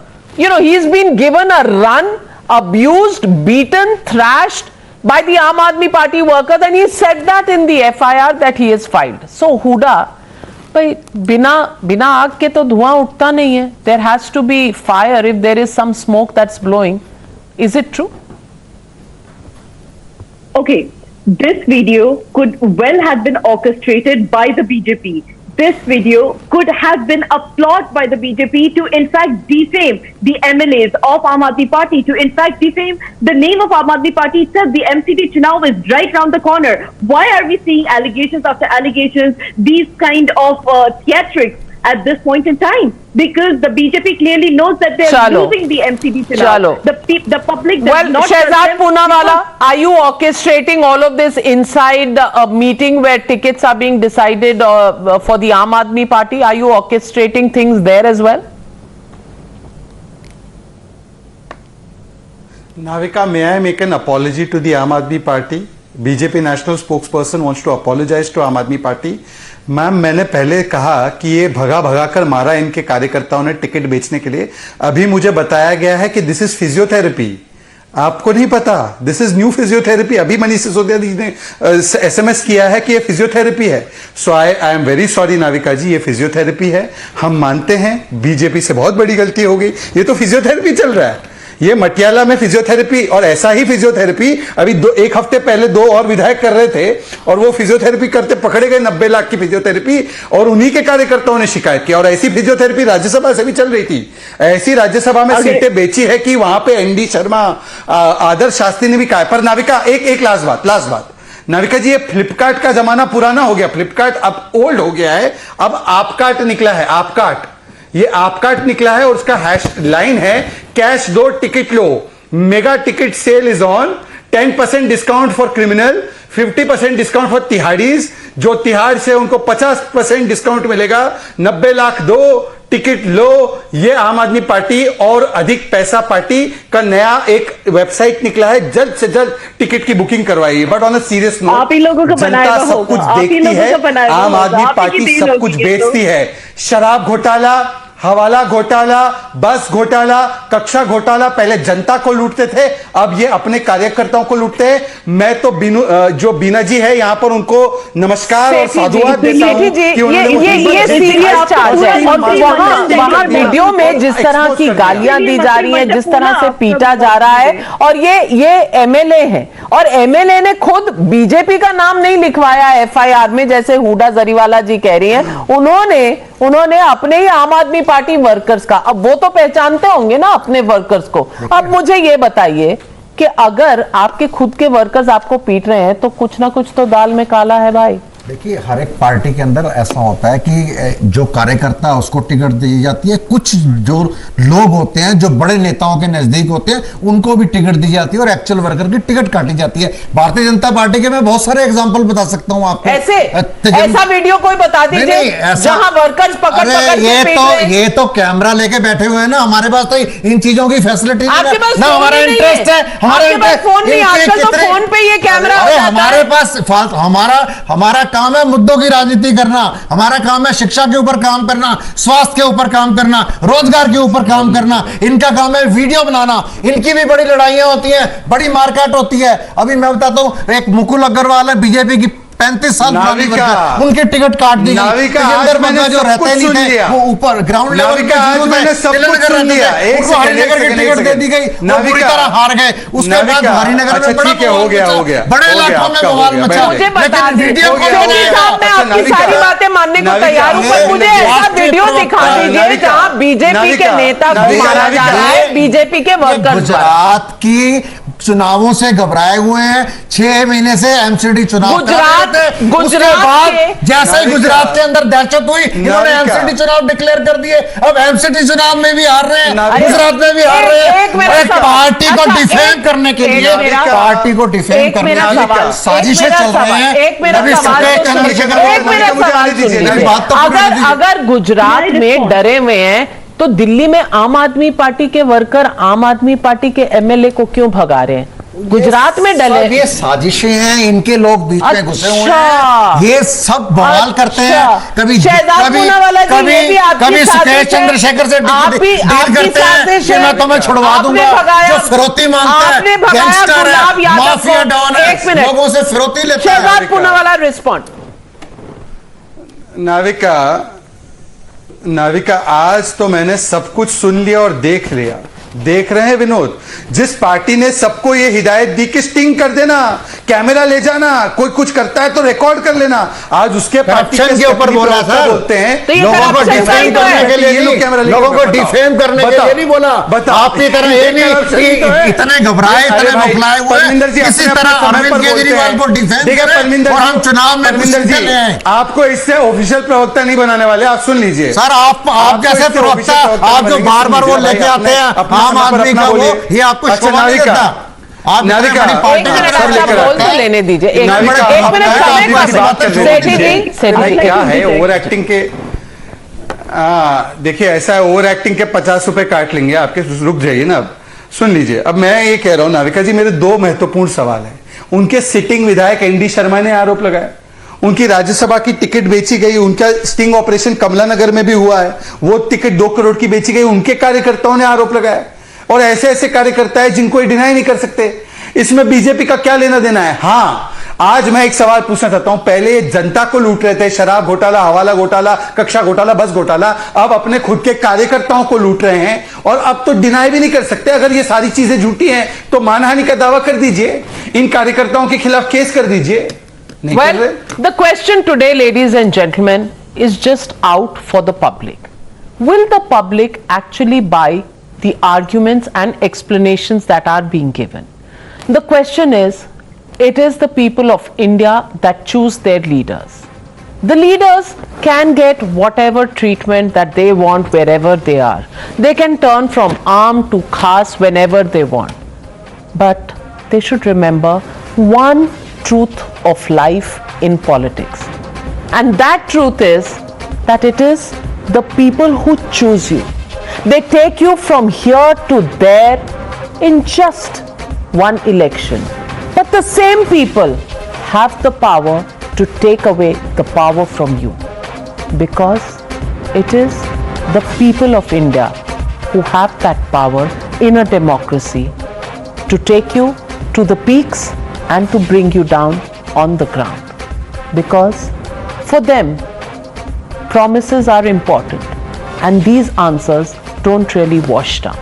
He's been given a run, abused, beaten, thrashed by the Aam Aadmi Party workers, and he said that in the FIR that he has filed. So, Huda, भाई बिना आग के तो धुआं उठता नहीं है. There has to be fire if there is some smoke that's blowing. Is it true? Okay, this video could well have been orchestrated by the BJP. This video could have been a plot by the BJP to in fact defame the MLAs of Aam Aadmi Party, to in fact defame the name of Aam Aadmi Party itself. The MCT Chunav is right round the corner. Why are we seeing allegations after allegations, these kind of theatrics at this point in time? because the BJP clearly knows that they are losing the MCD channel. The public does not. Shehzad Poonawala, are you orchestrating all of this inside a meeting where tickets are being decided for the Aam Aadmi Party? Are you orchestrating things there as well? Navika, may I make an apology to the Aam Aadmi Party? BJP national spokesperson wants to apologize to Aam Aadmi Party. Ma'am, मैंने पहले कहा कि ये भगा भगा कर मारा इनके कार्यकर्ताओं ने टिकट बेचने के लिए. अभी मुझे बताया गया है कि दिस इज फिजियोथेरेपी. आपको नहीं पता, दिस इज न्यू फिजियोथेरेपी. अभी मनीष सिसोदिया जी ने SMS किया है कि ये फिजियोथेरेपी है. So I am very sorry Navika ji, ये फिजियोथेरेपी है. हम मानते हैं बीजेपी से बहुत बड़ी गलती हो गई. ये तो फिजियोथेरेपी चल रहा है. ये मटियाला में फिजियोथेरेपी, और ऐसा ही फिजियोथेरेपी अभी एक हफ्ते पहले 2 और विधायक कर रहे थे, और वो फिजियोथेरेपी करते पकड़े गए. 90 लाख की फिजियोथेरेपी, और उन्हीं के कार्यकर्ताओं ने शिकायत की. और ऐसी फिजियोथेरेपी राज्यसभा से भी चल रही थी. ऐसी राज्यसभा में सीटें बेची है कि वहां पे ND शर्मा, आदर्श शास्त्री ने भी कहा. पर नाविका, एक लास्ट बात नाविका जी, ये फ्लिपकार्ट का जमाना पुराना हो गया. फ्लिपकार्ट अब ओल्ड हो गया है. अब आपकार्ट निकला है. आपकार्ट, ये आपकार्ट निकला है, और उसका हैश लाइन है कैश दो टिकट लो. Mega ticket sale is on. 10% discount for criminal, 50% discount for Tiharis. जो तिहाड़ से उनको 50% डिस्काउंट मिलेगा. 90 लाख दो, टिकट लो. ये आम आदमी पार्टी और अधिक पैसा पार्टी का नया एक वेबसाइट निकला है. जल्द से जल्द टिकट की बुकिंग करवाइए. But on a serious note, जनता सब कुछ देखती है. आम आदमी पार्टी सब कुछ बेचती है. शराब घोटाला, हवाला घोटाला, बस घोटाला, कक्षा घोटाला. पहले जनता को लूटते थे, अब ये अपने कार्यकर्ताओं को लूटते हैं. मैं तो जो बीना जी है यहाँ पर, उनको नमस्कार और साधुवाद देता हूं कि उन्होंने ये सीरियस चार्ज है. और वहां वीडियो में जिस तरह की गालियां दी जा रही हैं, जिस तरह से पीटा जा रहा है, और ये MLA है, और MLA ने खुद बीजेपी का नाम नहीं लिखवाया FIR में, जैसे हुडा जरीवाला जी कह रही हैं. उन्होंने अपने ही आम आदमी पार्टी वर्कर्स का, अब वो तो पहचानते होंगे ना अपने वर्कर्स को. अब मुझे ये बताइए कि अगर आपके खुद के वर्कर्स आपको पीट रहे हैं, तो कुछ ना कुछ तो दाल में काला है भाई. देखिए, हर एक पार्टी के अंदर ऐसा होता है कि जो कार्यकर्ता है उसको टिकट दी जाती है. कुछ जो लोग होते हैं, जो बड़े नेताओं के नजदीक होते हैं, उनको भी टिकट दी जाती है और एक्चुअल वर्कर की टिकट काटी जाती है. भारतीय जनता पार्टी के मैं बहुत सारे एग्जांपल बता सकता हूं आपको. ऐसा वीडियो कोई बता दीजिए जहां वर्कर्स पकड़ ये तो कैमरा लेके बैठे हुए हैं ना. हमारे पास तो इन चीजों की फैसिलिटी ना, हमारा इंटरेस्ट है. हमारे पास फोन नहीं, आजकल तो फोन पे ये कैमरा. हमारे पास हमारा काम है मुद्दों की राजनीति करना. हमारा काम है शिक्षा के ऊपर काम करना, स्वास्थ्य के ऊपर काम करना, रोजगार के ऊपर काम करना. इनका काम है वीडियो बनाना. इनकी भी बड़ी लड़ाइयां होती हैं, बड़ी मारकाट होती है. अभी मैं बताता हूं, एक मुकुल अग्रवाल है बीजेपी की 35 साल पुरानी वर्कर, उनकी टिकट काट दी गई. जो रहते नहीं थे वो ऊपर ग्राउंड लेवल पे टिकट दे दी गई, पूरी तरह हार गए. उसके बाद हरिनगर में बड़े इलाकों में बवाल मचा. लेकिन वीडियो आपकी सारी बातें मानने को तैयार हूं, पर मुझे ऐसा वीडियो दिखा दीजिए जहां बीजेपी के नेता को मारा जा रहा है, बीजेपी के वर्कर. गुजरात की चुनावों से घबराए हुए हैं. 6 महीने से MCD चुनाव गुजरात जैसे ही गुजरात के अंदर दहशत हुई, इन्होंने MCD चुनाव डिक्लेयर कर दिए. अब MCD चुनाव में भी हार रहे हैं, गुजरात में भी हार रहे हैं. एक पार्टी को डिफेम करने के लिए, पार्टी को डिफेम करने के लिए साजिशें चल रहे हैं. अगर गुजरात में डरे हुए हैं, तो दिल्ली में आम आदमी पार्टी के वर्कर आम आदमी पार्टी के MLA को क्यों भगा रहे हैं? गुजरात में डले. ये साजिशें हैं, इनके लोग बीच में घुसे हुए हैं. ये सब बवाल करते हैं. कभी सुकेश चंद्रशेखर से डील करते हैं कि मैं तुम्हें छुड़वा दूंगा. जो फिरौती मांगता है, गैंगस्टर है, माफिया डॉन है, लोगों से फिरौती लेते हैं. शहजाद पूनावाला रिस्पॉन्ड. नाविका, आज तो मैंने सब कुछ सुन लिया और देख लिया. देख रहे हैं विनोद, जिस पार्टी ने सबको ये हिदायत दी कि स्टिंग कर देना, कैमरा ले जाना, कोई कुछ करता है तो रिकॉर्ड कर लेना, आज उसके पार्टी के ऊपर बोला सर, बोलते हैं लोगों को डिफेम करने के लिए नहीं, लोगों को डिफेम करने के लिए नहीं बोला। आपकी तरह ये नहीं इतने घबराए, इतने बौखलाए हुए किसी तरह अरविंद केजरीवाल को डिफेम करें और हम चुनाव में जीते हैं। आपको इससे ऑफिशियल प्रवक्ता नहीं बनाने वाले, आप सुन लीजिए सर। आप कैसे प्रवक्ता, आप जो बार बार वो लेके आते हैं आम आदमी का, वो ये आपको शोभा नहीं देता। आप नाविका, लेने दीजिए एक मिनट समय क्या है ओवर एक्टिंग के। देखिए ऐसा है, ओवर एक्टिंग के 50 रुपए काट लेंगे आपके, रुक जाइए ना। अब सुन लीजिए, अब मैं ये कह रहा हूं नाविका जी, मेरे दो महत्वपूर्ण सवाल है। उनके सिटिंग विधायक एनडी शर्मा ने आरोप लगाया, उनकी राज्यसभा की टिकट बेची गई, उनका स्टिंग ऑपरेशन कमला नगर में भी हुआ है, वो टिकट 2 करोड़ की बेची गई, उनके कार्यकर्ताओं ने आरोप लगाया। और ऐसे ऐसे कार्यकर्ता है जिनको ये डिनाई नहीं कर सकते। इसमें बीजेपी का क्या लेना देना है? हाँ, आज मैं एक सवाल पूछना चाहता हूं। पहले जनता को लूट रहे थे, शराब घोटाला, हवाला घोटाला, कक्षा घोटाला, बस घोटाला, अब अपने खुद के कार्यकर्ताओं को लूट रहे हैं। और अब तो डिनाई भी नहीं कर सकते, अगर ये सारी चीजें झूठी हैं तो मानहानि का दावा कर दीजिए, इन कार्यकर्ताओं के खिलाफ केस कर दीजिए। Well, the question today, ladies and gentlemen, is just out for the public. Will the public actually buy the arguments and explanations that are being given? The question is, it is the people of India that choose their leaders. The leaders can get whatever treatment that they want wherever they are. They can turn from arm to khas whenever they want. But they should remember one truth of life in politics, and that truth is that it is the people who choose you. They take you from here to there in just one election, but the same people have the power to take away the power from you, because it is the people of India who have that power in a democracy to take you to the peaks and to bring you down on the ground, because for them promises are important and these answers don't really wash down.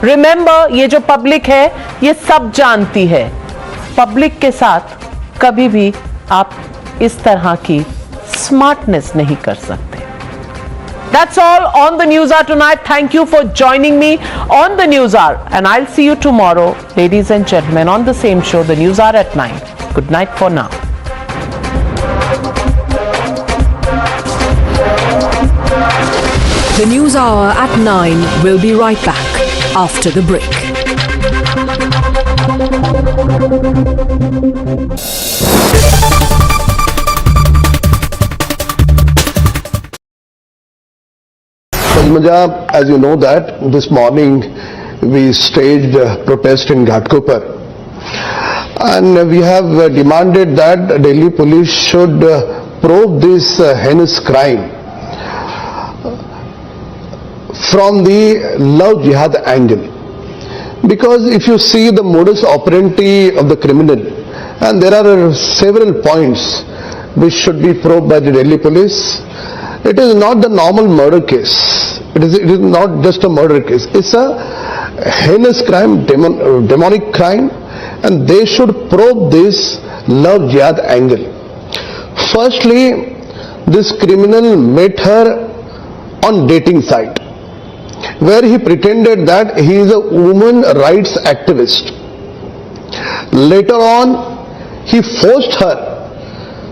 Remember, ये जो public है ये सब जानती है, public के साथ कभी भी आप इस तरह की स्मार्टनेस नहीं कर सकते। That's all on the News Hour tonight. Thank you for joining me on the News Hour, and I'll see you tomorrow, ladies and gentlemen, on the same show, the News Hour at 9. Good night for now. The News Hour at 9 will be right back after the break. As you know that this morning we staged a protest in Ghatkopar, and we have demanded that Delhi police should probe this heinous crime from the love jihad angle, because if you see the modus operandi of the criminal, and there are several points which should be probed by the Delhi police. It is not the normal murder case. It is not just a murder case. It's a heinous crime, demonic crime, and they should probe this love jihad angle. Firstly, this criminal met her on dating site, where he pretended that he is a woman rights activist. Later on, he forced her,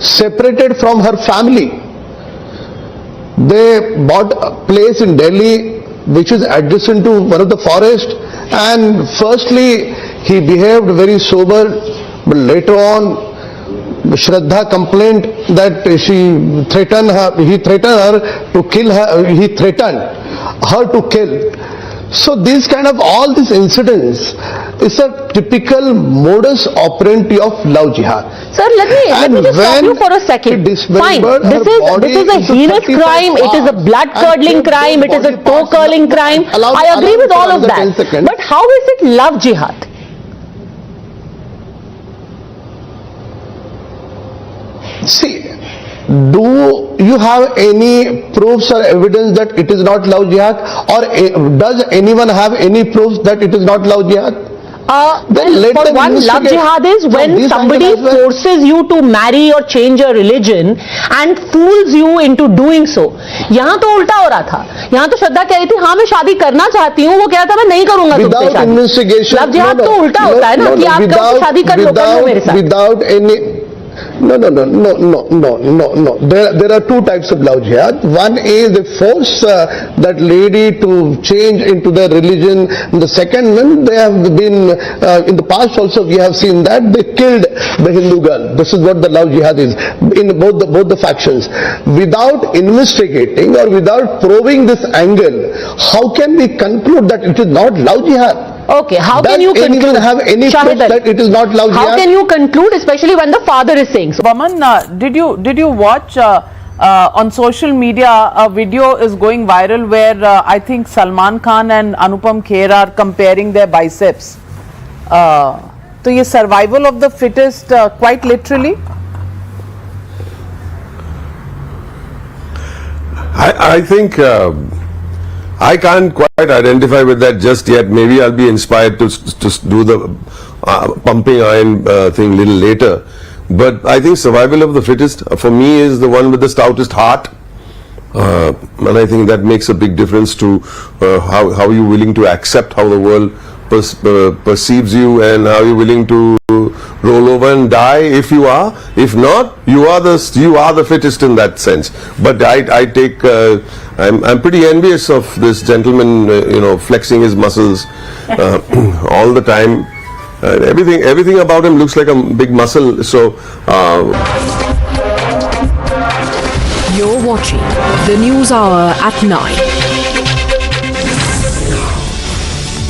separated from her family. They bought a place in Delhi which is adjacent to one of the forest, and firstly he behaved very sober, but later on Shraddha complained that he threatened her to kill her, he threatened her to kill. So these kind of all these incidents is a typical modus operandi of love jihad. Sir, let me just stop you for a second. Fine, this is a heinous crime, it is a blood curdling crime, it is a toe curling crime. I agree with all of that. But how is it love jihad? See, Do you have any proofs or evidence that it is not love jihad, or does anyone have any proofs that it is not love jihad? For one, love jihad is when somebody forces you to marry or change your religion and fools you into doing so. यहाँ तो उल्टा हो रहा था. यहाँ तो श्रद्धा कह रही थी हाँ मैं शादी करना चाहती हूँ, वो कह रहा था मैं नहीं करूंगा तुमसे शादी. लव जिहाद तो उल्टा होता है ना कि आप कहो शादी कर लो मेरे साथ. Without any No. There are two types of love jihad. One is they force that lady to change into their religion. And the second one, they have been, in the past also we have seen that they killed the Hindu girl. This is what the love jihad is in both the factions. Without investigating or without probing this angle, how can we conclude that it is not love jihad? Okay, how can you conclude? Does anyone have any proof that it is not love jihad? How can you conclude, especially when the father is saying so? Vaman, did you watch on social media a video is going viral where I think Salman Khan and Anupam Kher are comparing their biceps. So ye survival of the fittest quite literally? I think I can't quite identify with that just yet. Maybe I'll be inspired to do the pumping iron thing a little later. But I think survival of the fittest for me is the one with the stoutest heart. And I think that makes a big difference to how you're willing to accept how the world perceives you, and how you're willing to roll over and die if you are. If not, you are the fittest in that sense. But I'm pretty envious of this gentleman, flexing his muscles all the time. Everything about him looks like a big muscle. So. You're watching the News Hour at 9.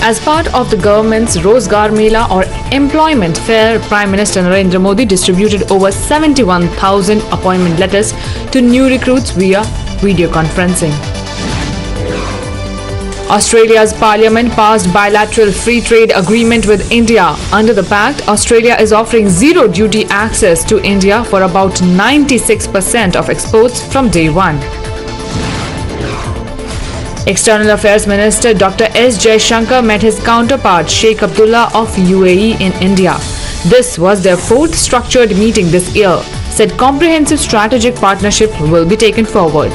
As part of the government's Rozgar Mela or Employment Fair, Prime Minister Narendra Modi distributed over 71,000 appointment letters to new recruits via video conferencing. Australia's parliament passed bilateral free trade agreement with India. Under the pact, Australia is offering zero duty access to India for about 96% of exports from day one. External Affairs Minister Dr. S. Jaishankar met his counterpart Sheikh Abdullah of UAE in India. This was their fourth structured meeting this year. Said comprehensive strategic partnership will be taken forward.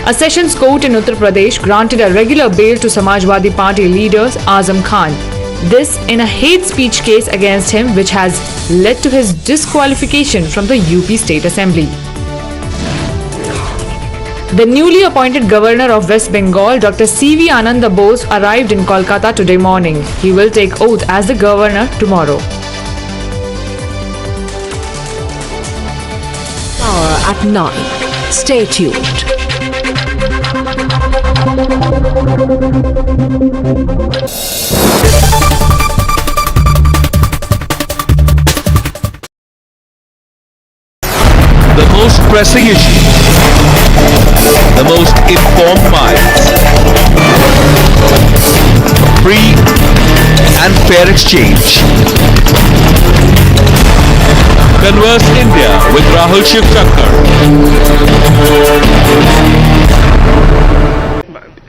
A sessions court in Uttar Pradesh granted a regular bail to Samajwadi Party leaders Azam Khan. This in a hate speech case against him which has led to his disqualification from the UP State Assembly. The newly appointed governor of West Bengal, Dr. C.V. Ananda Bose, arrived in Kolkata today morning. He will take oath as the governor tomorrow. Hour at 9. Stay tuned. The most pressing issues, the most informed minds, free and fair exchange. Converse India with Rahul Shivshankar.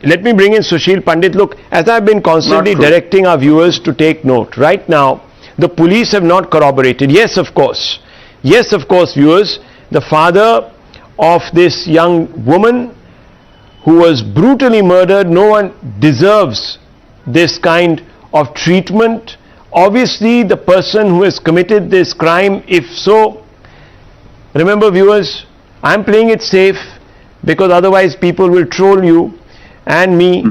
Let me bring in Sushil Pandit. Look, as I've been constantly directing our viewers to take note, right now, the police have not corroborated. Yes, of course, viewers, the father of this young woman who was brutally murdered, no one deserves this kind of treatment. Obviously, the person who has committed this crime, if so, remember viewers, I'm playing it safe because otherwise people will troll you and me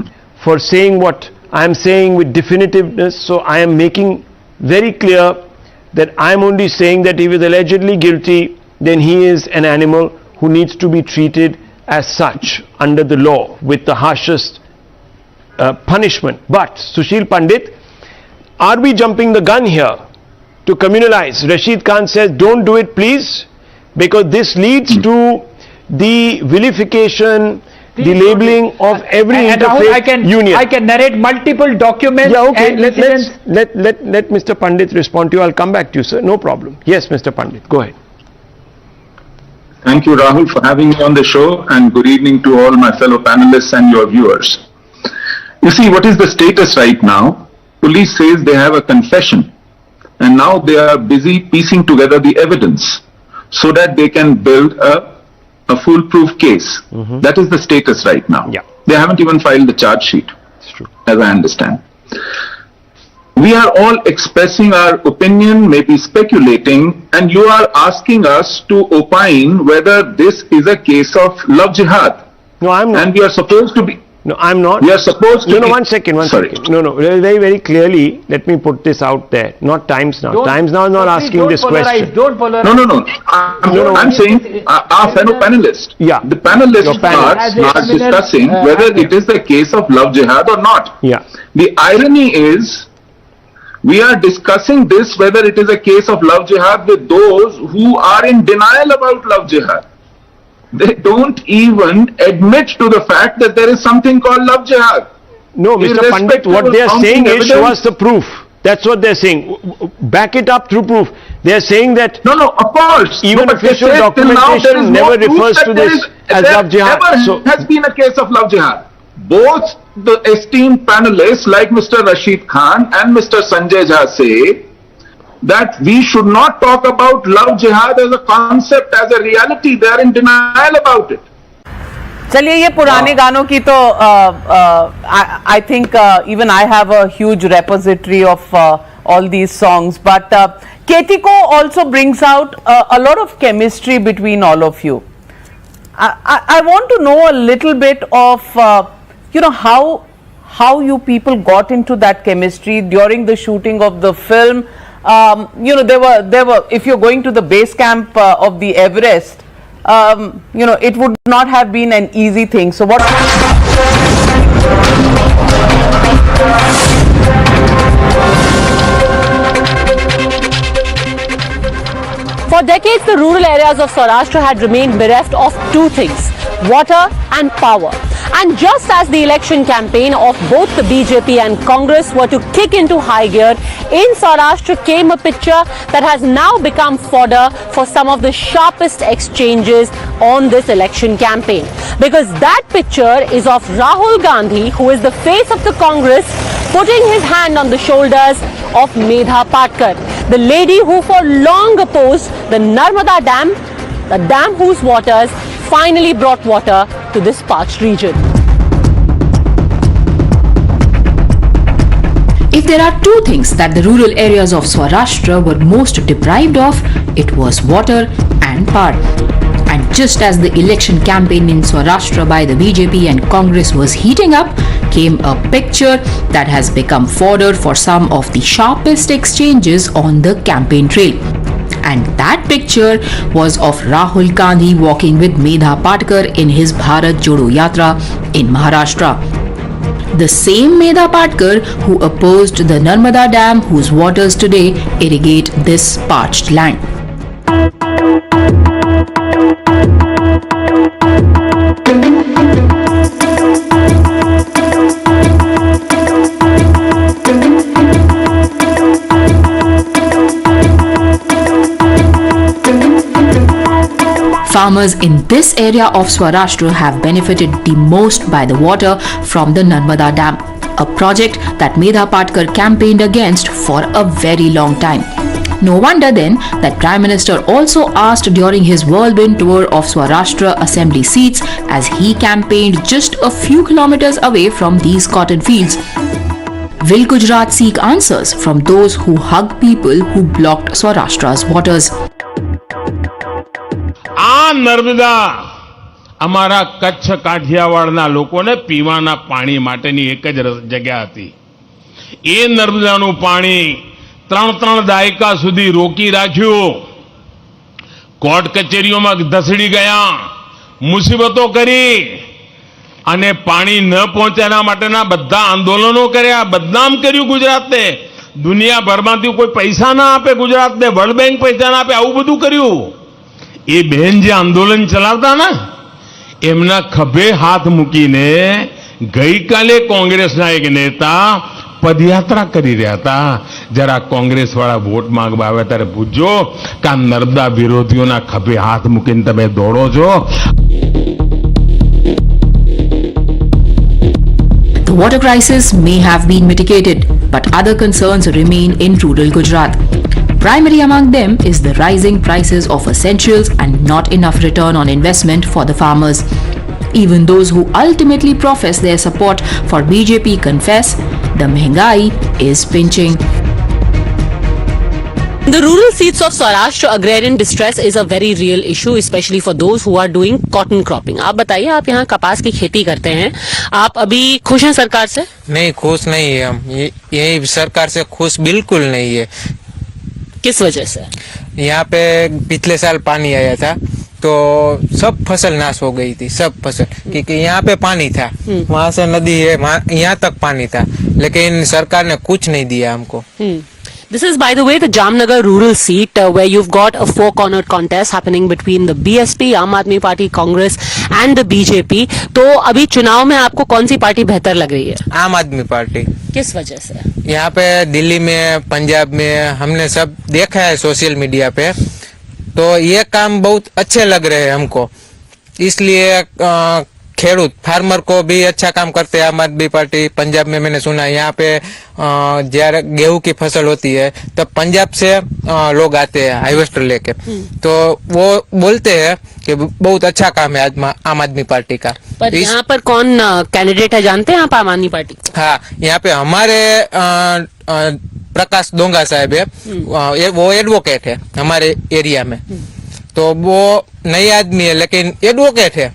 for saying what I'm saying with definitiveness. So I am making very clear that I'm only saying that he was allegedly guilty, then he is an animal who needs to be treated as such under the law with the harshest punishment. But Sushil Pandit, are we jumping the gun here to communalize? Rashid Khan says don't do it please, because this leads to the vilification, the labeling of every interfaith union. I can narrate multiple documents. Yeah, okay. Let Mr. Pandit respond to you. I'll come back to you, sir. No problem. Yes, Mr. Pandit, go ahead. Thank you, Rahul, for having me on the show, and good evening to all my fellow panelists and your viewers. You see, what is the status right now? Police says they have a confession, and now they are busy piecing together the evidence so that they can build a foolproof case. That is the status right now. They haven't even filed the charge sheet, as I understand. We are all expressing our opinion, maybe speculating, and you are asking us to opine whether this is a case of love jihad. No, I'm not. And we are supposed to be. No, I'm not. We are supposed to. No, one second. No, very, very clearly, let me put this out there. Not Times Now. Times Now is not asking this question. No. I'm saying our fellow panelists. Yeah. The panelists are discussing whether it is the case of love jihad or not. Yeah. The irony is, we are discussing this whether it is a case of love jihad with those who are in denial about love jihad. They don't even admit to the fact that there is something called love jihad. No, Mr. Pandit, what they are saying is show us the proof. That's what they're saying. Back it up through proof. They're saying that no, of course, even official documentation never refers to this as love jihad. There has been a case of love jihad. Both the esteemed panelists like Mr. Rashid Khan and Mr. Sanjay Jha say that we should not talk about love jihad as a concept, as a reality. They are in denial about it. चलिए ये पुराने गानों की तो I think even I have a huge repository of all these songs, but Ketiko also brings out a lot of chemistry between all of you. I want to know a little bit of how you people got into that chemistry during the shooting of the film. There were if you're going to the base camp of the Everest, it would not have been an easy thing. So what? For decades, the rural areas of Saurashtra had remained bereft of two things: water and power. And just as the election campaign of both the BJP and Congress were to kick into high gear, in Saurashtra came a picture that has now become fodder for some of the sharpest exchanges on this election campaign. Because that picture is of Rahul Gandhi, who is the face of the Congress, putting his hand on the shoulders of Medha Patkar, the lady who for long opposed the Narmada Dam, the dam whose waters finally brought water to this parched region. If there are two things that the rural areas of Saurashtra were most deprived of, it was water and power. And just as the election campaign in Saurashtra by the BJP and Congress was heating up, came a picture that has become fodder for some of the sharpest exchanges on the campaign trail. And that picture was of Rahul Gandhi walking with Medha Patkar in his Bharat Jodo Yatra in Maharashtra. The same Medha Patkar who opposed the Narmada Dam, whose waters today irrigate this parched land. Farmers in this area of Saurashtra have benefited the most by the water from the Narmada Dam, a project that Medha Patkar campaigned against for a very long time. No wonder then that Prime Minister also asked during his whirlwind tour of Saurashtra assembly seats as he campaigned just a few kilometers away from these cotton fields. Will Gujarat seek answers from those who hug people who blocked Saurashtra's waters? આ નર્મદા અમારા કચ્છ કાઠિયાવાડના લોકોને પીવાના પાણી માટેની એક જ જગ્યા હતી. એ નર્મદાનું પાણી 3 દાયકા સુધી રોકી રાખ્યું. કોર્ટ કચેરીઓમાં ધસડી ગયા, મુસીબતો કરી અને પાણી ન પહોંચ્યાના માટેના બધા આંદોલનો કર્યા, બદનામ કર્યું ગુજરાતને. દુનિયાભરમાંથી કોઈ પૈસા ના આપે ગુજરાતને, વર્લ્ડ બેંક પૈસા ના આપે, આવું બધું કર્યું. એ બહેન જે આંદોલન ચલાવતા ને એમના ખભે હાથ મૂકીને ગઈકાલે કોંગ્રેસના એક નેતા પદયાત્રા કરી રહ્યા હતા. જરા કોંગ્રેસ વાળા વોટ માંગવા આવે ત્યારે પૂછજો કે આ નર્મદા વિરોધીઓના ખભે હાથ મૂકીને તમે દોડો છો. The water crisis may have been mitigated, but other concerns remain in rural Gujarat. Primary among them is the rising prices of essentials and not enough return on investment for the farmers. Even those who ultimately profess their support for BJP confess the mehengai is pinching. The rural seats of Saurashtra agrarian distress is a very real issue, especially for those who are doing cotton cropping. आप बताइए, आप यहाँ कपास की खेती करते हैं, आप अभी खुश हैं सरकार से? नहीं, खुश नहीं है हम. यही सरकार से खुश बिल्कुल नहीं है. किस वजह से? यहाँ पे पिछले साल पानी आया था तो सब फसल नाश हो गई थी, सब फसल, क्योंकि यहाँ पे पानी था, वहाँ से नदी है, यहाँ तक पानी था, लेकिन सरकार ने कुछ नहीं दिया हमको. This is, by the way, the Jamnagar rural seat where you've got a four-cornered contest happening between the BSP, Aam Aadmi Party, Congress and the BJP. तो अभी चुनाव में आपको कौन सी पार्टी बेहतर लग रही है? आम आदमी पार्टी. किस वजह से? यहाँ पे दिल्ली में, पंजाब में हमने सब देखा है सोशल मीडिया पे, तो ये काम बहुत अच्छे लग रहे हैं हमको. इसलिए खेडूत फार्मर को भी अच्छा काम करते हैं आम आदमी पार्टी. पंजाब में मैंने सुना यहाँ पे जયારે गेहूं की फसल होती है तब पंजाब से लोग आते हैं हार्वेस्टर लेके, तो वो बोलते हैं कि बहुत अच्छा काम है आम आदमी पार्टी का. पर यहाँ पर कौन कैंडिडेट है जानते हैं आप आम आदमी पार्टी? हाँ, यहाँ पे हमारे प्रकाश दोंगा साहब है, वो एडवोकेट है हमारे एरिया में. तो वो नई आदमी है लेकिन एडवोकेट है,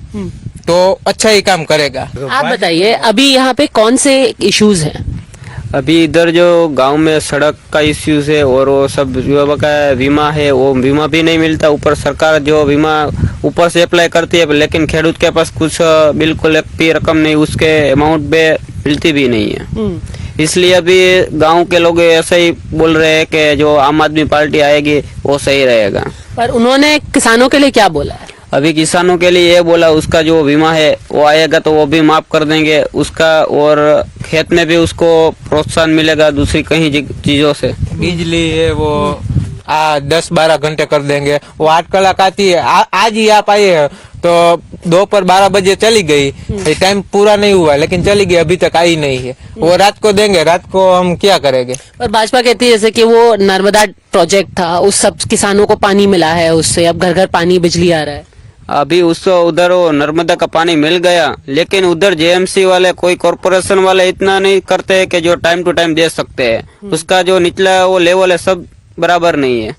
तो अच्छा ही काम करेगा. आप बताइए, अभी यहाँ पे कौन से इश्यूज हैं? अभी इधर जो गांव में सड़क का इश्यूज है और वो सब जो का बीमा है वो बीमा भी नहीं मिलता. ऊपर सरकार जो बीमा ऊपर से अप्लाई करती है लेकिन खेडूत के पास कुछ बिल्कुल एक भी रकम नहीं, उसके अमाउंट पे मिलती भी नहीं है. इसलिए अभी गांव के लोग ऐसे ही बोल रहे हैं कि जो आम आदमी पार्टी आएगी वो सही रहेगा. पर उन्होंने किसानों के लिए क्या बोला है? अभी किसानों के लिए ये बोला उसका जो बीमा है वो आएगा तो वो भी माफ कर देंगे उसका, और खेत में भी उसको प्रोत्साहन मिलेगा दूसरी कहीं चीजों से. बिजली है वो 10-12 घंटे कर देंगे. वो 8 कलाक आती है, आज ही आप आए हैं तो दोपहर 12 बजे चली गई, टाइम पूरा नहीं हुआ लेकिन चली गई, अभी तक आई नहीं है. वो रात को देंगे, रात को हम क्या करेंगे? पर भाजपा कहती है जैसे कि वो नर्मदा प्रोजेक्ट था, उस सब किसानों को पानी मिला है, उससे अब घर घर पानी बिजली आ रहा है. अभी उसको उधर वो नर्मदा का पानी मिल गया, लेकिन उधर जेएमसी वाले कोई कॉरपोरेशन वाले इतना नहीं करते हैं कि जो टाइम टू टाइम दे सकते हैं. उसका जो निचला वो लेवल है सब बराबर नहीं है.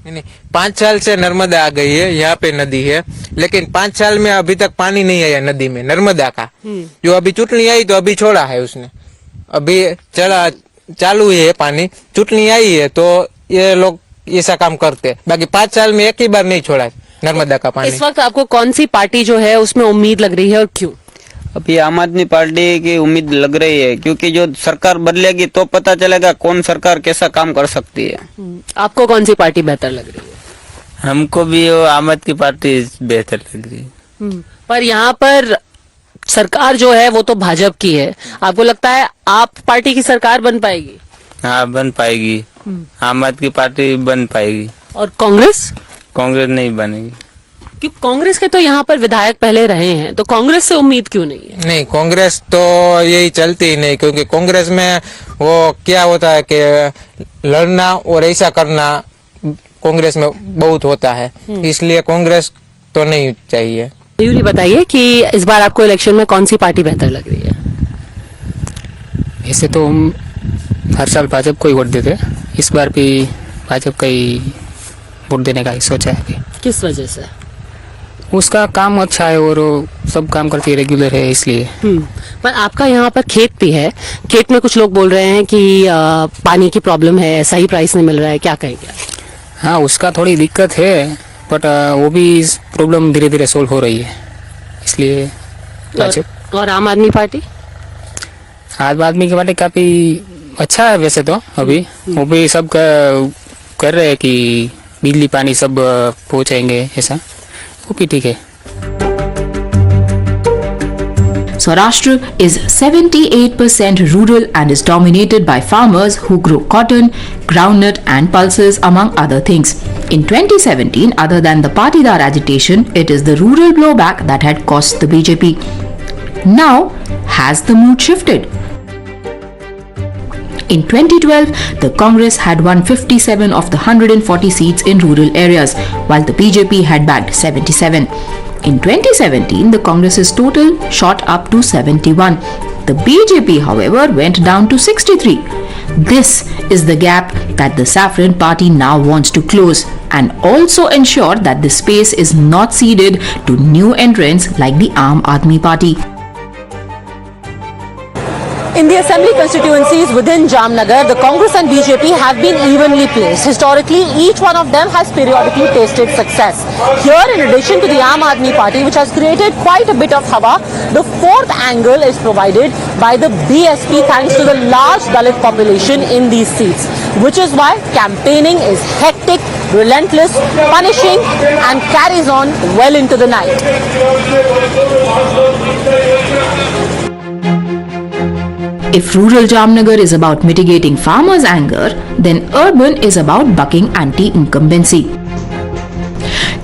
नहीं, 5 साल से नर्मदा आ गई है, यहाँ पे नदी है, लेकिन 5 साल में अभी तक पानी नहीं आया नदी में नर्मदा का. जो अभी चुटनी आई तो अभी छोड़ा है उसने, अभी चालू है पानी. चुटनी आई है तो ये लोग ऐसा काम करते हैं, बाकी 5 साल में एक ही बार नहीं छोड़ा नर्मदा का पानी. इस वक्त आपको कौन सी पार्टी जो है उसमें उम्मीद लग रही है और क्यों? अभी आम आदमी पार्टी की उम्मीद लग रही है, क्योंकि जो सरकार बदलेगी तो पता चलेगा कौन सरकार कैसा काम कर सकती है. आपको कौन सी पार्टी बेहतर लग रही है? हमको भी आम आदमी पार्टी बेहतर लग रही है. पर यहाँ पर सरकार जो है वो तो भाजपा की है, आपको लगता है आप पार्टी की सरकार बन पाएगी? हाँ, बन पाएगी. आम आदमी पार्टी बन पाएगी. और कांग्रेस? कांग्रेस नहीं बनेगी. क्यों? कांग्रेस के तो यहाँ पर विधायक पहले रहे हैं, तो कांग्रेस से उम्मीद क्यों नहीं है? नहीं, कांग्रेस तो यही चलती ही नहीं, क्योंकि कांग्रेस में वो क्या होता है कि लड़ना और ऐसा करना कांग्रेस में बहुत होता है, इसलिए कांग्रेस तो नहीं चाहिए. यूरी बताइए कि इस बार आपको इलेक्शन में कौन सी पार्टी बेहतर लग रही है? ऐसे तो हम हर साल भाजपा को ही वोट देते, इस बार भी भाजपा का ही वोट देने का ही सोचा है. किस वजह से? उसका काम अच्छा है और सब काम करती है, रेगुलर है, इसलिए. पर आपका यहाँ पर खेत भी है, खेत में कुछ लोग बोल रहे हैं कि पानी की प्रॉब्लम है, सही प्राइस नहीं मिल रहा है, क्या कहेंगे? हाँ, उसका थोड़ी दिक्कत है, बट वो भी प्रॉब्लम धीरे धीरे सोल्व हो रही है, इसलिए. और आम आदमी पार्टी? आम आदमी की पार्टी काफी अच्छा है वैसे तो. अभी वो भी सब कर रहे हैं कि बिजली पानी सब पहुंचाएंगे, ऐसा वो भी ठीक है. Saurashtra is 78% rural and is dominated by farmers who grow cotton, groundnut and pulses among other things. In 2017, other than the Patidar agitation, it is the rural blowback that had cost the BJP. Now, has the mood shifted? In 2012, the Congress had won 57 of the 140 seats in rural areas, while the BJP had bagged 77. In 2017, the Congress's total shot up to 71. The BJP, however, went down to 63. This is the gap that the Saffron Party now wants to close and also ensure that the space is not ceded to new entrants like the Aam Aadmi Party. In the assembly constituencies within Jamnagar, the Congress and BJP have been evenly placed. Historically, each one of them has periodically tasted success. Here, in addition to the Aam Aadmi Party, which has created quite a bit of hawa, the fourth angle is provided by the BSP thanks to the large Dalit population in these seats, which is why campaigning is hectic, relentless, punishing and carries on well into the night. If rural Jamnagar is about mitigating farmers' anger, then urban is about bucking anti-incumbency.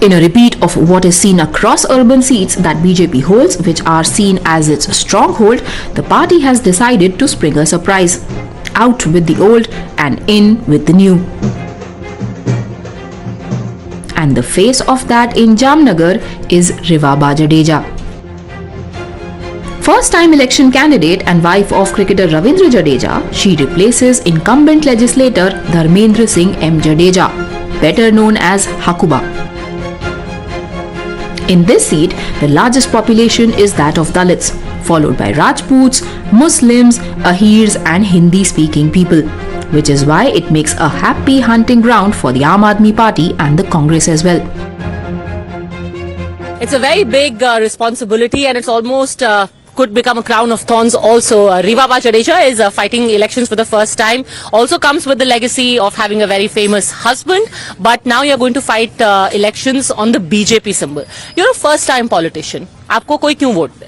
In a repeat of what is seen across urban seats that BJP holds, which are seen as its stronghold, the party has decided to spring a surprise. Out with the old and in with the new. And the face of that in Jamnagar is Rivaba Jadeja. First-time election candidate and wife of cricketer Ravindra Jadeja, she replaces incumbent legislator Dharmendra Singh M. Jadeja, better known as Hakuba. In this seat, the largest population is that of Dalits, followed by Rajputs, Muslims, Ahirs and Hindi-speaking people, which is why it makes a happy hunting ground for the Aam Aadmi Party and the Congress as well. It's a very big responsibility and it's almost could become a crown of thorns also. Rivaba Jadeja is fighting elections for the first time. Also comes with the legacy of having a very famous husband. But now you're going to fight elections on the BJP symbol. You're a first-time politician. आपको कोई क्यों vote they?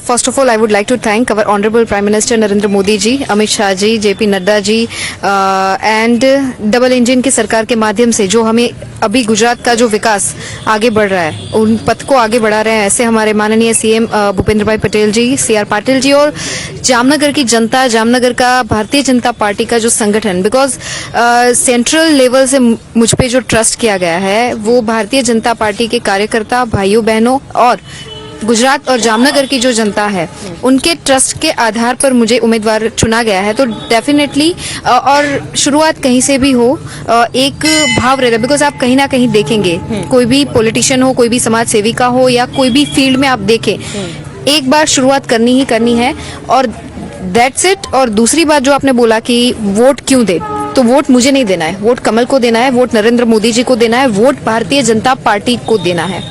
First of all, I would like to thank our Honorable Prime Minister Narendra Modi ji, Amit Shah ji, JP Nadda ji and double engine की सरकार के माध्यम से जो हमें अभी गुजरात का जो विकास आगे बढ़ रहा है उन पथ को आगे बढ़ा रहे हैं, ऐसे हमारे माननीय सीएम भूपेंद्र भाई पटेल जी, CR पाटिल जी और जामनगर की जनता, जामनगर का भारतीय जनता पार्टी का जो संगठन, बिकॉज सेंट्रल लेवल से मुझ पे जो ट्रस्ट किया गया है वो भारतीय जनता पार्टी के कार्यकर्ता भाइयों बहनों और गुजरात और जामनगर की जो जनता है उनके ट्रस्ट के आधार पर मुझे उम्मीदवार चुना गया है। तो डेफिनेटली और शुरुआत कहीं से भी हो एक भाव रहता है, बिकॉज आप कहीं ना कहीं देखेंगे कोई भी पॉलिटिशियन हो, कोई भी समाज सेविका हो या कोई भी फील्ड में आप देखें, एक बार शुरुआत करनी ही करनी है और दैट्स इट। और दूसरी बात जो आपने बोला कि वोट क्यों दे, तो वोट मुझे नहीं देना है, वोट कमल को देना है, वोट नरेंद्र मोदी जी को देना है, वोट भारतीय जनता पार्टी को देना है।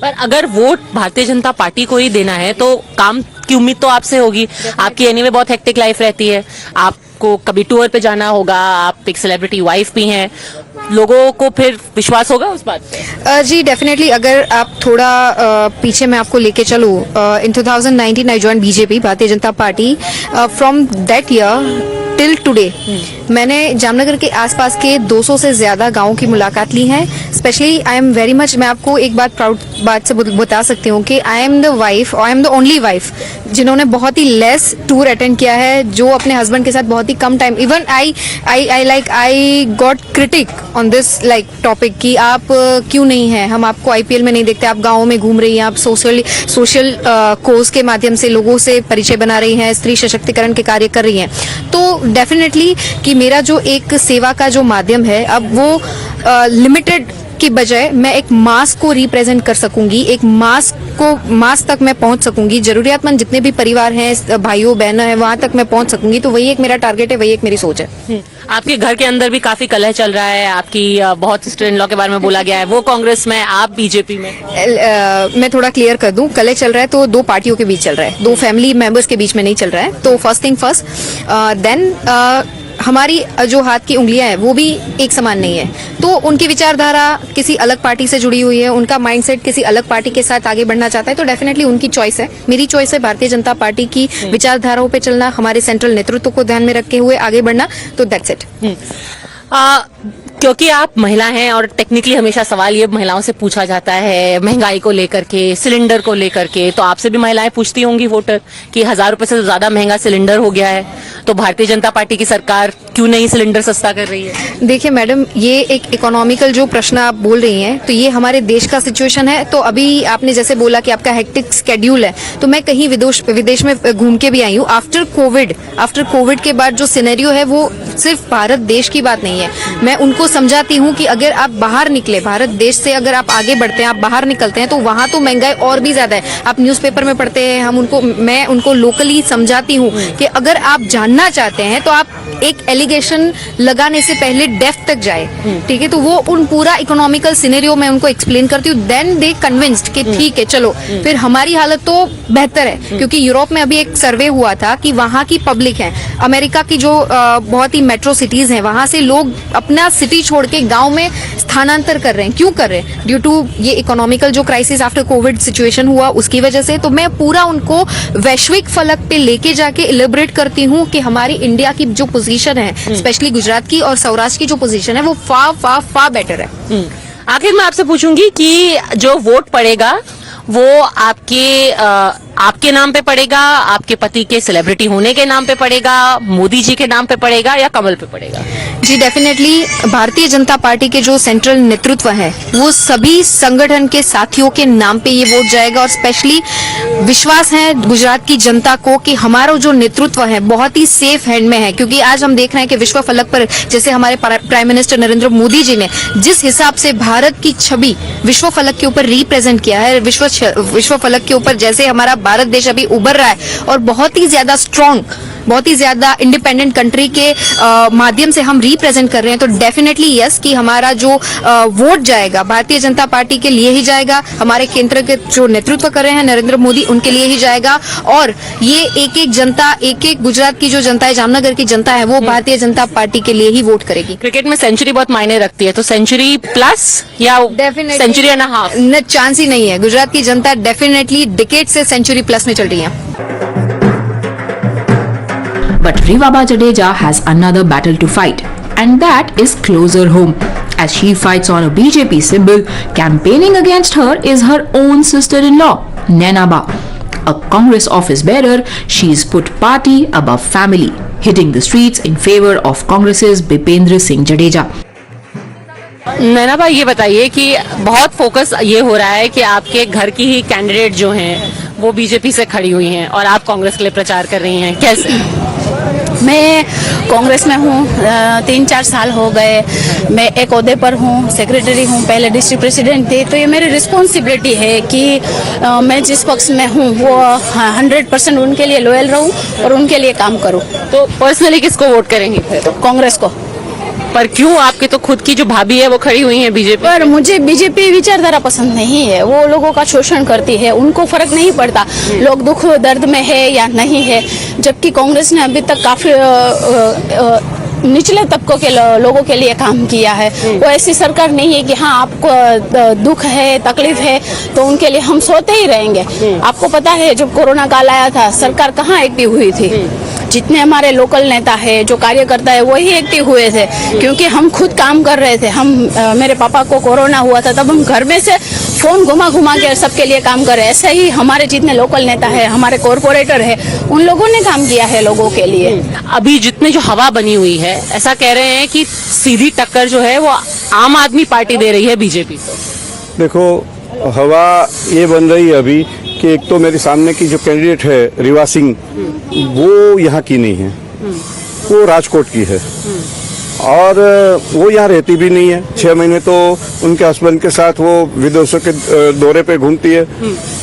पर अगर वोट भारतीय जनता पार्टी को ही देना है तो काम की उम्मीद तो आपसे होगी। आपकी एनीवे बहुत हेक्टिक लाइफ रहती है, आपको कभी टूर पे जाना होगा, आप एक सेलिब्रिटी वाइफ भी हैं, लोगों को फिर विश्वास होगा उस बात पे? जी डेफिनेटली। अगर आप थोड़ा पीछे मैं आपको लेके चलूँ, इन 2019 I join BJP, Bharatiya Janata party. From that year till today मैंने जामनगर के आसपास के 200 से ज्यादा गांवों की मुलाकात ली है। Specially I am very much, मैं आपको एक बात प्राउड बात से बता सकती हूँ कि आई एम द वाइफ और I am the only wife जिन्होंने बहुत ही लेस टूर अटेंड किया है, जो अपने हस्बैंड के साथ बहुत ही कम time, even I got critic on this like topic कि आप क्यों नहीं हैं, हम आपको IPL में नहीं देखते, आप गाँव में घूम रही हैं, आप सोशल कोर्स के माध्यम से लोगों से परिचय बना रही हैं, स्त्री सशक्तिकरण के कार्य कर रही हैं। तो डेफिनेटली कि मेरा जो एक सेवा का जो माध्यम है अब वो लिमिटेड की बजाय मैं एक मास को रिप्रेजेंट कर सकूंगी, एक मास तक मैं पहुंच सकूंगी, जरूरियातमंद जितने भी परिवार हैं, भाइयों बहनों हैं, वहां तक मैं पहुंच सकूंगी। तो वही एक मेरा टारगेट है, वही एक मेरी सोच है। आपके घर के अंदर भी काफी कलह चल रहा है, आपकी बहुत सिस्टर इन लॉ के बारे में बोला गया है, वो कांग्रेस में, आप बीजेपी में। मैं थोड़ा क्लियर कर दूं, कलह चल रहा है तो दो पार्टियों के बीच चल रहा है, दो फैमिली मेंबर्स के बीच में नहीं चल रहा है। तो फर्स्ट थिंग फर्स्ट, देन हमारी जो हाथ की उंगलियां हैं वो भी एक समान नहीं है। तो उनकी विचारधारा किसी अलग पार्टी से जुड़ी हुई है, उनका माइंडसेट किसी अलग पार्टी के साथ आगे बढ़ना चाहता है, तो डेफिनेटली उनकी चॉइस है। मेरी चॉइस है भारतीय जनता पार्टी की विचारधाराओं पे चलना, हमारे सेंट्रल नेतृत्व को ध्यान में रखते हुए आगे बढ़ना, तो दैट्स इट। क्योंकि आप महिला हैं और टेक्निकली हमेशा सवाल ये महिलाओं से पूछा जाता है महंगाई को लेकर के, सिलेंडर को लेकर के, तो आपसे भी महिलाएं पूछती होंगी वोटर कि 1000 रुपए से तो ज्यादा महंगा सिलेंडर हो गया है, तो भारतीय जनता पार्टी की सरकार क्यों नहीं सिलेंडर सस्ता कर रही है? देखिए मैडम, ये एक इकोनॉमिकल जो प्रश्न आप बोल रही हैं, तो ये हमारे देश का सिचुएशन है। तो अभी आपने जैसे बोला कि आपका हेक्टिक स्केड्यूल है, तो मैं कहीं विदेश में घूम के भी आई हूँ। आफ्टर कोविड के बाद जो सिनेरियो है वो सिर्फ भारत देश की बात नहीं है। मैं उनको समझाती हूँ कि अगर आप बाहर निकले, भारत देश से अगर आप आगे बढ़ते हैं, आप बाहर निकलते हैं, तो वहां तो महंगाई और भी ज्यादा है। आप न्यूज़पेपर में पढ़ते हैं, मैं उनको लोकली समझाती हूँ कि अगर आप जानना चाहते हैं तो आप एक एलिगेशन लगाने से पहले डेप्थ तक जाए, ठीक है? तो वो उन पूरा इकोनॉमिकल सिनेरियो में उनको एक्सप्लेन करती हूँ, देन दे कन्विंस्ड कि ठीक है चलो। फिर हमारी हालत तो बेहतर है, क्योंकि यूरोप में अभी एक सर्वे हुआ था कि वहाँ की पब्लिक है, अमेरिका की जो बहुत ही मेट्रो सिटीज हैं, वहां से लोग अपना सिटी छोड़ के गांव में स्थानांतर कर रहे हैं। क्यों कर रहे हैं? ड्यू टू ये इकोनॉमिकल जो क्राइसिस आफ्टर कोविड सिचुएशन हुआ, उसकी वजह से। तो मैं पूरा उनको वैश्विक फलक पे लेके जाके इलेबरेट करती हूँ कि हमारी इंडिया की जो पोजीशन है, स्पेशली गुजरात की और सौराष्ट्र की जो पोजीशन है, वो फा बेटर है। आखिर मैं आपसे पूछूंगी कि जो वोट पड़ेगा वो आपके नाम पे पड़ेगा, आपके पति के सेलिब्रिटी होने के नाम पे पड़ेगा, मोदी जी के नाम पे पड़ेगा, या कमल पे पड़ेगा? जी डेफिनेटली भारतीय जनता पार्टी के जो सेंट्रल नेतृत्व है, वो सभी संगठन के साथियों के नाम पे ये वोट जाएगा। और स्पेशली विश्वास है गुजरात की जनता को कि हमारा जो नेतृत्व है बहुत ही सेफ हैंड में है। क्योंकि आज हम देख रहे हैं कि विश्व फलक पर जैसे हमारे प्राइम मिनिस्टर नरेंद्र मोदी जी ने जिस हिसाब से भारत की छवि विश्व फलक के ऊपर रिप्रेजेंट किया है, विश्व फलक के ऊपर जैसे हमारा भारत देश अभी उभर रहा है और बहुत ही ज्यादा स्ट्रांग, बहुत ही ज्यादा इंडिपेंडेंट कंट्री के माध्यम से हम रिप्रेजेंट कर रहे हैं, तो डेफिनेटली यस कि हमारा जो वोट जाएगा भारतीय जनता पार्टी के लिए ही जाएगा। हमारे केंद्र के जो नेतृत्व कर रहे हैं नरेंद्र मोदी, उनके लिए ही जाएगा। और ये एक जनता, एक गुजरात की जो जनता है, जामनगर की जनता है, वो भारतीय जनता पार्टी के लिए ही वोट करेगी। क्रिकेट में सेंचुरी बहुत मायने रखती है, तो सेंचुरी प्लस या सेंचुरी एंड हाफ? चांस ही नहीं है। गुजरात की जनता डेफिनेटली डिकेड से सेंचुरी प्लस में चल रही है। But Rivaba Jadeja has another battle to fight, and that is closer home. As she fights on a BJP symbol, campaigning against her is her own sister-in-law, Nainaba. A Congress office bearer, she's put party above family, hitting the streets in favor of Congress's Bipendra Singh Jadeja. नैना भाई, ये बताइए कि बहुत focus ये हो रहा है कि आपके घर की ही कैंडिडेट जो हैं वो बीजेपी से खड़ी हुई हैं और आप कांग्रेस के लिए प्रचार कर रही हैं, कैसे? मैं कांग्रेस में हूँ, 3-4 साल हो गए। मैं एक ओहदे पर हूँ, सेक्रेटरी हूँ, पहले डिस्ट्रिक्ट प्रेसिडेंट थी। तो ये मेरी रिस्पॉन्सिबिलिटी है कि मैं जिस पक्ष में हूँ वो 100% उनके लिए लॉयल रहूँ और उनके लिए काम करूँ। तो पर्सनली किसको वोट करेंगी फिर? कांग्रेस को। पर क्यों? आपकी तो खुद की जो भाभी है वो खड़ी हुई है बीजेपी पर। मुझे बीजेपी विचारधारा पसंद नहीं है, वो लोगों का शोषण करती है, उनको फर्क नहीं पड़ता लोग दुख दर्द में है या नहीं है। जबकि कांग्रेस ने अभी तक काफी निचले तबकों के लोगों के लिए काम किया है। वो ऐसी सरकार नहीं है कि हाँ आपको दुख है, तकलीफ है तो उनके लिए हम सोते ही रहेंगे। आपको पता है जब कोरोना काल आया था, सरकार कहाँ एक्टिव हुई थी? जितने हमारे लोकल नेता है, जो कार्यकर्ता है, वही एक्टिव हुए थे, क्योंकि हम खुद काम कर रहे थे। मेरे पापा को कोरोना हुआ था, तब हम घर में से फोन घुमा के सबके लिए काम कर रहे हैं। ऐसे ही हमारे जितने लोकल नेता है, हमारे कॉरपोरेटर है, उन लोगों ने काम किया है लोगों के लिए। अभी जितने जो हवा बनी हुई है, ऐसा कह रहे हैं कि सीधी टक्कर जो है वो आम आदमी पार्टी दे रही है बीजेपी को। देखो, हवा ये बन रही है अभी कि एक तो मेरे सामने की जो कैंडिडेट है रिवा सिंह, वो यहाँ की नहीं है, वो राजकोट की है और वो यहाँ रहती भी नहीं है। 6 महीने तो उनके हस्बैंड के साथ वो विदेशों के दौरे पे घूमती है।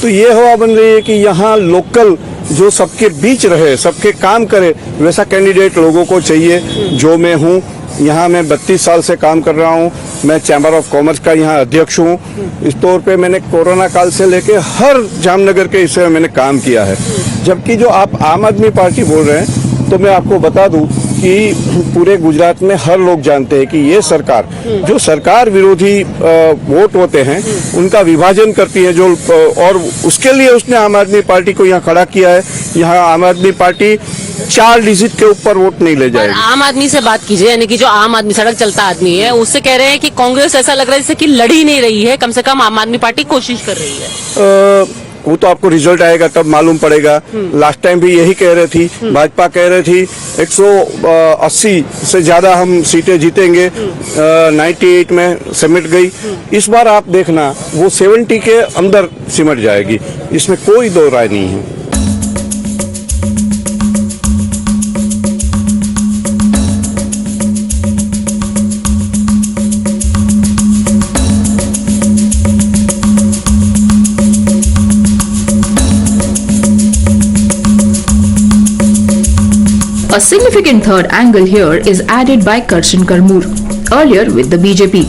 तो ये हवा बन रही है कि यहाँ लोकल जो सबके बीच रहे, सबके काम करे, वैसा कैंडिडेट लोगों को चाहिए जो मैं हूँ। यहाँ मैं 32 साल से काम कर रहा हूँ। मैं चैम्बर ऑफ कॉमर्स का यहाँ अध्यक्ष हूँ। इस तौर पे मैंने कोरोना काल से लेके हर जामनगर के हिस्से में मैंने काम किया है। जबकि जो आप आम आदमी पार्टी बोल रहे हैं, तो मैं आपको बता दूं कि पूरे गुजरात में हर लोग जानते हैं कि ये सरकार जो सरकार विरोधी वोट होते हैं उनका विभाजन करती है जो और उसके लिए उसने आम आदमी पार्टी को यहाँ खड़ा किया है। यहाँ आम आदमी पार्टी 4 डिजिट के ऊपर वोट नहीं ले जाएगी। आम आदमी से बात कीजिए, यानी कि जो आम आदमी सड़क चलता आदमी है उससे कह रहे हैं कि कांग्रेस ऐसा लग रहा है जैसे कि लड़ ही नहीं रही है, कम से कम आम आदमी पार्टी कोशिश कर रही है। वो तो आपको रिजल्ट आएगा तब मालूम पड़ेगा। लास्ट टाइम भी यही कह रही थी, भाजपा कह रही थी 180 से ज्यादा हम सीटें जीतेंगे, 98 में सिमट गई। इस बार आप देखना वो 70 के अंदर सिमट जाएगी, इसमें कोई दो राय नहीं है। A significant third angle here is added by Karshan Karmoor, earlier with the BJP.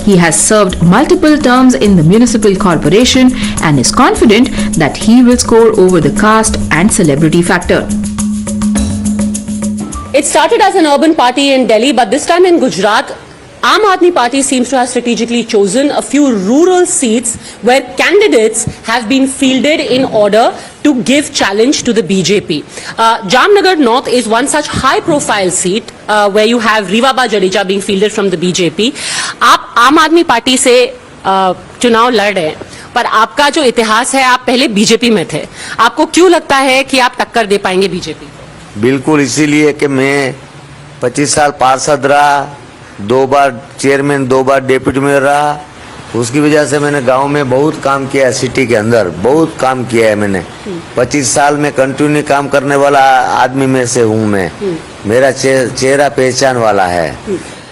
He has served multiple terms in the municipal corporation and is confident that he will score over the caste and celebrity factor. It started as an urban party in Delhi, but this time in Gujarat, Aam Aadmi Party seems to have strategically chosen a few rural seats where candidates have been fielded in order to give challenge to the BJP. Jamnagar North is one such high-profile seat where you have Rivaba Jadeja being fielded from the BJP. आप आम Aadmi party से चुनाव लड़ रहे हैं, पर आपका जो इतिहास है, आप पहले बीजेपी में थे। आपको क्यों लगता है कि आप टक्कर दे पाएंगे बीजेपी? बिल्कुल इसीलिए कि मैं 25 साल पार्षद रहा, 2 बार चेयरमैन, 2 बार डेप्यूटी मेयर रहा। उसकी वजह से मैंने गांव में बहुत काम किया है, सिटी के अंदर बहुत काम किया है मैंने। 25 साल में कंटिन्यू काम करने वाला आदमी में से हूँ मैं। मेरा चेहरा पहचान वाला है।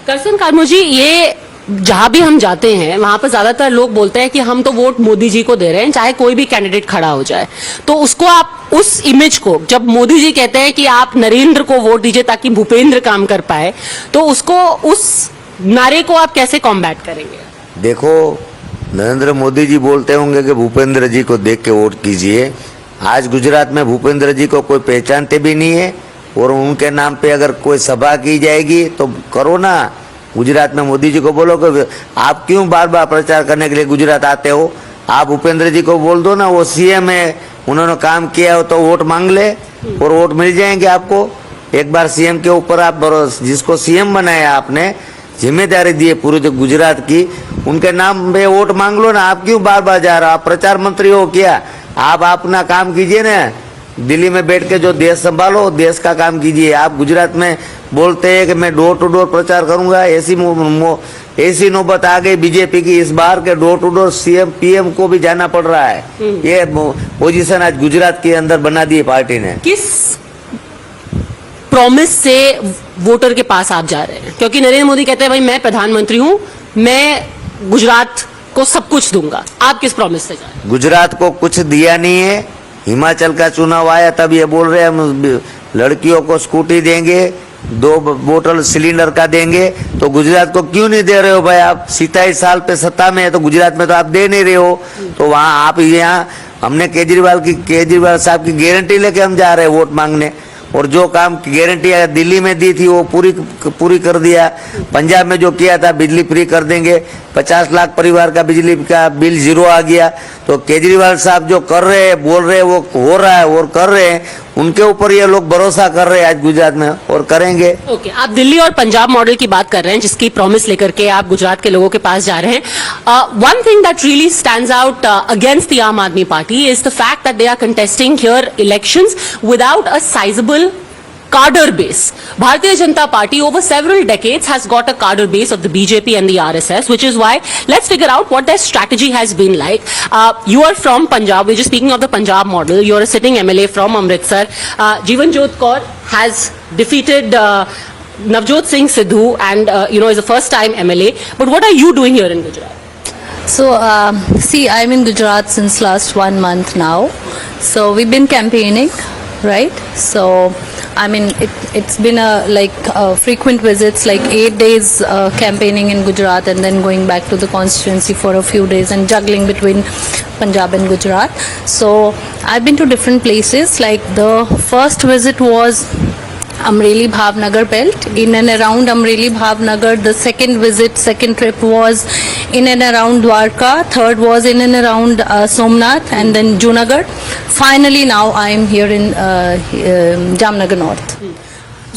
करसन कार्मो जी, ये जहाँ भी हम जाते हैं वहां पर ज्यादातर लोग बोलते हैं कि हम तो वोट मोदी जी को दे रहे हैं, चाहे कोई भी कैंडिडेट खड़ा हो जाए। तो उसको आप उस इमेज को, जब मोदी जी कहते हैं कि आप नरेंद्र को वोट दीजिए ताकि भूपेंद्र काम कर पाए, तो उसको, उस नारे को आप कैसे कॉम्बैट करेंगे? देखो, नरेंद्र मोदी जी बोलते होंगे कि भूपेंद्र जी को देख के वोट कीजिए। आज गुजरात में भूपेंद्र जी को कोई पहचानते भी नहीं है, और उनके नाम पे अगर कोई सभा की जाएगी तो करो ना। गुजरात में मोदी जी को बोलो कि आप क्यों बार बार प्रचार करने के लिए गुजरात आते हो, आप भूपेंद्र जी को बोल दो ना, वो सीएम है, उन्होंने काम किया हो तो वोट मांग ले और वोट मिल जाएंगे आपको। एक बार सीएम के ऊपर आप जिसको सीएम बनाया, आपने जिम्मेदारी दी है पूरे गुजरात की, उनके नाम पे वोट मांग लो ना। आप क्यों बार बार जा रहे हो? आप प्रचार मंत्री हो क्या? आप अपना काम कीजिए ना, दिल्ली में बैठ के जो देश संभालो, देश का काम कीजिए। आप गुजरात में बोलते हैं कि मैं डोर टू डोर प्रचार करूंगा, ऐसी नौबत आ गई बीजेपी की इस बार के door to door CM PM को भी जाना पड़ रहा है। ये पोजीशन आज गुजरात के अंदर बना दी है पार्टी ने। किस प्रॉमिस से वोटर के पास आप जा रहे हैं? क्योंकि नरेंद्र मोदी कहते हैं भाई मैं प्रधानमंत्री हूं, मैं गुजरात को सब कुछ दूंगा। आप किस प्रॉमिस से जा रहे हैं? गुजरात को कुछ दिया नहीं है। हिमाचल का चुनाव आया तब ये बोल रहे हैं हम लड़कियों को स्कूटी देंगे, 2 बोतल सिलेंडर का देंगे। तो गुजरात को क्यों नहीं दे रहे हो भाई? आप 27 साल पे सत्ता में है तो गुजरात में तो आप दे नहीं रहे हो। तो वहाँ आप यहाँ, हमने केजरीवाल साहब की गारंटी लेके हम जा रहे हैं वोट मांगने, और जो काम की गारंटी दिल्ली में दी थी वो पूरी कर दिया। पंजाब में जो किया था बिजली फ्री कर देंगे, 50 लाख परिवार का बिजली का बिल 0 आ गया। तो केजरीवाल साहब जो कर रहे हैं, बोल रहे हैं, वो हो रहा है और कर रहे हैं। उनके ऊपर ये लोग भरोसा कर रहे हैं आज गुजरात में, और करेंगे। ओके, आप दिल्ली और पंजाब मॉडल की बात कर रहे हैं, जिसकी प्रॉमिस लेकर के आप गुजरात के लोगों के पास जा रहे हैं। One thing that really stands out against the Aam Aadmi Party is the fact that they are contesting here elections without a sizable cadre base. Bharatiya Janata Party over several decades has got a cadre base of the BJP and the RSS, which is why let's figure out what their strategy has been like. You are from Punjab. We're just speaking of the Punjab model. You're a sitting MLA from Amritsar. Jeevanjot Kaur has defeated Navjot Singh Sidhu and is a first time MLA. But what are you doing here in Gujarat? So, see, I'm in Gujarat since last 1 month now. So, we've been campaigning, right? So, I mean, it's been frequent visits, like 8 days campaigning in Gujarat and then going back to the constituency for a few days and juggling between Punjab and Gujarat. So, I've been to different places. Like the first visit was Amreli Bhavnagar belt, in and around Amreli Bhavnagar. The second trip was in and around Dwarka, third was in and around Somnath, and then Junagadh. Finally now I am here in Jamnagar North.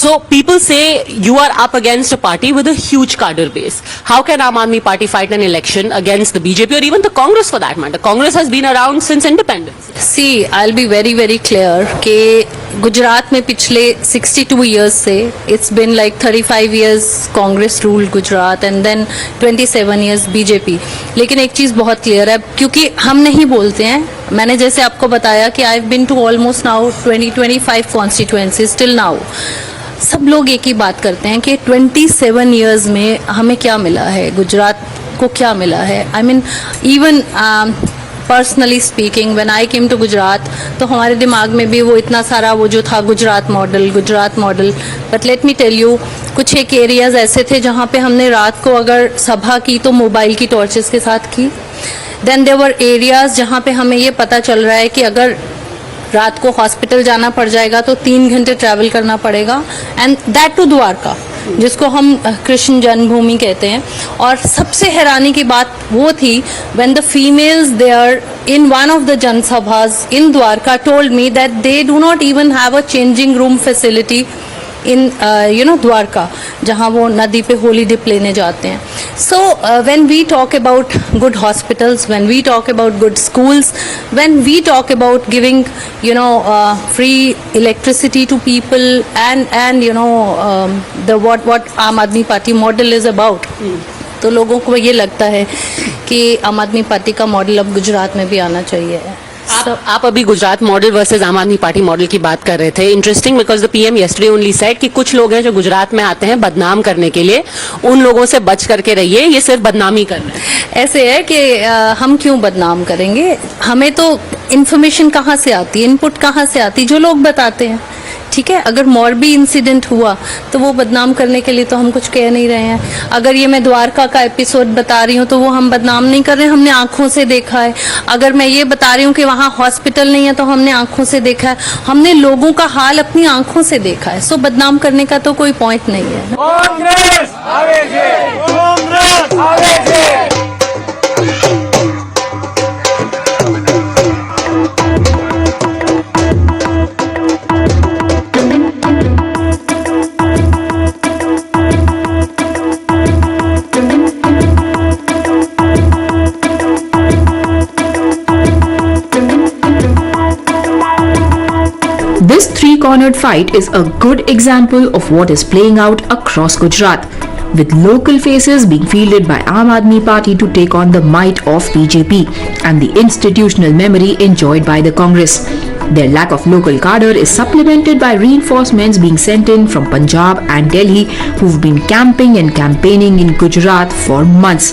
So people say you are up against a party with a huge cadre base. How can Aam Aadmi Party fight an election against the BJP or even the Congress for that matter? Congress has been around since independence. See, I'll be very, very clear कि गुजरात में पिछले 62 years से it's been like 35 years Congress ruled Gujarat and then 27 years BJP. लेकिन एक चीज़ बहुत clear है क्योंकि हम नहीं बोलते हैं. मैंने जैसे आपको बताया कि I've been to almost now 20-25 constituencies till now. सब लोग एक ही बात करते हैं कि 27 years में हमें क्या मिला है, गुजरात को क्या मिला है. I mean, even personally speaking when I came to Gujarat तो हमारे दिमाग में भी वो इतना सारा वो जो था Gujarat model. But let me tell you, कुछ एक एरियाज ऐसे थे जहाँ पे हमने रात को अगर सभा की तो मोबाइल की टॉर्चेस के साथ की. देन देयर वर एरियाज जहाँ पे हमें ये पता चल रहा है कि अगर रात को हॉस्पिटल जाना पड़ जाएगा तो 3 घंटे ट्रैवल करना पड़ेगा, एंड दैट टू द्वारका जिसको हम कृष्ण जन्मभूमि कहते हैं. और सबसे हैरानी की बात वो थी when the females there in one of the जनसभास in Dwarka told me that they do not even have a changing room facility in Dwarka जहाँ वो नदी पे होली डिप लेने जाते हैं. So when we talk about good hospitals, when we talk about good schools, when we talk about giving free electricity to people and the what आम Aadmi party model is about, तो लोगों को ये लगता है कि आम आदमी पार्टी का मॉडल अब गुजरात में भी आना चाहिए. आप अभी गुजरात मॉडल वर्सेस आम आदमी पार्टी मॉडल की बात कर रहे थे. Interesting because the PM yesterday only said कि कुछ लोग हैं जो गुजरात में आते हैं बदनाम करने के लिए, उन लोगों से बच करके रहिए, ये सिर्फ बदनामी कर रहे हैं. ऐसे है कि हम क्यों बदनाम करेंगे, हमें तो इन्फॉर्मेशन कहाँ से आती है, इनपुट कहाँ से आती है, जो लोग बताते हैं. ठीक है, अगर मोरबी इंसिडेंट हुआ तो वो बदनाम करने के लिए तो हम कुछ कह नहीं रहे हैं. अगर ये मैं द्वारका का एपिसोड बता रही हूँ तो वो हम बदनाम नहीं कर रहे हैं, हमने आंखों से देखा है. अगर मैं ये बता रही हूँ कि वहाँ हॉस्पिटल नहीं है तो हमने आंखों से देखा है, हमने लोगों का हाल अपनी आंखों से देखा है. सो बदनाम करने का तो कोई पॉइंट नहीं है. कांग्रेस आगे से, कांग्रेस आगे से. This three-cornered fight is a good example of what is playing out across Gujarat, with local faces being fielded by Aam Aadmi Party to take on the might of BJP and the institutional memory enjoyed by the Congress. Their lack of local cadre is supplemented by reinforcements being sent in from Punjab and Delhi, who've been camping and campaigning in Gujarat for months.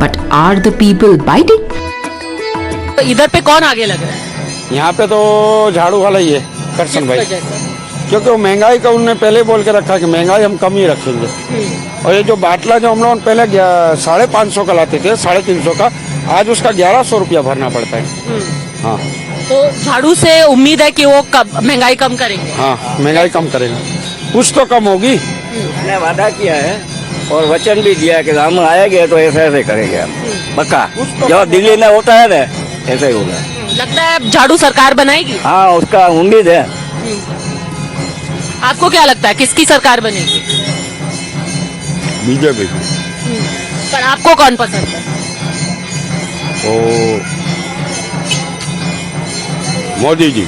But are the people biting? तो इधर पे कौन आगे लग रहा है? यहाँ पे तो झाड़ू वाला ही है, करसन भाई, क्योंकि वो महंगाई का उन्होंने पहले बोल के रखा कि महंगाई हम कम ही रखेंगे. और ये जो बाटला जो हम लोग पहले 550 का लाते थे, 350 का, आज उसका 1100 रुपया भरना पड़ता है. हाँ, तो झाड़ू से उम्मीद है कि वो महंगाई कम करेंगे. हाँ, महंगाई कम करेगा, कुछ तो कम होगी. ने वादा किया है और वचन भी दिया कि हम आएंगे तो ऐसे करेंगे हम, पक्का. जो दिल्ली में होता है ना ऐसे ही होगा. लगता है झाड़ू सरकार बनाएगी? हाँ, उसका उम्मीद है. आपको क्या लगता है किसकी सरकार बनेगी? बीजेपी. पर आपको कौन पसंद है? मोदी जी.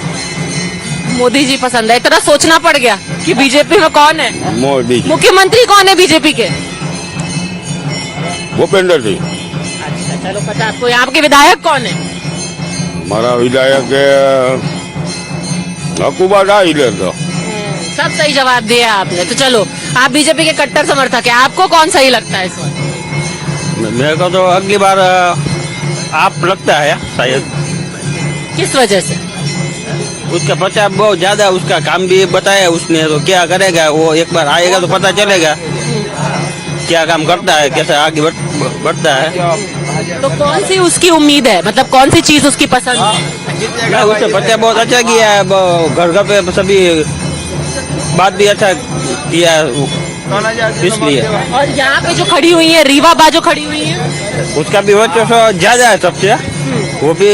मोदी जी पसंद है. इतना सोचना पड़ गया कि बीजेपी में कौन है? मोदी जी. मुख्यमंत्री कौन है बीजेपी के? भूपेंद्र जी. अच्छा, चलो पता आपको. यहाँ के विधायक कौन है? हमारा विधायक हकूमत आई ले तो. सब सही जवाब दिया आपने. तो चलो, आप बीजेपी के कट्टर समर्थक है, आपको कौन सही लगता है इस बार? मेरे को तो अगली बार आप लगता है शायद. किस वजह से? उसका प्रचार बहुत ज्यादा, उसका काम भी बताया उसने, तो क्या करेगा वो एक बार आएगा तो पता चलेगा क्या काम करता है, कैसे आगे बढ़ता है. तो कौन सी उसकी उम्मीद है, मतलब कौन सी चीज उसकी पसंद है? उसने प्रचार बहुत अच्छा किया है, घर घर पे सभी बात भी अच्छा किया इसलिए। और यहाँ पे जो खड़ी हुई है रीवा बा जो खड़ी हुई है उसका भी वोट ज्यादा है सबसे, वो भी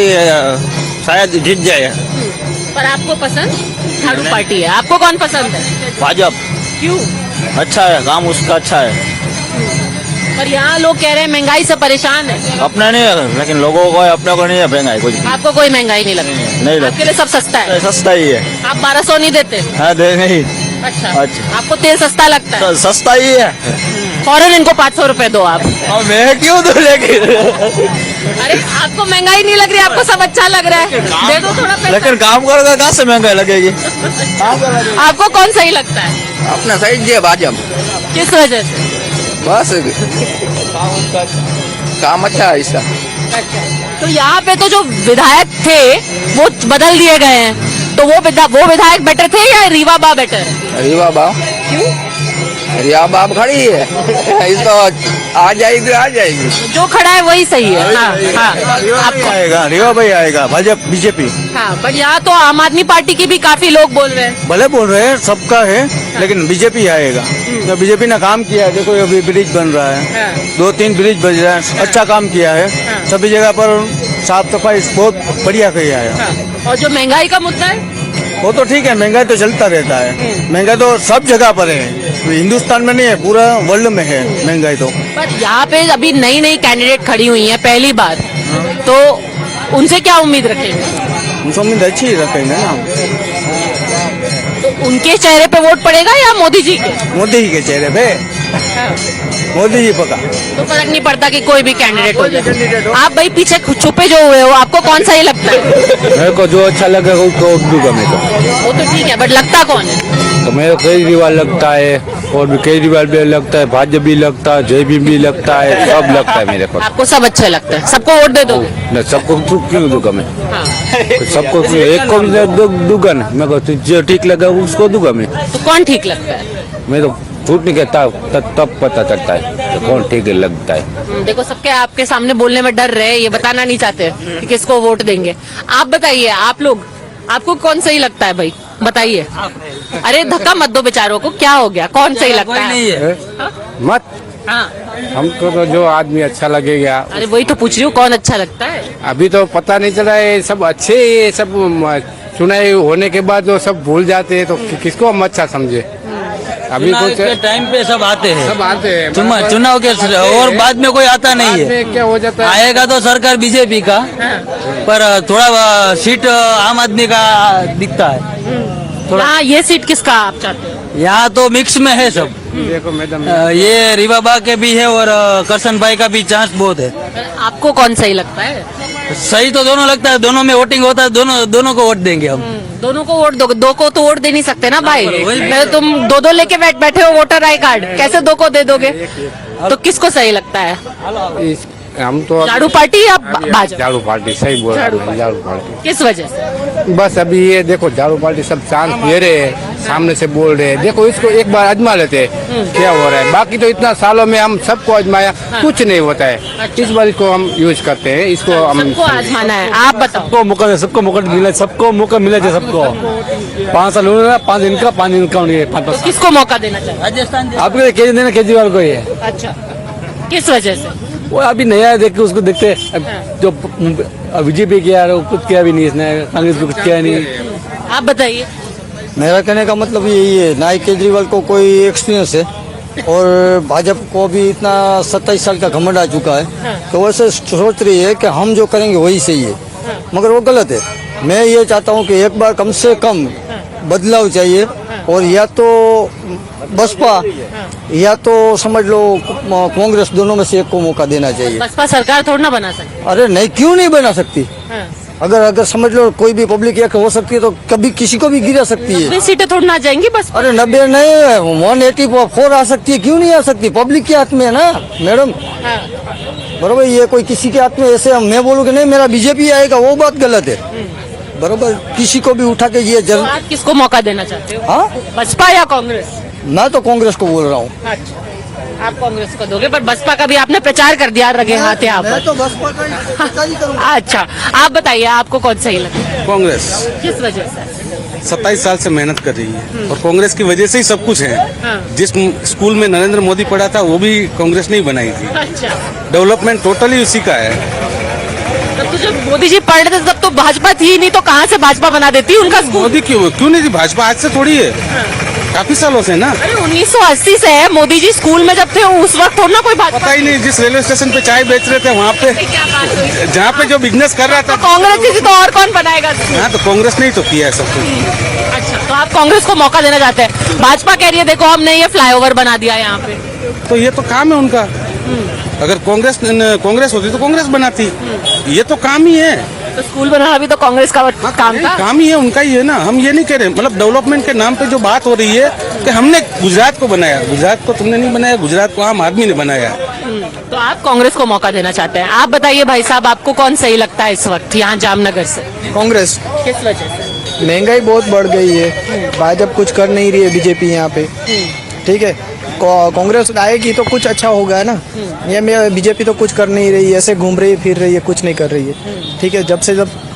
शायद जीत जाए। पर आपको पसंद झाड़ू पार्टी है, आपको कौन पसंद है? भाजपा। क्यों? अच्छा है, काम उसका अच्छा है। पर यहाँ लोग कह रहे हैं महंगाई से परेशान है। अपना नहीं है, लेकिन लोगों को अपने को नहीं है महंगाई कुछ। आपको कोई महंगाई नहीं लगती? नहीं लगती। आपके लिए सब सस्ता है? सस्ता ही है। आप 1200 नहीं देते? हाँ दे नहीं। अच्छा, आपको तेल सस्ता लगता है? सस्ता ही है। फौरन इनको 500 रुपए दो आप। मैं क्यों दूं लेकिन? अरे आपको महंगाई नहीं लग रही, आपको सब अच्छा लग रहा है, दे दो थोड़ा पैसा। लेकिन काम करोगे कहाँ से महंगाई लगेगी? आपको कौन सही लगता है? अपना सही जी भाजपा। किस वजह से? बस काम अच्छा है इसका। तो यहाँ पे तो जो विधायक थे वो बदल दिए गए हैं, तो वो विधायक बेटर थे या रीवा बा बेटर? रीवा बा। क्यों? रिया बाप खड़ी है, इसको आ जाएगी। जो खड़ा है वही सही है। हाँ, आपको आएगा, रिया भाई आएगा, भाजपा बीजेपी। हाँ, पर यहाँ तो आम आदमी पार्टी की भी काफी लोग बोल रहे हैं। भले बोल रहे हैं, सबका है, लेकिन बीजेपी आएगा। तो बीजेपी ने काम किया है, देखो अभी ब्रिज बन रहा है, 2-3 ब्रिज बन रहा है, अच्छा काम किया है। सभी जगह पर साफ सफाई बहुत बढ़िया किया है। और जो महंगाई का मुद्दा है वो तो ठीक है, महंगाई तो चलता रहता है। महंगाई तो सब जगह पर है, हिंदुस्तान में नहीं है, पूरा वर्ल्ड में है महंगाई तो। पर यहाँ पे अभी नई कैंडिडेट खड़ी हुई है पहली बार, तो उनसे क्या उम्मीद रखेंगे? उनसे उम्मीद अच्छी रखेंगे ना। तो उनके चेहरे पे वोट पड़ेगा या मोदी जी के? मोदी जी के चेहरे पे। मोदी जी पका। तो फर्क नहीं पड़ता कि कोई भी कैंडिडेट हो जाए। आप भाई पीछे छुपे जो हुए हो, आपको कौन सा ही लगता है? मेरे को जो अच्छा लगेगा उसको वोट दूंगा मैं तो। वो तो ठीक है, बट लगता कौन है? तो मेरे को केजरीवाल लगता है, और भी केजरीवाल भी लगता है, भाजपा भी लगता है, जयभीम भी लगता है, सब लगता है मेरे को। आपको सब अच्छे लगते हैं, सबको वोट दे दोगे? मैं सबको क्यों दूंगा मैं? सबको एक को भी दूंगा ना, मेरे को जो ठीक लगा उसको दूंगा मैं। तो कौन ठीक लगता है? मैं तो झूठ नहीं कहता, तब पता चलता है तो कौन ठीक लगता है। देखो सबके आपके सामने बोलने में डर रहे, ये बताना नहीं चाहते कि किसको वोट देंगे। आप बताइए, आप लोग, आपको कौन सही लगता है भाई? बताइए। अरे धक्का मत दो बेचारों को, क्या हो गया? कौन सही लगता है? मत। हाँ, हमको तो जो आदमी अच्छा लगेगा। अरे वही तो पूछ रही हूँ, कौन अच्छा लगता है? अभी तो पता नहीं चला है, सब अच्छे, ये सब चुनाव होने के बाद जो सब भूल जाते हैं, तो किसको हम अच्छा समझे? अभी कुछ टाइम पे सब आते हैं, चुनाव के, और बाद में कोई आता नहीं है। क्या हो जाता है? आएगा तो सरकार बीजेपी का, पर थोड़ा सीट आम आदमी का दिखता है। हाँ, ये सीट किसका आप चाहते हैं? यहाँ तो मिक्स में है सब। देखो मैडम, ये रीवाबा के भी है और करसन भाई का भी चांस बहुत है। आपको कौन सही लगता है? सही तो दोनों लगता है, दोनों में वोटिंग होता है, दोनों को वोट देंगे हम। दोनों को वोट दोगे? दो को तो वोट दे नहीं सकते ना भाई। तुम दो लेके बैठे हो वोटर आई कार्ड, कैसे दो को दे दोगे? तो किसको सही लगता है? हम तो झाड़ू पार्टी या भाजपा? झाड़ू पार्टी सही बोल रहा है, झाड़ू पार्टी। किस वजह से? बस अभी ये देखो, झाड़ू पार्टी सब चांस दे रहे हैं, सामने से बोल रहे हैं, देखो इसको एक बार आजमा लेते हैं क्या हो रहा है। बाकी तो इतना सालों में हम सबको आजमाया, कुछ नहीं होता है। इस बार इसको हम यूज करते हैं, इसको हम सबको आजमाना है। आप बताओ। सबको मौका मिला, सबको मौका मिला चाहिए सबको। 5 साल हुए, 5 इनका 5 इनका नहीं है। तो किसको मौका देना चाहिए? राजस्थान आपको केजरीवाल को ही है। अच्छा, किस वजह से? वो अभी नया देख के उसको देखते, जो बीजेपी किया कुछ किया भी नहीं इसने, कांग्रेस को कुछ किया नहीं। आप बताइए। मेरा कहने का मतलब यही है, ना ही केजरीवाल को कोई एक्सपीरियंस है, और भाजपा को भी इतना 27 साल का घमंड आ चुका है, तो वैसे सोच रही है कि हम जो करेंगे वही सही है, मगर वो गलत है। मैं ये चाहता हूँ कि एक बार कम से कम बदलाव चाहिए, और या तो बसपा या तो समझ लो कांग्रेस, दोनों में से एक को मौका देना चाहिए। बसपा सरकार थोड़ा ना बना सकती? अरे नहीं, क्यों नहीं बना सकती? अगर समझ लो कोई भी पब्लिक एक हो सकती है, तो कभी किसी को भी गिरा सकती है। 90 सीटें थोड़ी ना आ जाएंगी बस? अरे 90 नहीं, 184 आ सकती है, क्यों नहीं आ सकती? पब्लिक के हाथ में है ना मैडम। बराबर, ये कोई किसी के हाथ में, ऐसे मैं बोलूँ कि नहीं मेरा बीजेपी आएगा, वो बात गलत है। बराबर, किसी को भी उठा के ये तो आप किसको मौका देना चाहते हो? हाँ, बसपा या कांग्रेस? मैं तो कांग्रेस को बोल रहा हूँ। अच्छा, आप कांग्रेस को दोगे, पर बसपा का भी आपने प्रचार कर दिया रगे हाथ यहाँ पर। मैं तो बसपा का प्रचार ही करूँगा। अच्छा, आप बताइए, आपको कौन सही लगता है? कांग्रेस। किस वजह से? 27 साल से मेहनत कर रही है और कांग्रेस की वजह से ही सब कुछ है। जिस स्कूल में नरेंद्र मोदी पढ़ा था वो भी कांग्रेस ने ही बनाई थी। अच्छा, डेवलपमेंट टोटली उसी का है। तब तो जब मोदी जी पढ़ रहे थे तब तो भाजपा थी नहीं, तो कहाँ से भाजपा बना देती उनका स्कूल? मोदी क्यों नहीं थी? भाजपा आज से थोड़ी है, काफी सालों से ना। अरे 1980 से है, मोदी जी स्कूल में जब थे उस वक्त थोड़ा ना कोई भाजपा। पता ही नहीं, जिस रेलवे स्टेशन पे चाय बेच रहे थे वहाँ पे, जहाँ पे जो बिजनेस कर रहा था कांग्रेस की थी तो और कौन बनाएगा? हाँ, तो कांग्रेस ने ही तो किया है सब कुछ। अच्छा, तो आप कांग्रेस को मौका देना चाहते हैं? भाजपा कह रही है देखो हमने ये फ्लाईओवर बना दिया यहाँ पे। तो ये तो काम है उनका। अगर कांग्रेस होती तो कांग्रेस बनाती, ये तो काम ही है। तो स्कूल बनाना भी तो कांग्रेस का काम था। काम ही है, उनका ही है ना। हम ये नहीं कह रहे, मतलब डेवलपमेंट के नाम पे जो बात हो रही है कि हमने गुजरात को बनाया, गुजरात को तुमने नहीं बनाया, गुजरात को आम आदमी ने बनाया। तो आप कांग्रेस को मौका देना चाहते हैं। आप बताइए भाई साहब, आपको कौन सही लगता है इस वक्त यहाँ जामनगर से? कांग्रेस। किस वजह से? महंगाई बहुत बढ़ गई है, भाजपा कुछ कर नहीं रही है, बीजेपी यहाँ पे। ठीक है, कांग्रेस आएगी तो कुछ अच्छा होगा ना। ये बीजेपी तो कुछ कर नहीं रही है, ऐसे घूम रही है, फिर रही है, कुछ नहीं कर रही है। ठीक है, जब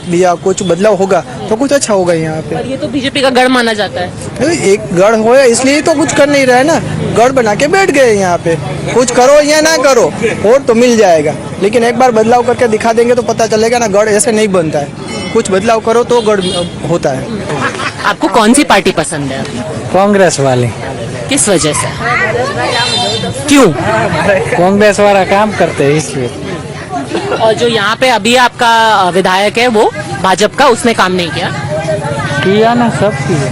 भी कुछ बदलाव होगा तो कुछ अच्छा होगा यहाँ पे। और ये तो बीजेपी का गढ़ माना जाता है। एक गढ़ हो, इसलिए तो कुछ कर नहीं रहा है ना, गढ़ बना के बैठ गए यहाँ पे। कुछ करो या ना करो, वोट तो मिल जाएगा, लेकिन एक बार बदलाव करके दिखा देंगे तो पता चलेगा ना, गढ़ ऐसे नहीं बनता है। कुछ बदलाव करो तो गढ़ होता है। आपको कौन सी पार्टी पसंद है? कांग्रेस वाले। किस वजह से? क्यों? कांग्रेस वाला काम करते हैं इसलिए। और जो यहाँ पे अभी आपका विधायक है वो भाजपा का, उसने काम नहीं किया ना, सब किया।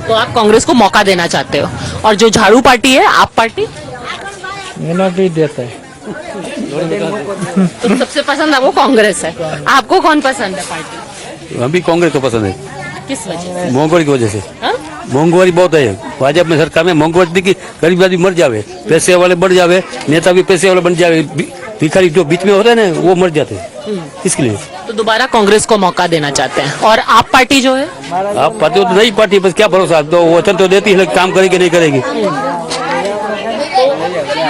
तो आप कांग्रेस को मौका देना चाहते हो। और जो झाड़ू पार्टी है, आप पार्टी, भी देता है। तो सबसे पसंद आपको कांग्रेस है। आपको कौन पसंद है पार्टी? हम भी कांग्रेस को पसंद है। किस वजह से? महंगाई की वजह से। महंगाई बहुत है भाजपा में, सरकार में महंगाई की, गरीब आदमी मर जावे, पैसे वाले बढ़ जावे, नेता भी पैसे वाले बन जावे, भिखारी जो बीच में होते हैं ना वो मर जाते हैं। इसके लिए तो दोबारा कांग्रेस को मौका देना चाहते हैं। और आप पार्टी जो है, आप पार्टी तो नई पार्टी, बस क्या भरोसा, तो वचन तो देती है, काम करेगी नहीं करेगी।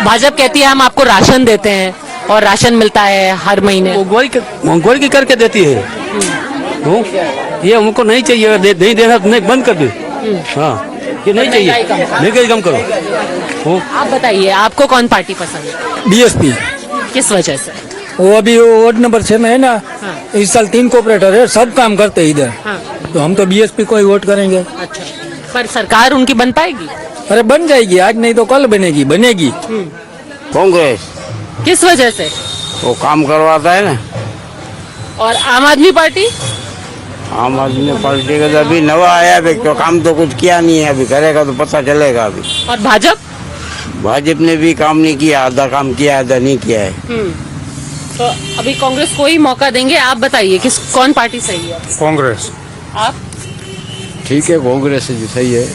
भाजपा कहती है हम आपको राशन देते हैं और राशन मिलता है हर महीने। महंगाई की करके देती है, ये हमको नहीं चाहिए, नहीं देना तो नहीं, बंद कर दे। हाँ, ये नहीं चाहिए, महंगाई कम करो। आप बताइए, आपको कौन पार्टी पसंद है? बीएसपी। किस वजह से? वो अभी वार्ड नंबर 6 में है ना। इस साल 3 कोऑपरेटर है, सब काम करते हैं इधर। तो हम तो बीएसपी को ही वोट करेंगे। अच्छा, पर सरकार उनकी बन पाएगी? अरे बन जाएगी, आज नहीं तो कल बनेगी। कांग्रेस। किस वजह से? वो काम करवाता है ना। और आम आदमी पार्टी? आम आदमी पार्टी का तो अभी नवा आया है, तो काम तो कुछ किया नहीं है, अभी करेगा तो पता चलेगा अभी। और भाजपा ने भी काम नहीं किया, आधा काम किया, आधा नहीं किया है। तो अभी कांग्रेस को ही मौका देंगे। आप बताइए कौन पार्टी सही है? कांग्रेस। आप? ठीक है, कांग्रेस सही है।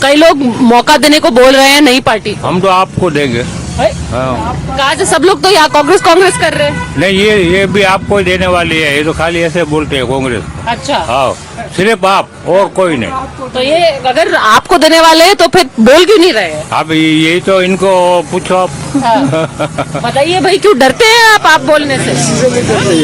कई लोग मौका देने को बोल रहे हैं नई पार्टी को। हम तो आपको देंगे। कहा से सब लोग तो यहाँ कांग्रेस कर रहे हैं। नहीं, ये भी आपको ही देने वाली है, ये तो खाली ऐसे बोलते हैं कांग्रेस। अच्छा, हाँ, सिर्फ आप और कोई नहीं। तो ये अगर आपको देने वाले हैं तो फिर बोल क्यों नहीं रहे? अब यही तो इनको पूछो आप। बताइए भाई, क्यों डरते हैं आप बोलने से?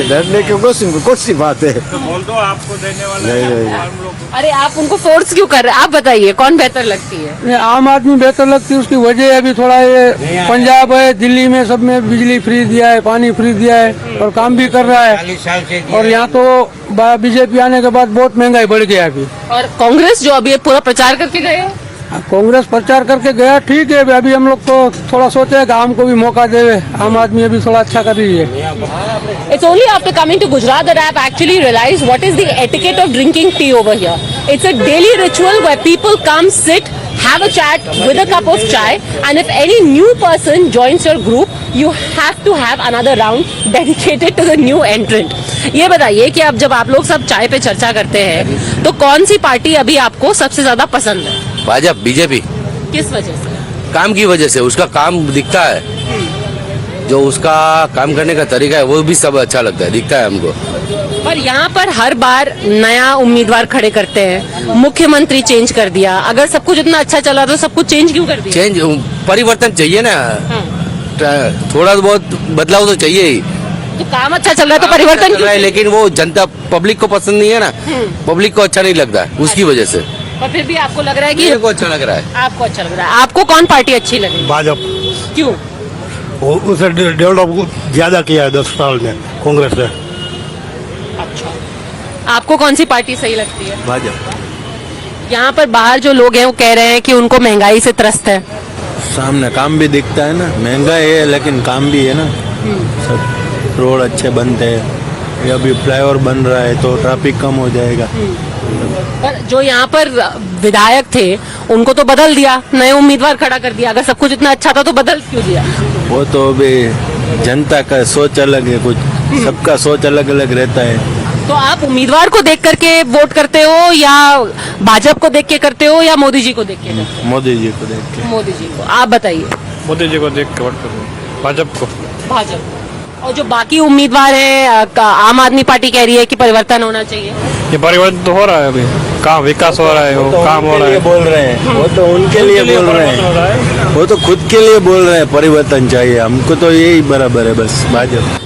डरने की कुछ सी बात है। तो बोल दो आपको देने वाले। नहीं। अरे आप उनको फोर्स क्यों कर रहे हैं? आप बताइए कौन बेहतर लगती है? आम आदमी बेहतर लगती है, उसकी वजह अभी थोड़ा ये पंजाब है, दिल्ली में सब में बिजली फ्री दिया है, पानी फ्री दिया है और काम भी कर रहा है। और यहाँ तो बीजेपी आने के बाद बहुत महंगाई बढ़ गया अभी। और कांग्रेस जो अभी पूरा प्रचार करके गए, कांग्रेस प्रचार करके गया, ठीक है। अभी हम लोग तो थोड़ा सोचे कि हमको भी मौका देवे, आम आदमी अभी थोड़ा अच्छा कर रही है। It's only after coming to Gujarat that I have actually realized what is the etiquette of drinking tea over here. It's a daily ritual where people come, sit, have a chat with a cup of chai, and if any new person joins your group, you have to have another round dedicated to the new entrant. ये बताइए कि अब जब आप लोग सब चाय पे चर्चा करते हैं तो कौन सी पार्टी अभी आपको सबसे ज्यादा पसंद है? भाजपा, बीजेपी। किस वजह से? काम की वजह से, उसका काम दिखता है, जो उसका काम करने का तरीका है वो भी सब अच्छा लगता है, दिखता है हमको। पर यहाँ पर हर बार नया उम्मीदवार खड़े करते हैं, मुख्यमंत्री चेंज कर दिया। अगर सब कुछ इतना अच्छा चला तो सब कुछ चेंज क्यों कर दिया? चेंज, परिवर्तन चाहिए ना, थोड़ा बहुत बदलाव तो चाहिए ही। तो काम अच्छा चल रहा है तो परिवर्तन चल रहा है, लेकिन वो जनता पब्लिक को पसंद नहीं है ना, पब्लिक को अच्छा नहीं लगता है उसकी वजह से। और फिर भी आपको लग रहा है कि मेरे को अच्छा लग रहा है। आपको अच्छा लग रहा है। आपको कौन पार्टी अच्छी लगी? भाजपा। क्यों? उसे डेवलप ज्यादा किया है 10 साल में कांग्रेस ने। अच्छा, आपको कौन सी पार्टी सही लगती है? भाजपा। यहाँ पर बाहर जो लोग हैं वो कह रहे हैं कि उनको महंगाई से त्रस्त है। सामने काम भी दिखता है ना, महंगाई है लेकिन काम भी है ना, सब रोड अच्छे बनते हैं, ये अभी फ्लाईओवर बन रहा है तो ट्रैफिक कम हो जाएगा। पर जो यहाँ पर विधायक थे उनको तो बदल दिया, नए उम्मीदवार खड़ा कर दिया। अगर सब कुछ इतना अच्छा था तो बदल क्यों दिया? वो तो अभी जनता का सोच अलग है, कुछ सबका सोच अलग अलग रहता है। तो आप उम्मीदवार को देख करके वोट करते हो या भाजपा को देख के करते हो या मोदी जी को देख के? मोदी जी को देख के। मोदी जी को। आप बताइए। मोदी जी को देख के वोट करूँ। भाजपा को। भाजपा। और जो बाकी उम्मीदवार हैं, आम आदमी पार्टी कह रही है कि परिवर्तन होना चाहिए। ये परिवर्तन तो हो रहा है, अभी कहाँ विकास हो रहा है, वो काम हो रहा है। बोल रहे हैं वो तो उनके लिए बोल रहे हैं, वो तो खुद के लिए बोल रहे हैं परिवर्तन चाहिए, हमको तो यही बराबर है बस। भाजपा।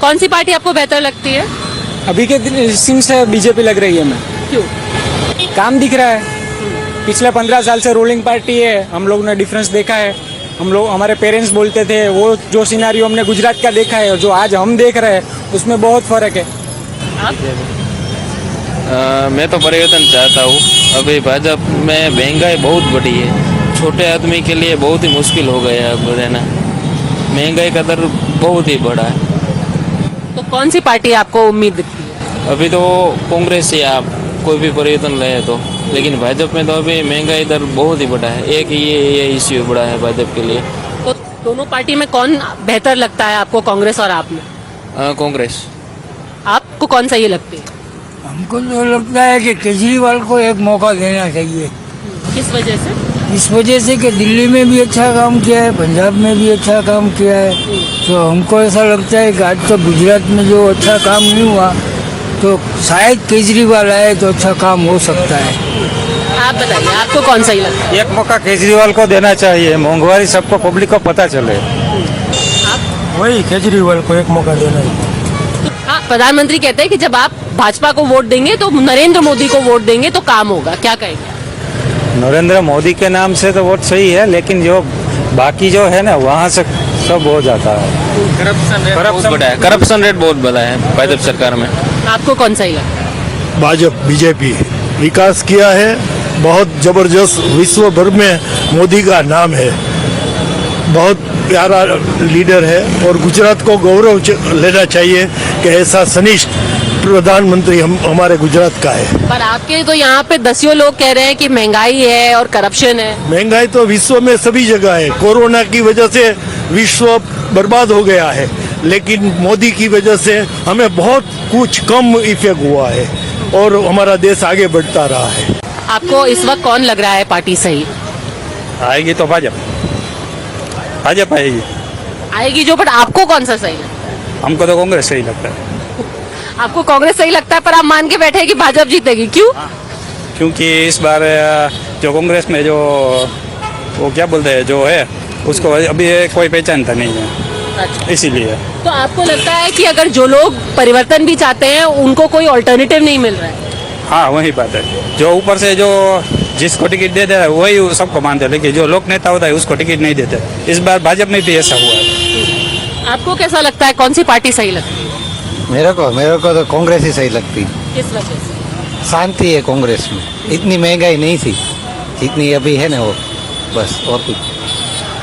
कौन सी पार्टी आपको बेहतर लगती है? अभी के सिंह से बीजेपी लग रही है। मैं क्यों? काम दिख रहा है, पिछले 15 साल से रूलिंग पार्टी है, हम लोग ने डिफरेंस देखा है। हम लोग, हमारे पेरेंट्स बोलते थे, वो जो सिनेरियो हमने गुजरात का देखा है और जो आज हम देख रहे हैं उसमें बहुत फर्क है। मैं तो परिवर्तन चाहता हूँ। अभी भाजपा में महंगाई बहुत बढ़ी है, छोटे आदमी के लिए बहुत ही मुश्किल हो गया है अब रहना, महंगाई का दर बहुत ही बढ़ा है। तो कौन सी पार्टी आपको उम्मीद दिखती है? अभी तो कांग्रेस से आप कोई भी परिवर्तन लाए तो, लेकिन भाजपा में तो अभी महंगाई दर बहुत ही बढ़ा है, एक ये इश्यू बढ़ा है भाजपा के लिए। तो दोनों पार्टी में कौन बेहतर लगता है आपको, कांग्रेस और आप में? कांग्रेस। आपको कौन सा ये लगती है? हमको तो लगता है कि केजरीवाल को एक मौका देना चाहिए। किस वजह से? इस वजह से कि दिल्ली में भी अच्छा काम किया है, पंजाब में भी अच्छा काम किया है, तो हमको ऐसा लगता है कि आज तो गुजरात में जो अच्छा काम नहीं हुआ तो शायद केजरीवाल आए तो अच्छा काम हो सकता है। आप बताइए, आपको कौन सही लगता है? एक मौका केजरीवाल को देना चाहिए, महंगाई सबको पब्लिक को पता चले। वही केजरीवाल को एक मौका देना चाहिए। हाँ, प्रधानमंत्री कहते हैं कि जब आप भाजपा को वोट देंगे तो नरेंद्र मोदी को वोट देंगे तो काम होगा, क्या कहेंगे? नरेंद्र मोदी के नाम से तो वोट सही है, लेकिन जो बाकी जो है ना वहाँ से सब हो जाता है। करप्शन रेट बहुत बड़ा है भाजपा सरकार में। आपको कौन सही लगता है? भाजपा बीजेपी विकास किया है बहुत जबरदस्त, विश्व भर में मोदी का नाम है, बहुत प्यारा लीडर है और गुजरात को गौरव लेना चाहिए कि ऐसा सनिष्ठ प्रधानमंत्री हमारे गुजरात का है। पर आपके तो यहाँ पे दसियों लोग कह रहे हैं कि महंगाई है और करप्शन है। महंगाई तो विश्व में सभी जगह है, कोरोना की वजह से विश्व बर्बाद हो गया है, लेकिन मोदी की वजह से हमें बहुत कुछ कम इफेक्ट हुआ है और हमारा देश आगे बढ़ता रहा है। आपको इस वक्त कौन लग रहा है पार्टी सही? आएगी तो भाजपा आएगी जो, बट आपको कौन सा सही लगता है? हमको तो कांग्रेस सही लगता है। आपको कांग्रेस सही लगता है, पर आप मान के बैठे हैं कि भाजपा जीतेगी, क्यों? क्योंकि इस बार जो कांग्रेस में जो वो क्या बोलते हैं जो है उसको अभी कोई पहचानता नहीं है। अच्छा। इसीलिए तो आपको लगता है कि अगर जो लोग परिवर्तन भी चाहते हैं उनको कोई ऑल्टरनेटिव नहीं मिल रहा है? हाँ, वही बात है। जो ऊपर से जो जिसको टिकट दे है वही सबको मानते हैं, लेकिन जो लोक नेता होता है उसको टिकट नहीं देते। इस बार भाजपा में भी ऐसा हुआ है। आपको कैसा लगता है, कौन सी पार्टी सही लगती है? मेरे को तो कांग्रेस ही सही लगती है। किस वजह से? शांति है कांग्रेस में, इतनी महंगाई नहीं थी जितनी अभी है ना, वो बस और कुछ।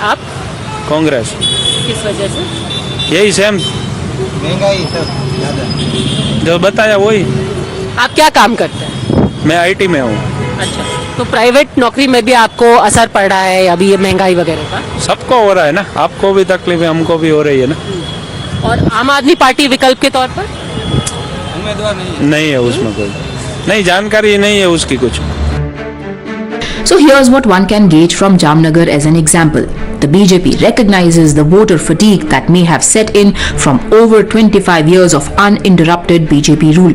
आप? कांग्रेस। किस वजह से? यही सेम महंगाई सब ज्यादा जो बताया वही। आप क्या काम करते हैं? मैं आईटी में हूँ। अच्छा, तो प्राइवेट नौकरी में भी आपको असर पड़ रहा है अभी ये महंगाई वगैरह का? सबको हो रहा है ना, आपको भी तकलीफ है, हमको भी हो रही है ना। और आम आदमी पार्टी विकल्प के तौर पर? उम्मीदवार नहीं है उसमें कोई, नहीं जानकारी नहीं है उसकी कुछ। So here's what one can gauge from Jamnagar as an example. The BJP recognizes the voter fatigue that may have set in from over 25 years of uninterrupted BJP rule.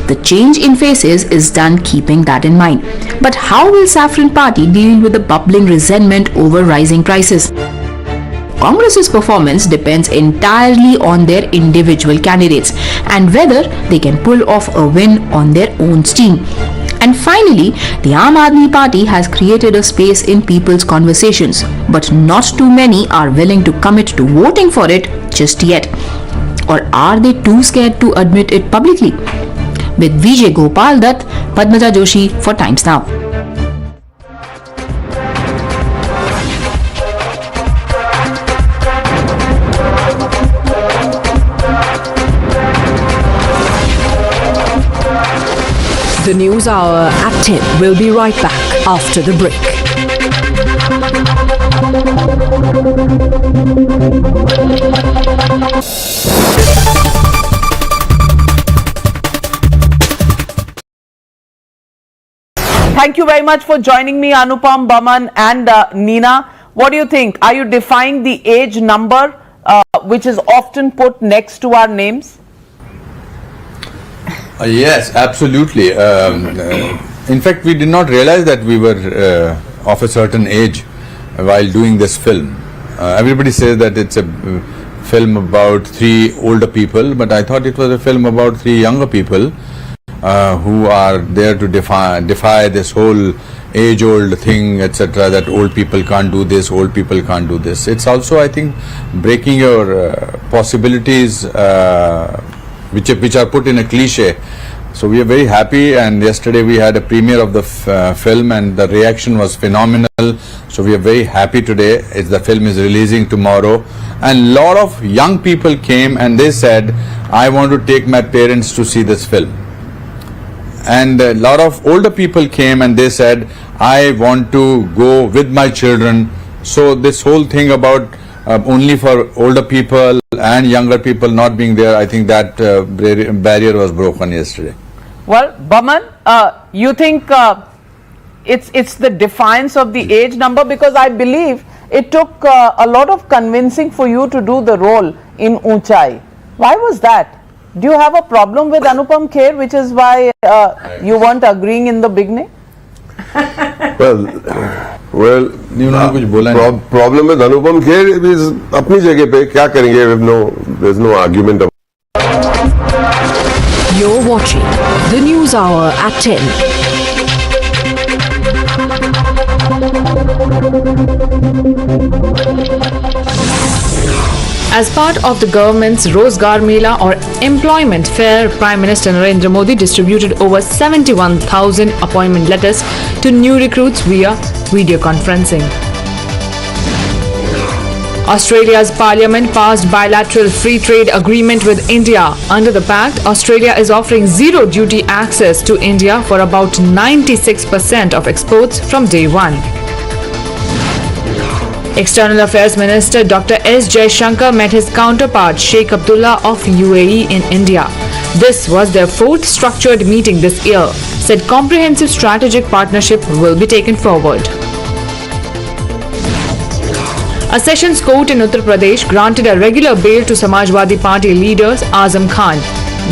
The change in faces is done keeping that in mind. But how will Saffron Party deal with the bubbling resentment over rising prices? Congress's performance depends entirely on their individual candidates and whether they can pull off a win on their own steam. And finally, the Aam Aadmi Party has created a space in people's conversations, but not too many are willing to commit to voting for it just yet. Or are they too scared to admit it publicly? With Vijay Gopal Dutt, Padmaja Joshi for Times Now. The News Hour at 10 will be right back after the break. Thank you very much for joining me, Anupam, Baman and Neena. What do you think? Are you defying the age number which is often put next to our names? Yes, absolutely. In fact, we did not realize that we were of a certain age while doing this film. Everybody says that it's a film about 3 older people, but I thought it was a film about 3 younger people who are there to defy this whole age-old thing, etc., that old people can't do this, old people can't do this. It's also, I think, breaking your possibilities which are put in a cliche. So we are very happy, and yesterday we had a premiere of the film and the reaction was phenomenal. So we are very happy today. The film is releasing tomorrow, and lot of young people came and they said, I want to take my parents to see this film. And a lot of older people came and they said, I want to go with my children. So this whole thing about only for older people and younger people not being there, I think that barrier was broken yesterday. Well, Baman, you think it's the defiance of the age number? Because I believe it took a lot of convincing for you to do the role in Unchai. Why was that? Do you have a problem with Anupam Kher, which is why you weren't agreeing in the beginning? Well, problem with Anupam Kher is अपनी जगह पे क्या करेंगे? There's no argument. You're watching the News Hour at 10. As part of the government's Rozgar Mela or Employment Fair, Prime Minister Narendra Modi distributed over 71,000 appointment letters to new recruits via video conferencing. Australia's parliament passed bilateral free trade agreement with India. Under the pact, Australia is offering zero duty access to India for about 96% of exports from day one. External Affairs Minister Dr. S. Jaishankar met his counterpart Sheikh Abdullah of UAE in India. This was their 4th structured meeting this year. Said comprehensive strategic partnership will be taken forward. A sessions court in Uttar Pradesh granted a regular bail to Samajwadi Party leaders Azam Khan.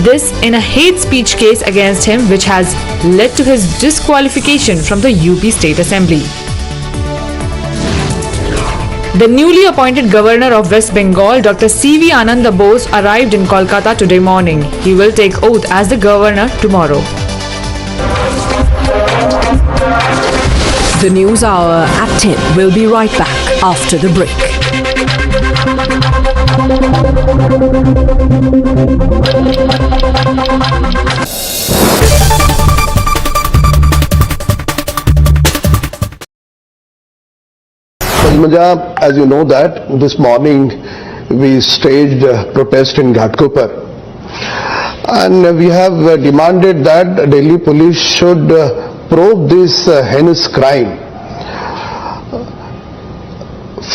This in a hate speech case against him which has led to his disqualification from the UP State Assembly. The newly appointed governor of West Bengal, Dr. C.V. Ananda Bose, arrived in Kolkata today morning. He will take oath as the governor tomorrow. The News Hour at 10 will be right back after the break. Padmaja, as you know that this morning we staged a protest in Ghatkopar, and we have demanded that Delhi police should probe this heinous crime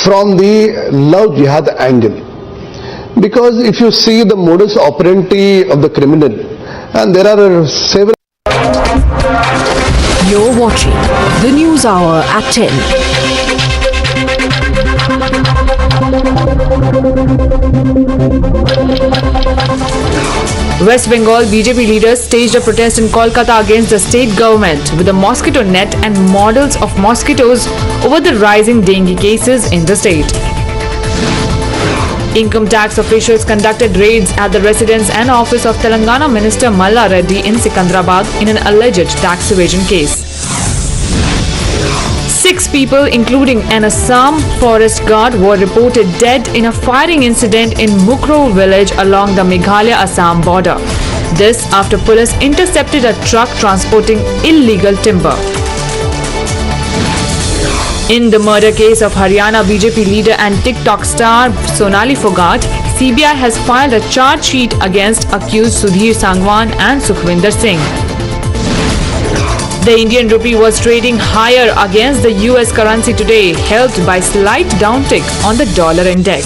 from the love jihad angle. Because if you see the modus operandi of the criminal, and there are several. You're watching the News Hour at 10. West Bengal BJP leaders staged a protest in Kolkata against the state government with a mosquito net and models of mosquitoes over the rising dengue cases in the state. Income tax officials conducted raids at the residence and office of Telangana Minister Malla Reddy in Secunderabad in an alleged tax evasion case. 6 people, including an Assam forest guard, were reported dead in a firing incident in Mukro village along the Meghalaya-Assam border. This after police intercepted a truck transporting illegal timber. In the murder case of Haryana BJP leader and TikTok star Sonali Fogart, CBI has filed a charge sheet against accused Sudhir Sangwan and Sukhwinder Singh. The Indian rupee was trading higher against the US currency today, helped by slight downtick on the dollar index.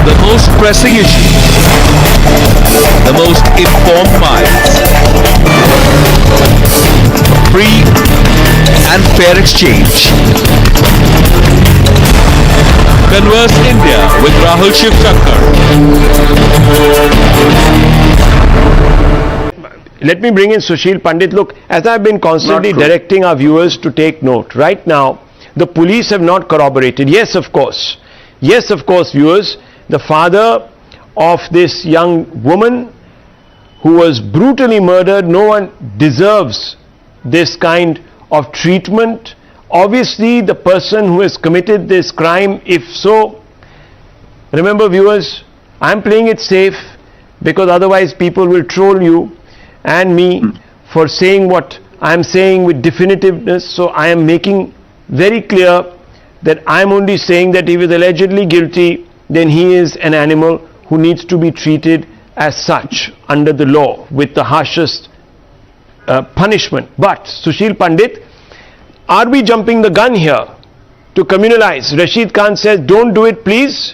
The most pressing issue, the most informed minds, free and fair exchange. Converse India with Rahul Shivshankar. Let me bring in Sushil Pandit. Look, as I've been constantly directing our viewers to take note, right now the police have not corroborated. Yes, of course, viewers, the father of this young woman who was brutally murdered, no one deserves this kind of treatment. Obviously, the person who has committed this crime, if so, remember viewers, I'm playing it safe because otherwise people will troll you and me for saying what I'm saying with definitiveness. So I am making very clear that I'm only saying that he was allegedly guilty, then he is an animal who needs to be treated as such under the law with the harshest punishment. But Sushil Pandit, are we jumping the gun here to communalize? Rashid Khan says don't do it please,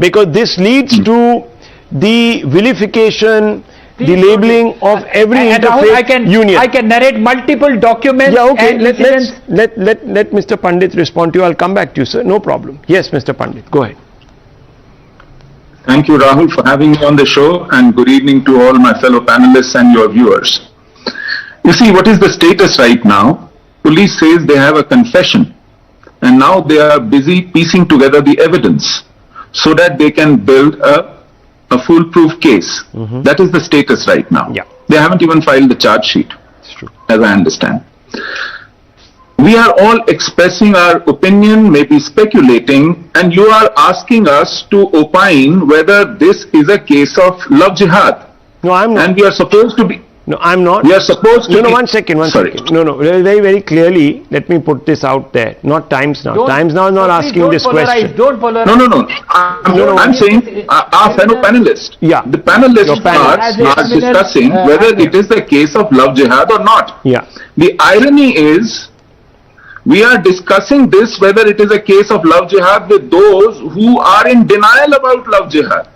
because this leads to the vilification, the labeling of every interfaith union. I can narrate multiple documents. Yeah, okay. And let Mr. Pandit respond to you. I'll come back to you, sir. No problem. Yes, Mr. Pandit, go ahead. Thank you, Rahul, for having me on the show, and good evening to all my fellow panelists and your viewers. You see, what is the status right now? Police says they have a confession, and now they are busy piecing together the evidence so that they can build a foolproof case. That is the status right now. Yeah. They haven't even filed the charge sheet, It's true. as I understand. We are all expressing our opinion, maybe speculating, and you are asking us to opine whether this is a case of love jihad. No, I'm not. And we are supposed to be. No, I'm not. We are supposed to. No, be, one second. No, very, very clearly, let me put this out there. Not Times Now. Times Now is not asking this question. Don't polarize. No. I'm saying our fellow panelists. Yeah. The panelists are discussing whether it is a case of love jihad or not. Yeah. The irony is, we are discussing this whether it is a case of love jihad with those who are in denial about love jihad.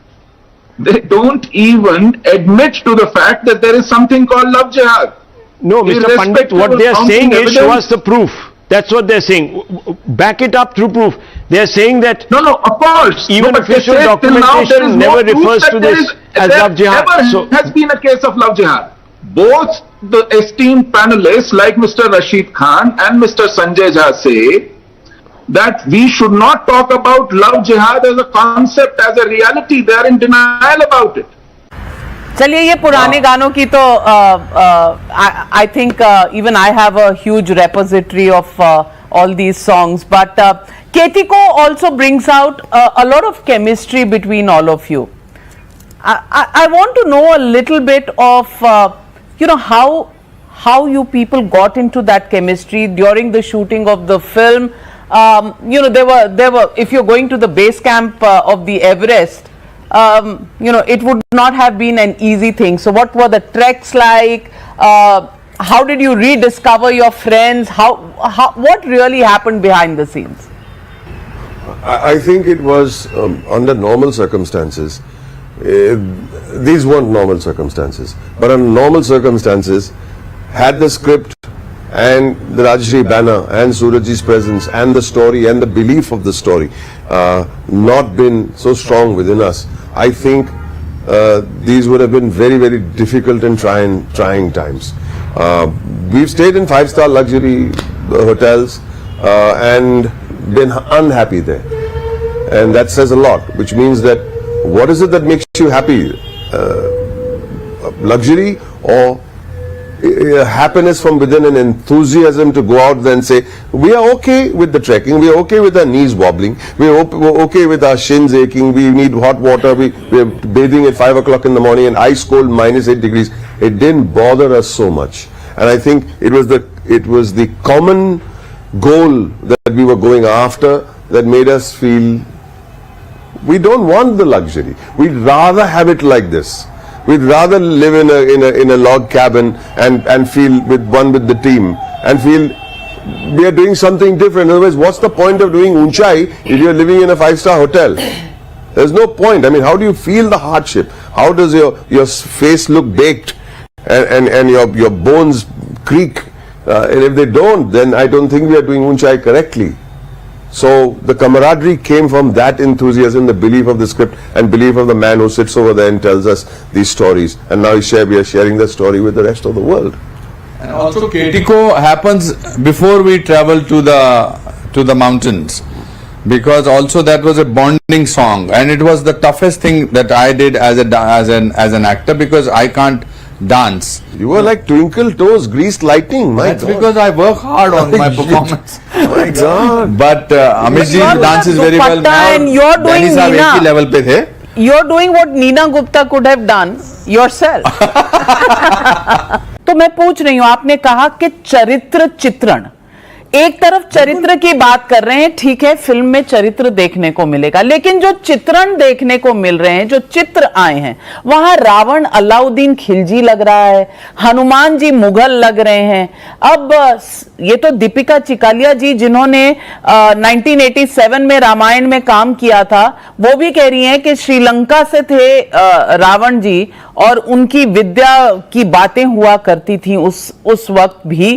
They don't even admit to the fact that there is something called love jihad. No, Mr. Pandit, what they are saying is show us the proof. That's what they're saying. Back it up through proof. They are saying that no, of course, even official documentation never refers to this as love jihad. Never has been a case of love jihad. Both the esteemed panelists like Mr. Rashid Khan and Mr. Sanjay Jha say that we should not talk about love jihad as a concept, as a reality. They are in denial about it. चलिए ये पुराने गानों की तो I think even I have a huge repository of all these songs, but Ketiko also brings out a lot of chemistry between all of you. I want to know a little bit of how you people got into that chemistry during the shooting of the film. There were if you're going to the base camp of the Everest, it would not have been an easy thing. So what were the treks like? How did you rediscover your friends? What really happened behind the scenes? I think it was under normal circumstances. These weren't normal circumstances, but under normal circumstances, had the script and the Rajashri banner and Surajji's presence and the story and the belief of the story not been so strong within us, I think these would have been very, very difficult and trying times. We've stayed in 5-star luxury hotels and been unhappy there, and that says a lot, which means that what is it that makes you happy? Luxury or happiness from within, an enthusiasm to go out there and say, we are okay with the trekking, we are okay with our knees wobbling, we're okay with our shins aching, we need hot water, we're bathing at 5 o'clock in the morning and ice cold -8 degrees. It didn't bother us so much. And I think it was the common goal that we were going after that made us feel we don't want the luxury. We'd rather have it like this. We'd rather live in a log cabin and feel with the team and feel we are doing something different. Otherwise, what's the point of doing unchai if you're living in a 5-star hotel? There's no point. I mean, how do you feel the hardship? How does your face look baked and your bones creak? And if they don't, then I don't think we are doing unchai correctly. So the camaraderie came from that enthusiasm, the belief of the script and belief of the man who sits over there and tells us these stories. And now we are sharing the story with the rest of the world. And also Ketiko happens before we travel to the mountains, because also that was a bonding song, and it was the toughest thing that I did as an actor, because I can't dance. You were like twinkle toes, greased lightning. That's because I work hard on my performance. My God. But Amit ji dances very well now. And you're doing Nina. Level pe the. You're doing what Neena Gupta could have done yourself. तो मैं पूछ रही हूं, आपने कहा कि चरित्र चित्रण, एक तरफ चरित्र की बात कर रहे हैं, ठीक है, फिल्म में चरित्र देखने को मिलेगा, लेकिन जो चित्रण देखने को मिल रहे हैं, जो चित्र आए हैं, वहां रावण अलाउद्दीन खिलजी लग रहा है, हनुमान जी मुगल लग रहे हैं। अब ये तो दीपिका चिकालिया जी, जिन्होंने 1987 में रामायण में काम किया था, वो भी कह रही हैं कि श्रीलंका से थे रावण जी और उनकी विद्या की बातें हुआ करती थी उस वक्त भी।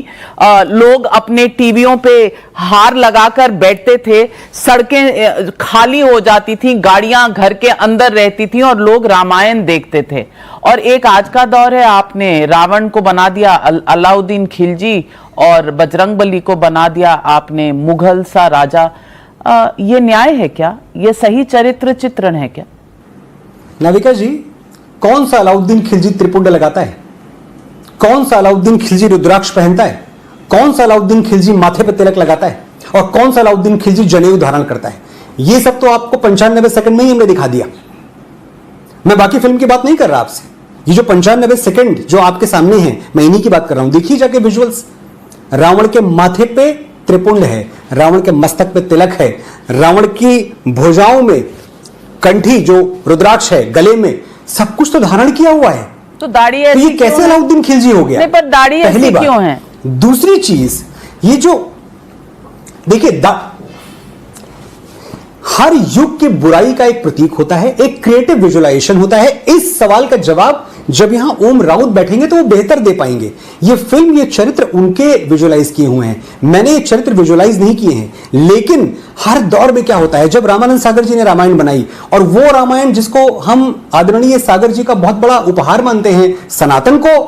लोग अपने टीवियों पे हार लगाकर बैठते थे, सड़कें खाली हो जाती थी, गाड़ियां घर के अंदर रहती थी और लोग रामायण देखते थे। और एक आज का दौर है, आपने रावण को बना दिया अलाउद्दीन खिलजी और बजरंगबली को बना दिया आपने मुगल सा राजा। ये न्याय है क्या? ये सही चरित्र चित्रण है क्या? नाविका जी, कौन सा अलाउद्दीन खिलजी त्रिपुंड लगाता है? कौन सा अलाउद्दीन खिलजी रुद्राक्ष पहनता है? कौन सा अलाउद्दीन खिलजी माथे पे तिलक लगाता है? और कौन सा अलाउद्दीन खिलजी जनेऊ धारण करता है? ये सब तो आपको 95 सेकंड में ही हमने दिखा दिया। मैं बाकी फिल्म की बात नहीं कर रहा आपसे। ये जो 95 सेकंड जो आपके सामने हैं, मैं इन्हीं की बात कर रहा हूं। देखिए जाके विजुअल्स। रावण के माथे पे त्रिपुंड है, रावण के मस्तक पे तिलक है, रावण की भुजाओं में कंठी जो रुद्राक्ष है, गले में सब कुछ तो धारण किया हुआ है। तो दाढ़ी तो ये कैसे अलाउद्दीन खिलजी हो गया? नहीं, पर दाढ़ी ऐसी क्यों है? दूसरी चीज, ये जो देखिए, हर युग की बुराई का एक प्रतीक होता है, एक क्रिएटिव विजुअलाइजेशन होता है। इस सवाल का जवाब जब यहां ओम राउत बैठेंगे तो वो बेहतर दे पाएंगे। ये फिल्म, ये चरित्र उनके विजुअलाइज किए हुए हैं, मैंने ये चरित्र विजुअलाइज नहीं किए हैं। लेकिन हर दौर में क्या होता है, जब रामानंद सागर जी ने रामायण बनाई, और वो रामायण जिसको हम आदरणीय सागर जी का बहुत बड़ा उपहार मानते हैं सनातन को,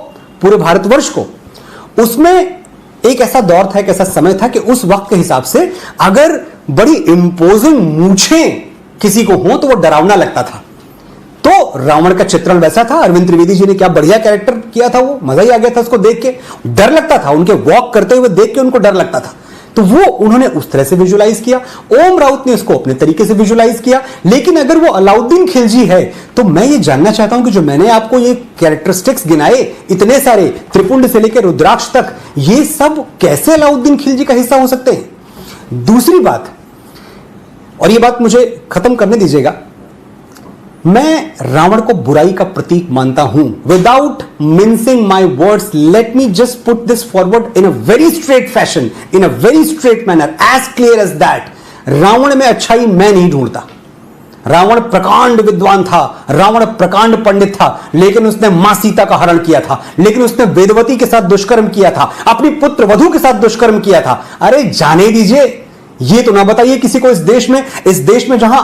पूरे भारतवर्ष को, उसमें एक ऐसा दौर था, एक ऐसा समय था कि उस वक्त के हिसाब से अगर बड़ी इंपोजिंग मूछें किसी को हो तो वो डरावना लगता था। तो रावण का चित्रण वैसा था। अरविंद त्रिवेदी जी ने क्या बढ़िया कैरेक्टर किया था, वो मजा ही आ गया था उसको देख के। डर लगता था, उनके वॉक करते हुए देख के उनको डर लगता था। तो वो उन्होंने उस तरह से विजुअलाइज किया। ओम राउत ने इसको अपने तरीके से विजुअलाइज किया। लेकिन अगर वो अलाउद्दीन खिलजी है तो मैं ये जानना चाहता हूं कि जो मैंने आपको ये कैरेक्टरिस्टिक्स गिनाए, इतने सारे, त्रिपुंड से लेकर रुद्राक्ष तक, ये सब कैसे अलाउद्दीन खिलजी का हिस्सा हो सकते हैं? दूसरी बात, और ये बात मुझे खत्म करने दीजिएगा, मैं रावण को बुराई का प्रतीक मानता हूं। Without mincing my words, let me just put this forward in a very straight fashion, in a very straight manner, as clear as that. Ravan में अच्छाई मैं नहीं ढूंढता, रावण प्रकांड विद्वान था, रावण प्रकांड पंडित था, लेकिन उसने मां सीता का हरण किया था, लेकिन उसने वेदवती के साथ दुष्कर्म किया था, अपनी पुत्र वधू के साथ दुष्कर्म किया था। अरे जाने दीजिए, ये तो ना बताइए किसी को इस देश में जहां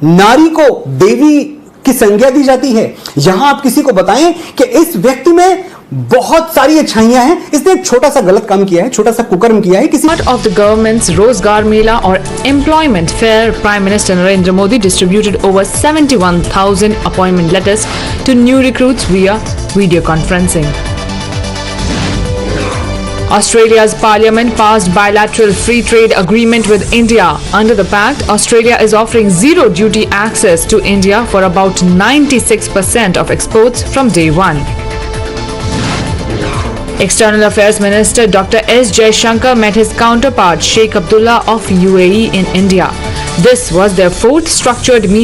नारी को देवी की संज्ञा दी जाती है, यहां आप किसी को बताएं कि इस व्यक्ति में बहुत सारी अच्छाइयां हैं, इसने एक छोटा सा गलत काम किया है, छोटा सा कुकर्म किया है। किसी Part of the government's Rozgar Mela or Employment Fair, Prime Minister Narendra Modi distributed over 71,000 appointment letters to new recruits via video conferencing. Australia's parliament passed bilateral free trade agreement with India. Under the pact, Australia is offering zero duty access to India for about 96% of exports from day one. External Affairs Minister Dr. S. Jaishankar met his counterpart Sheikh Abdullah of UAE in India. This was their fourth structured meeting